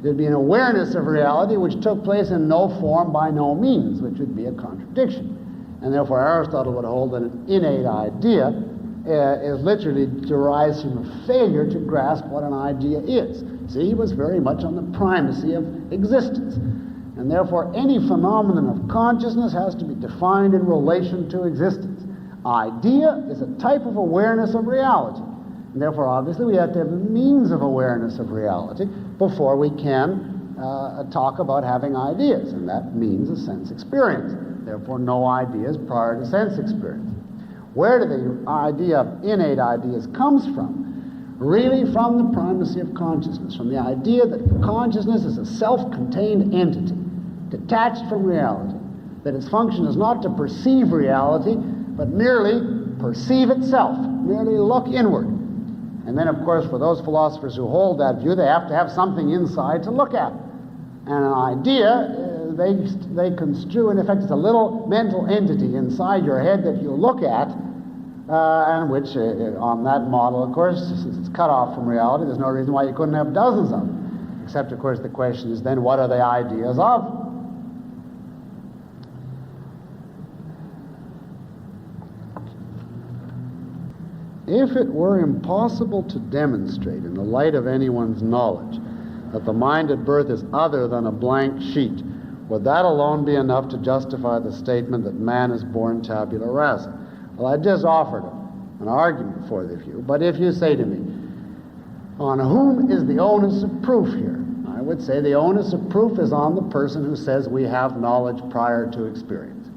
It would be an awareness of reality which took place in no form by no means, which would be a contradiction. And therefore Aristotle would hold that an innate idea is literally derives from a failure to grasp what an idea is. See, he was very much on the primacy of existence. And therefore any phenomenon of consciousness has to be defined in relation to existence. Idea is a type of awareness of reality. And therefore, obviously, we have to have a means of awareness of reality before we can talk about having ideas. And that means a sense experience. Therefore, no ideas prior to sense experience. Where do the idea of innate ideas comes from? Really from the primacy of consciousness, from the idea that consciousness is a self-contained entity, detached from reality, that its function is not to perceive reality, but merely perceive itself, merely look inward. And then, of course, for those philosophers who hold that view, they have to have something inside to look at. And an idea, they construe, in effect, it's a little mental entity inside your head that you look at, and which, on that model, of course, since it's cut off from reality, there's no reason why you couldn't have dozens of them. Except, of course, the question is then, what are the ideas of? If it were impossible to demonstrate in the light of anyone's knowledge that the mind at birth is other than a blank sheet, would that alone be enough to justify the statement that man is born tabula rasa? Well, I just offered an argument for the view, but if you say to me, on whom is the onus of proof here? I would say the onus of proof is on the person who says we have knowledge prior to experience.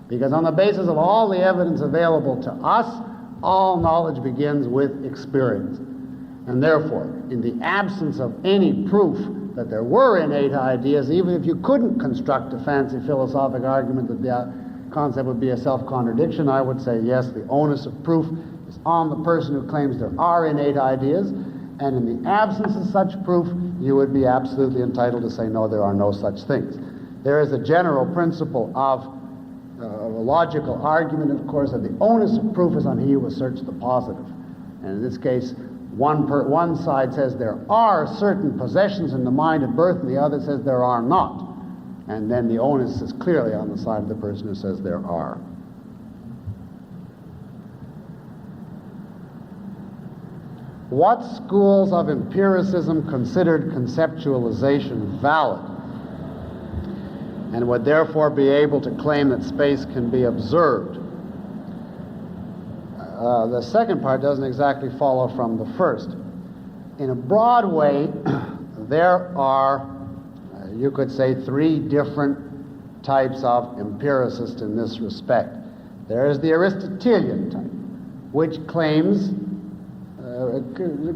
Because on the basis of all the evidence available to us, all knowledge begins with experience. And therefore, in the absence of any proof that there were innate ideas, even if you couldn't construct a fancy philosophic argument that the concept would be a self-contradiction, I would say yes, the onus of proof is on the person who claims there are innate ideas, and in the absence of such proof, you would be absolutely entitled to say no, there are no such things. There is a general principle of a logical argument, of course, that the onus of proof is on he who asserts the positive. And in this case, one side says there are certain possessions in the mind at birth, and the other says there are not. And then the onus is clearly on the side of the person who says there are. what schools of empiricism considered conceptualization valid and would therefore be able to claim that space can be observed. The second part doesn't exactly follow from the first. In a broad way, there are, you could say, three different types of empiricists in this respect. There is the Aristotelian type, which claims,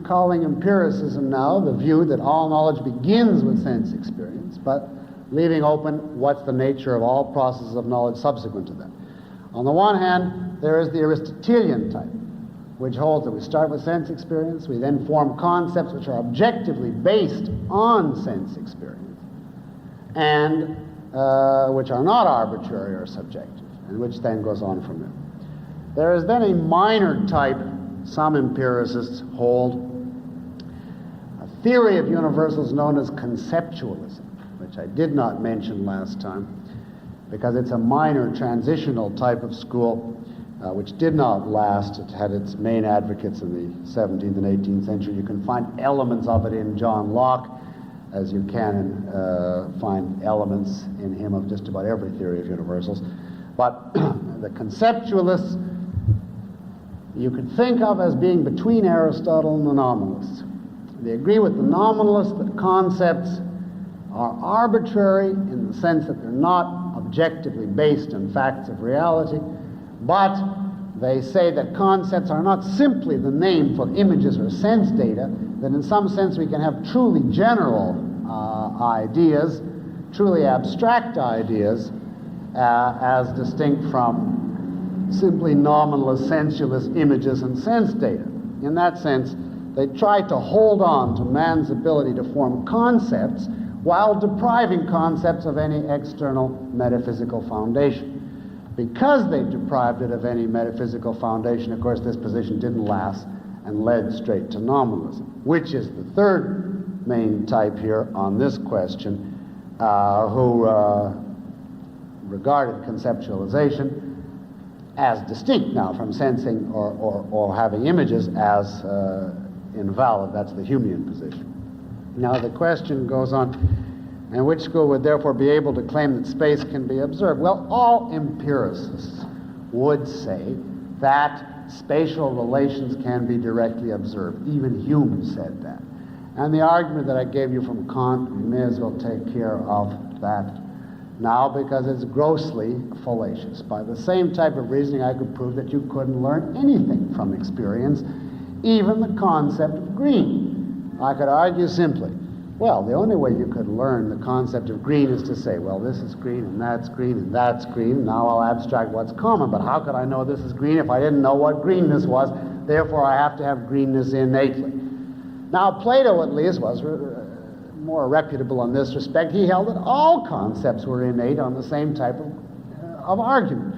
calling empiricism now the view that all knowledge begins with sense experience, but leaving open what's the nature of all processes of knowledge subsequent to that. On the one hand, there is the Aristotelian type, which holds that we start with sense experience, we then form concepts which are objectively based on sense experience, and which are not arbitrary or subjective, and which then goes on from there. There is then a minor type, some empiricists hold, a theory of universals known as conceptualism, which I did not mention last time, because it's a minor transitional type of school which did not last. It had its main advocates in the 17th and 18th century. You can find elements of it in John Locke, as you can find elements in him of just about every theory of universals. But the conceptualists you could think of as being between Aristotle and the nominalists. They agree with the nominalists that concepts are arbitrary in the sense that they're not objectively based on facts of reality, but they say that concepts are not simply the name for images or sense data, that in some sense we can have truly general ideas, truly abstract ideas, as distinct from simply nominalist, sensualist images and sense data. In that sense, they try to hold on to man's ability to form concepts while depriving concepts of any external metaphysical foundation. Because they deprived it of any metaphysical foundation, of course, this position didn't last and led straight to nominalism, which is the third main type here on this question, who regarded conceptualization as distinct now from sensing or having images as invalid. That's the Humean position. Now the question goes on, and which school would therefore be able to claim that space can be observed? Well, all empiricists would say that spatial relations can be directly observed. Even Hume said that. And the argument that I gave you from Kant, we may as well take care of that now, because it's grossly fallacious. By the same type of reasoning, I could prove that you couldn't learn anything from experience, even the concept of green. I could argue simply, well, the only way you could learn the concept of green is to say, well, this is green, and that's green, and that's green. Now I'll abstract what's common, but how could I know this is green if I didn't know what greenness was? Therefore, I have to have greenness innately. Now, Plato, at least, was more reputable in this respect. He held that all concepts were innate on the same type of argument.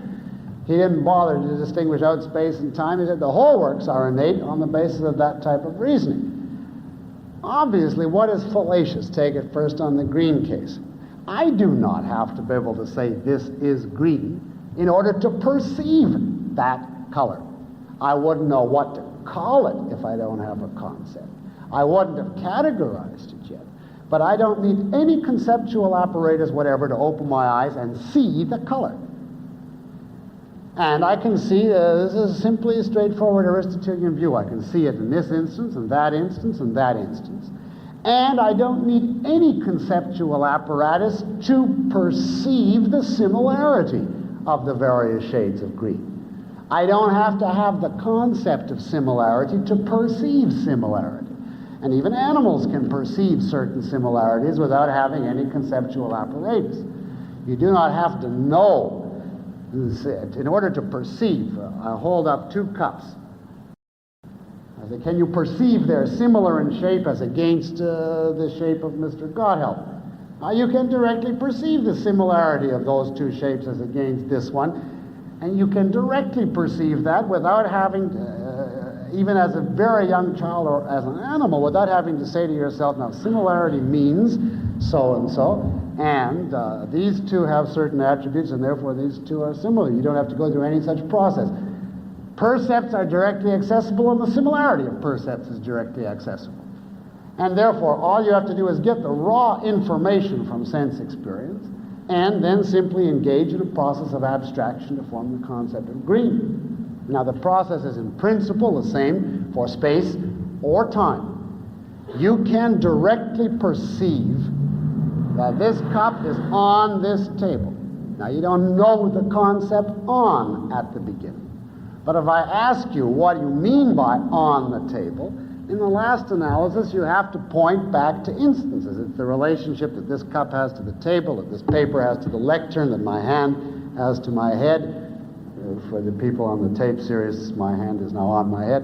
He didn't bother to distinguish out space and time. He said the whole works are innate on the basis of that type of reasoning. Obviously, what is fallacious? Take it first on the green case. I do not have to be able to say this is green in order to perceive that color. I wouldn't know what to call it if I don't have a concept. I wouldn't have categorized it yet. But I don't need any conceptual apparatus whatever to open my eyes and see the color. And I can see, this is simply a straightforward Aristotelian view. I can see it in this instance, and that instance, and that instance. And I don't need any conceptual apparatus to perceive the similarity of the various shades of green. I don't have to have the concept of similarity to perceive similarity. And even animals can perceive certain similarities without having any conceptual apparatus. You do not have to know. In order to perceive, I hold up two cups. I say, can you perceive they're similar in shape as against the shape of Mr. Godhelp? You can directly perceive the similarity of those two shapes as against this one, and you can directly perceive that without having, even as a very young child or as an animal, without having to say to yourself, now similarity means so and so, and these two have certain attributes, and therefore these two are similar. You don't have to go through any such process. Percepts are directly accessible, and the similarity of percepts is directly accessible. And therefore, all you have to do is get the raw information from sense experience and then simply engage in a process of abstraction to form the concept of green. Now, the process is in principle the same for space or time. You can directly perceive that this cup is on this table. Now, you don't know the concept on at the beginning. But if I ask you what you mean by on the table, in the last analysis you have to point back to instances. It's the relationship that this cup has to the table, that this paper has to the lectern, that my hand has to my head. For the people on the tape series, my hand is now on my head,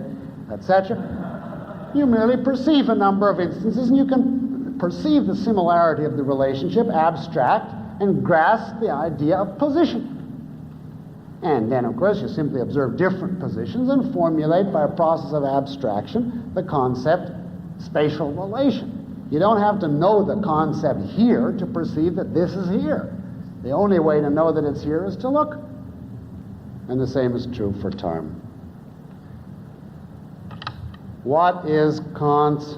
etc. You merely perceive a number of instances, and you can perceive the similarity of the relationship, abstract, and grasp the idea of position. And then, of course, you simply observe different positions and formulate by a process of abstraction the concept spatial relation. You don't have to know the concept here to perceive that this is here. The only way to know that it's here is to look. And the same is true for time. What is Kant's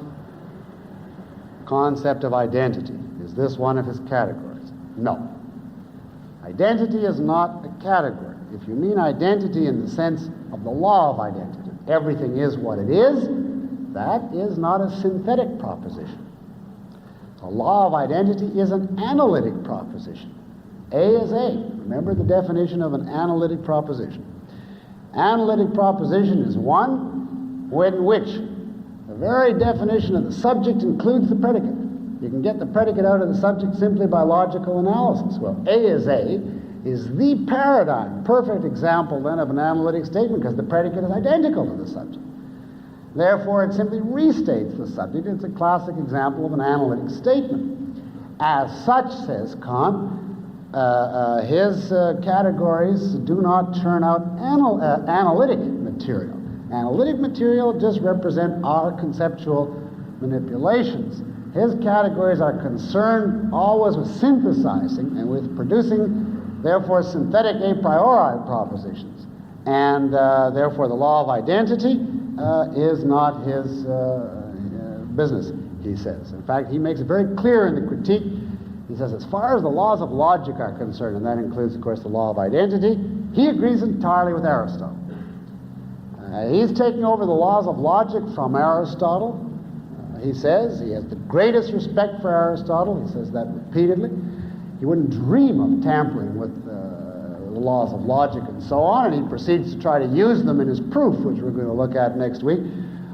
concept of identity? Is this one of his categories? No. Identity is not a category. If you mean identity in the sense of the law of identity, everything is what it is, that is not a synthetic proposition. The law of identity is an analytic proposition. A is A. Remember the definition of an analytic proposition. Analytic proposition is one in which the very definition of the subject includes the predicate. You can get the predicate out of the subject simply by logical analysis. Well, A is the paradigm, perfect example then of an analytic statement, because the predicate is identical to the subject. Therefore, it simply restates the subject. It's a classic example of an analytic statement. As such, says Kant, his categories do not turn out analytic material. Analytic material just represent our conceptual manipulations. His categories are concerned always with synthesizing and with producing, therefore, synthetic a priori propositions. And therefore, the law of identity is not his business, he says. In fact, he makes it very clear in the critique. He says, as far as the laws of logic are concerned, and that includes, of course, the law of identity, he agrees entirely with Aristotle. He's taking over the laws of logic from Aristotle. He says he has the greatest respect for Aristotle. He says that repeatedly. He wouldn't dream of tampering with the laws of logic and so on, and he proceeds to try to use them in his proof, which we're going to look at next week,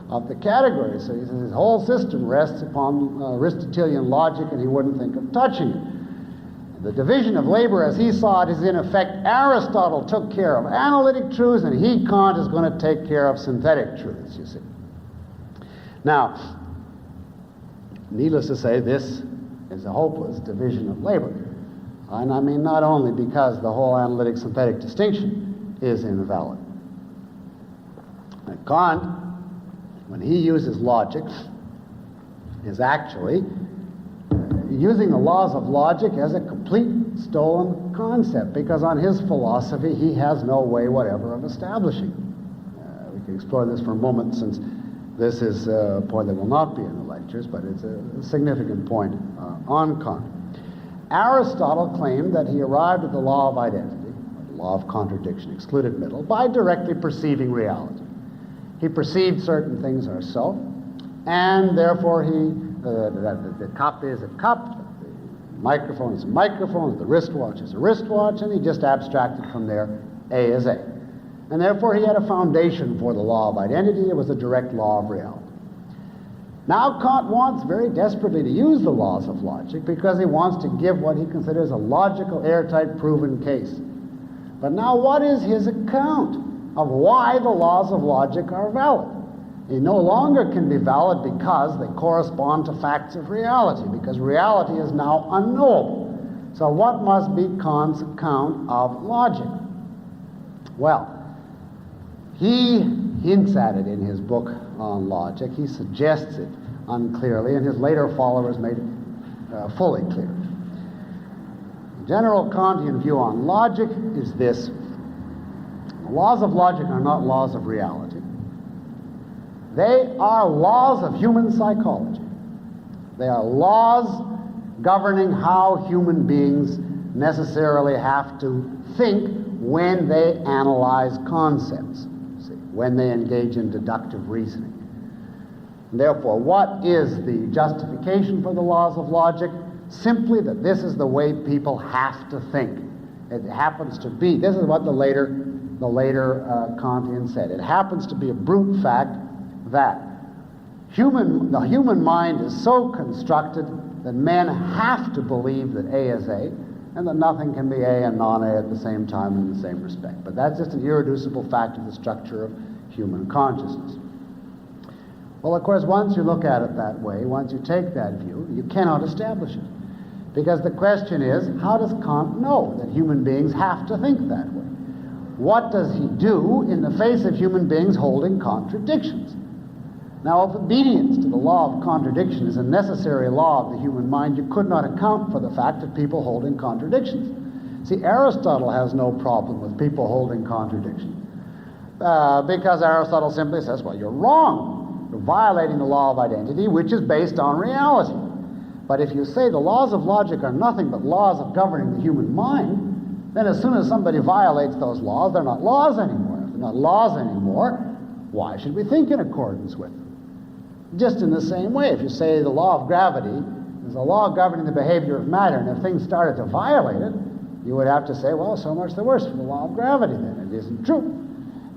of the categories. So he says his whole system rests upon Aristotelian logic, and he wouldn't think of touching it. The division of labor, as he saw it, is in effect Aristotle took care of analytic truths, and he, Kant, is going to take care of synthetic truths, you see. Now, needless to say, this is a hopeless division of labor. And I mean not only because the whole analytic-synthetic distinction is invalid. Now, Kant, when he uses logic, is actually using the laws of logic as a complete stolen concept, because on his philosophy he has no way whatever of establishing. We can explore this for a moment, since this is a point that will not be in the lectures, but it's a significant point on Kant. Aristotle claimed that he arrived at the law of identity, the law of contradiction, excluded middle, by directly perceiving reality. He perceived certain things are so, and therefore the cup is a cup, the microphone is a microphone, the wristwatch is a wristwatch, and he just abstracted from there, A is A. And therefore he had a foundation for the law of identity. It was a direct law of reality. Now Kant wants very desperately to use the laws of logic because he wants to give what he considers a logical, airtight, proven case. But now what is his account of why the laws of logic are valid? They no longer can be valid because they correspond to facts of reality, because reality is now unknowable. So what must be Kant's account of logic? Well, he hints at it in his book on logic. He suggests it unclearly, and his later followers made it fully clear. The general Kantian view on logic is this. Laws of logic are not laws of reality. They are laws of human psychology. They are laws governing how human beings necessarily have to think when they analyze concepts, when they engage in deductive reasoning. And therefore, what is the justification for the laws of logic? Simply that this is the way people have to think. It happens to be, this is what the later Kantian said, it happens to be a brute fact that the human mind is so constructed that men have to believe that A is A, and that nothing can be A and non-A at the same time in the same respect. But that's just an irreducible fact of the structure of human consciousness. Well, of course, once you look at it that way, once you take that view, you cannot establish it. Because the question is, how does Kant know that human beings have to think that way? What does he do in the face of human beings holding contradictions? Now, if obedience to the law of contradiction is a necessary law of the human mind, you could not account for the fact of people holding contradictions. See, Aristotle has no problem with people holding contradictions. Because Aristotle simply says, well, you're wrong. You're violating the law of identity, which is based on reality. But if you say the laws of logic are nothing but laws of governing the human mind, then as soon as somebody violates those laws, they're not laws anymore. If they're not laws anymore, why should we think in accordance with them? Just in the same way, if you say the law of gravity is a law governing the behavior of matter, and if things started to violate it, you would have to say, well, so much the worse for the law of gravity then. It isn't true.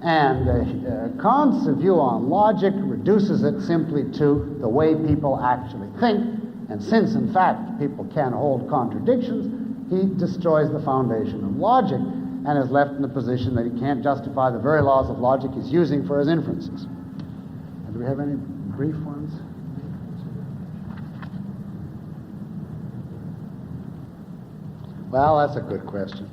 And Kant's view on logic reduces it simply to the way people actually think, and since, in fact, people can hold contradictions, he destroys the foundation of logic and is left in the position that he can't justify the very laws of logic he's using for his inferences. Do we have any brief ones? Well, that's a good question.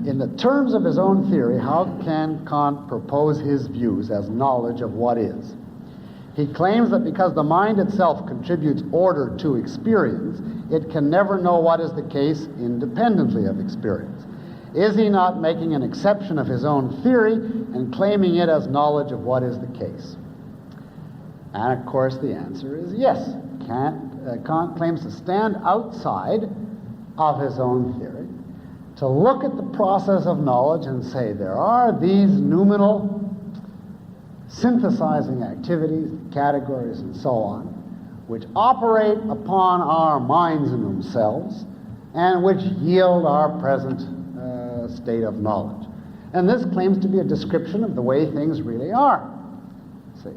In the terms of his own theory, how can Kant propose his views as knowledge of what is? He claims that because the mind itself contributes order to experience, it can never know what is the case independently of experience. Is he not making an exception of his own theory and claiming it as knowledge of what is the case? And of course the answer is yes. Kant claims to stand outside of his own theory, to look at the process of knowledge and say there are these noumenal synthesizing activities, categories, and so on, which operate upon our minds in themselves and which yield our present state of knowledge. And this claims to be a description of the way things really are. See?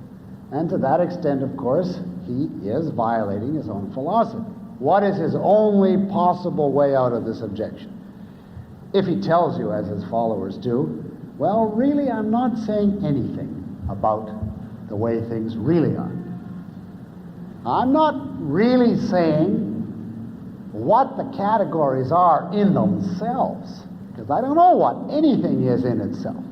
And to that extent, of course, he is violating his own philosophy. What is his only possible way out of this objection? If he tells you, as his followers do, well, really, I'm not saying anything about the way things really are. I'm not really saying what the categories are in themselves, because I don't know what anything is in itself.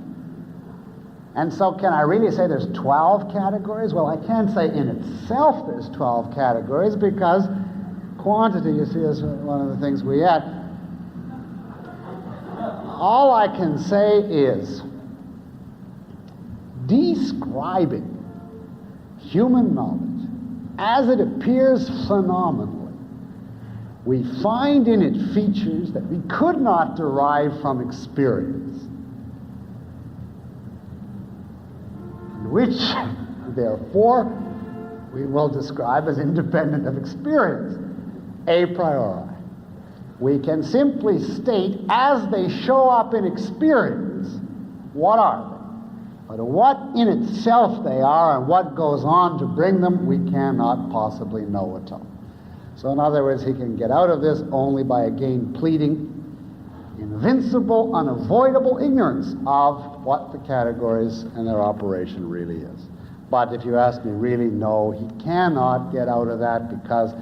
And so can I really say there's 12 categories? Well, I can't say in itself there's 12 categories, because quantity, you see, is one of the things we add. All I can say is describing human knowledge as it appears phenomenally, we find in it features that we could not derive from experience, which, therefore, we will describe as independent of experience, a priori. We can simply state, as they show up in experience, what are they? But what in itself they are and what goes on to bring them, we cannot possibly know at all. So in other words, he can get out of this only by again pleading invincible, unavoidable ignorance of what the categories and their operation really is. But if you ask me, really, no, he cannot get out of that, because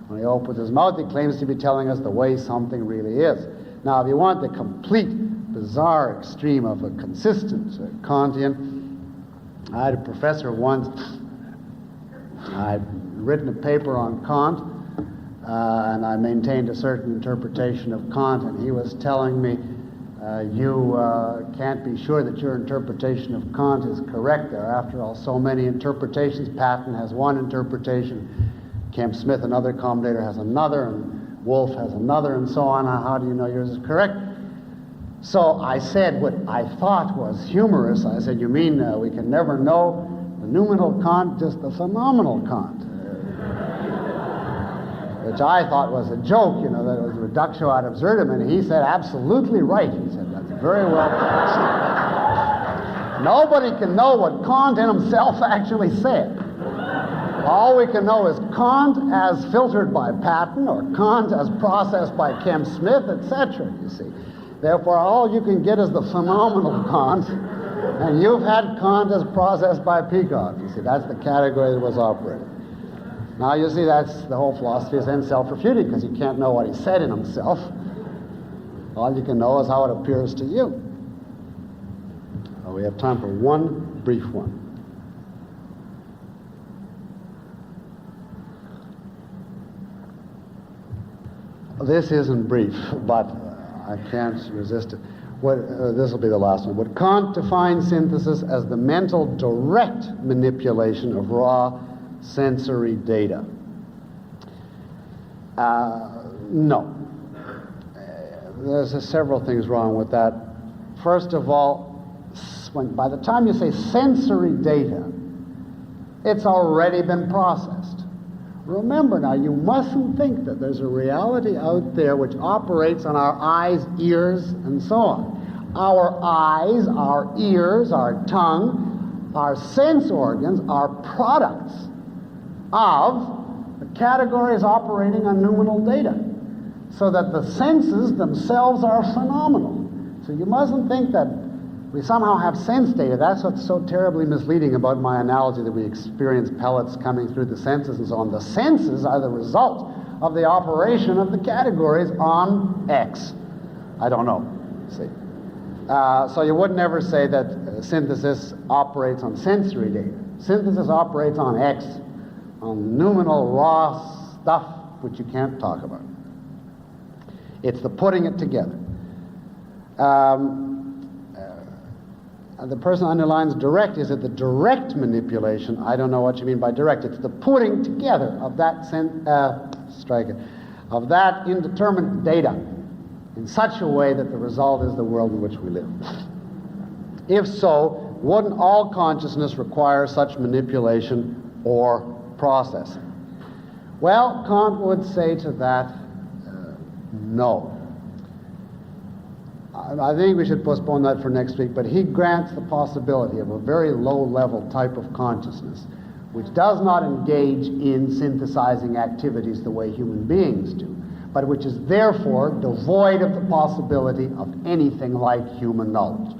when he opens his mouth, he claims to be telling us the way something really is. Now, if you want the complete bizarre extreme of a consistent Kantian, I had a professor once, I'd written a paper on Kant, and I maintained a certain interpretation of Kant, and he was telling me you can't be sure that your interpretation of Kant is correct. There are, after all, so many interpretations. Patton has one interpretation, Kemp Smith, another commentator, has another, and Wolff has another, and so on. How do you know yours is correct? So I said what I thought was humorous. I said, you mean we can never know the noumenal Kant, just the phenomenal Kant? Which I thought was a joke, you know, that it was reductio ad absurdum, and he said, absolutely right. He said, that's very well put. Nobody can know what Kant in himself actually said. All we can know is Kant as filtered by Patton, or Kant as processed by Kemp Smith, etc., you see. Therefore, all you can get is the phenomenal Kant, and you've had Kant as processed by Peikoff. You see, that's the category that was operating. Now, you see, that's the whole philosophy is then self-refuting, because you can't know what he said in himself. All you can know is how it appears to you. Well, we have time for one brief one. This isn't brief, but I can't resist it. This will be the last one. Would Kant define synthesis as the mental direct manipulation of raw sensory data? No. There's several things wrong with that. First of all, by the time you say sensory data, it's already been processed. Remember now, you mustn't think that there's a reality out there which operates on our eyes, ears, and so on. Our eyes, our ears, our tongue, our sense organs are products of the categories operating on noumenal data, so that the senses themselves are phenomenal. So you mustn't think that we somehow have sense data. That's what's so terribly misleading about my analogy that we experience pellets coming through the senses and so on. The senses are the result of the operation of the categories on X. I don't know. See. So you would never say that synthesis operates on sensory data. Synthesis operates on X, on noumenal raw stuff which you can't talk about. It's the putting it together. The person underlines direct. Is it the direct manipulation? I don't know what you mean by direct. It's the putting together of that of that indeterminate data in such a way that the result is the world in which we live. If so, wouldn't all consciousness require such manipulation or processing? Well, Kant would say to that, no. I think we should postpone that for next week, but he grants the possibility of a very low-level type of consciousness which does not engage in synthesizing activities the way human beings do, but which is therefore devoid of the possibility of anything like human knowledge.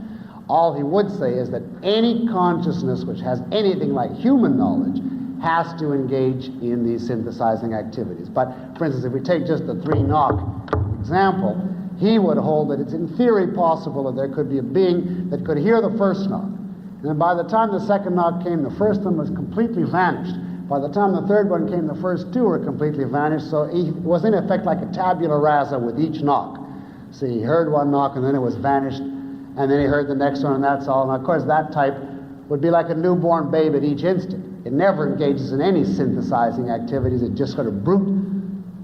All he would say is that any consciousness which has anything like human knowledge has to engage in these synthesizing activities. But, for instance, if we take just the three-knock example, he would hold that it's in theory possible that there could be a being that could hear the first knock. And then by the time the second knock came, the first one was completely vanished. By the time the third one came, the first two were completely vanished. So it was in effect like a tabula rasa with each knock. So he heard one knock and then it was vanished. And then he heard the next one and that's all. And of course that type would be like a newborn babe at each instant. It never engages in any synthesizing activities. It just sort of brute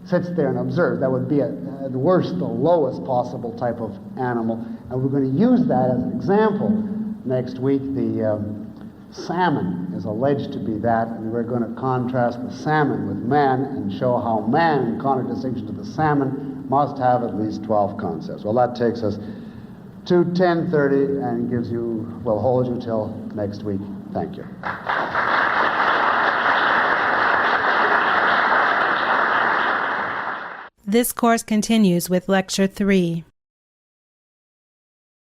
sits there and observes. That would be at the worst, the lowest possible type of animal. And we're going to use that as an example next week. The salmon is alleged to be that, and we're going to contrast the salmon with man and show how man, in contradistinction to the salmon, must have at least 12 concepts. Well, that takes us to 10:30 and gives you, will hold you till next week. Thank you. This course continues with Lecture 3.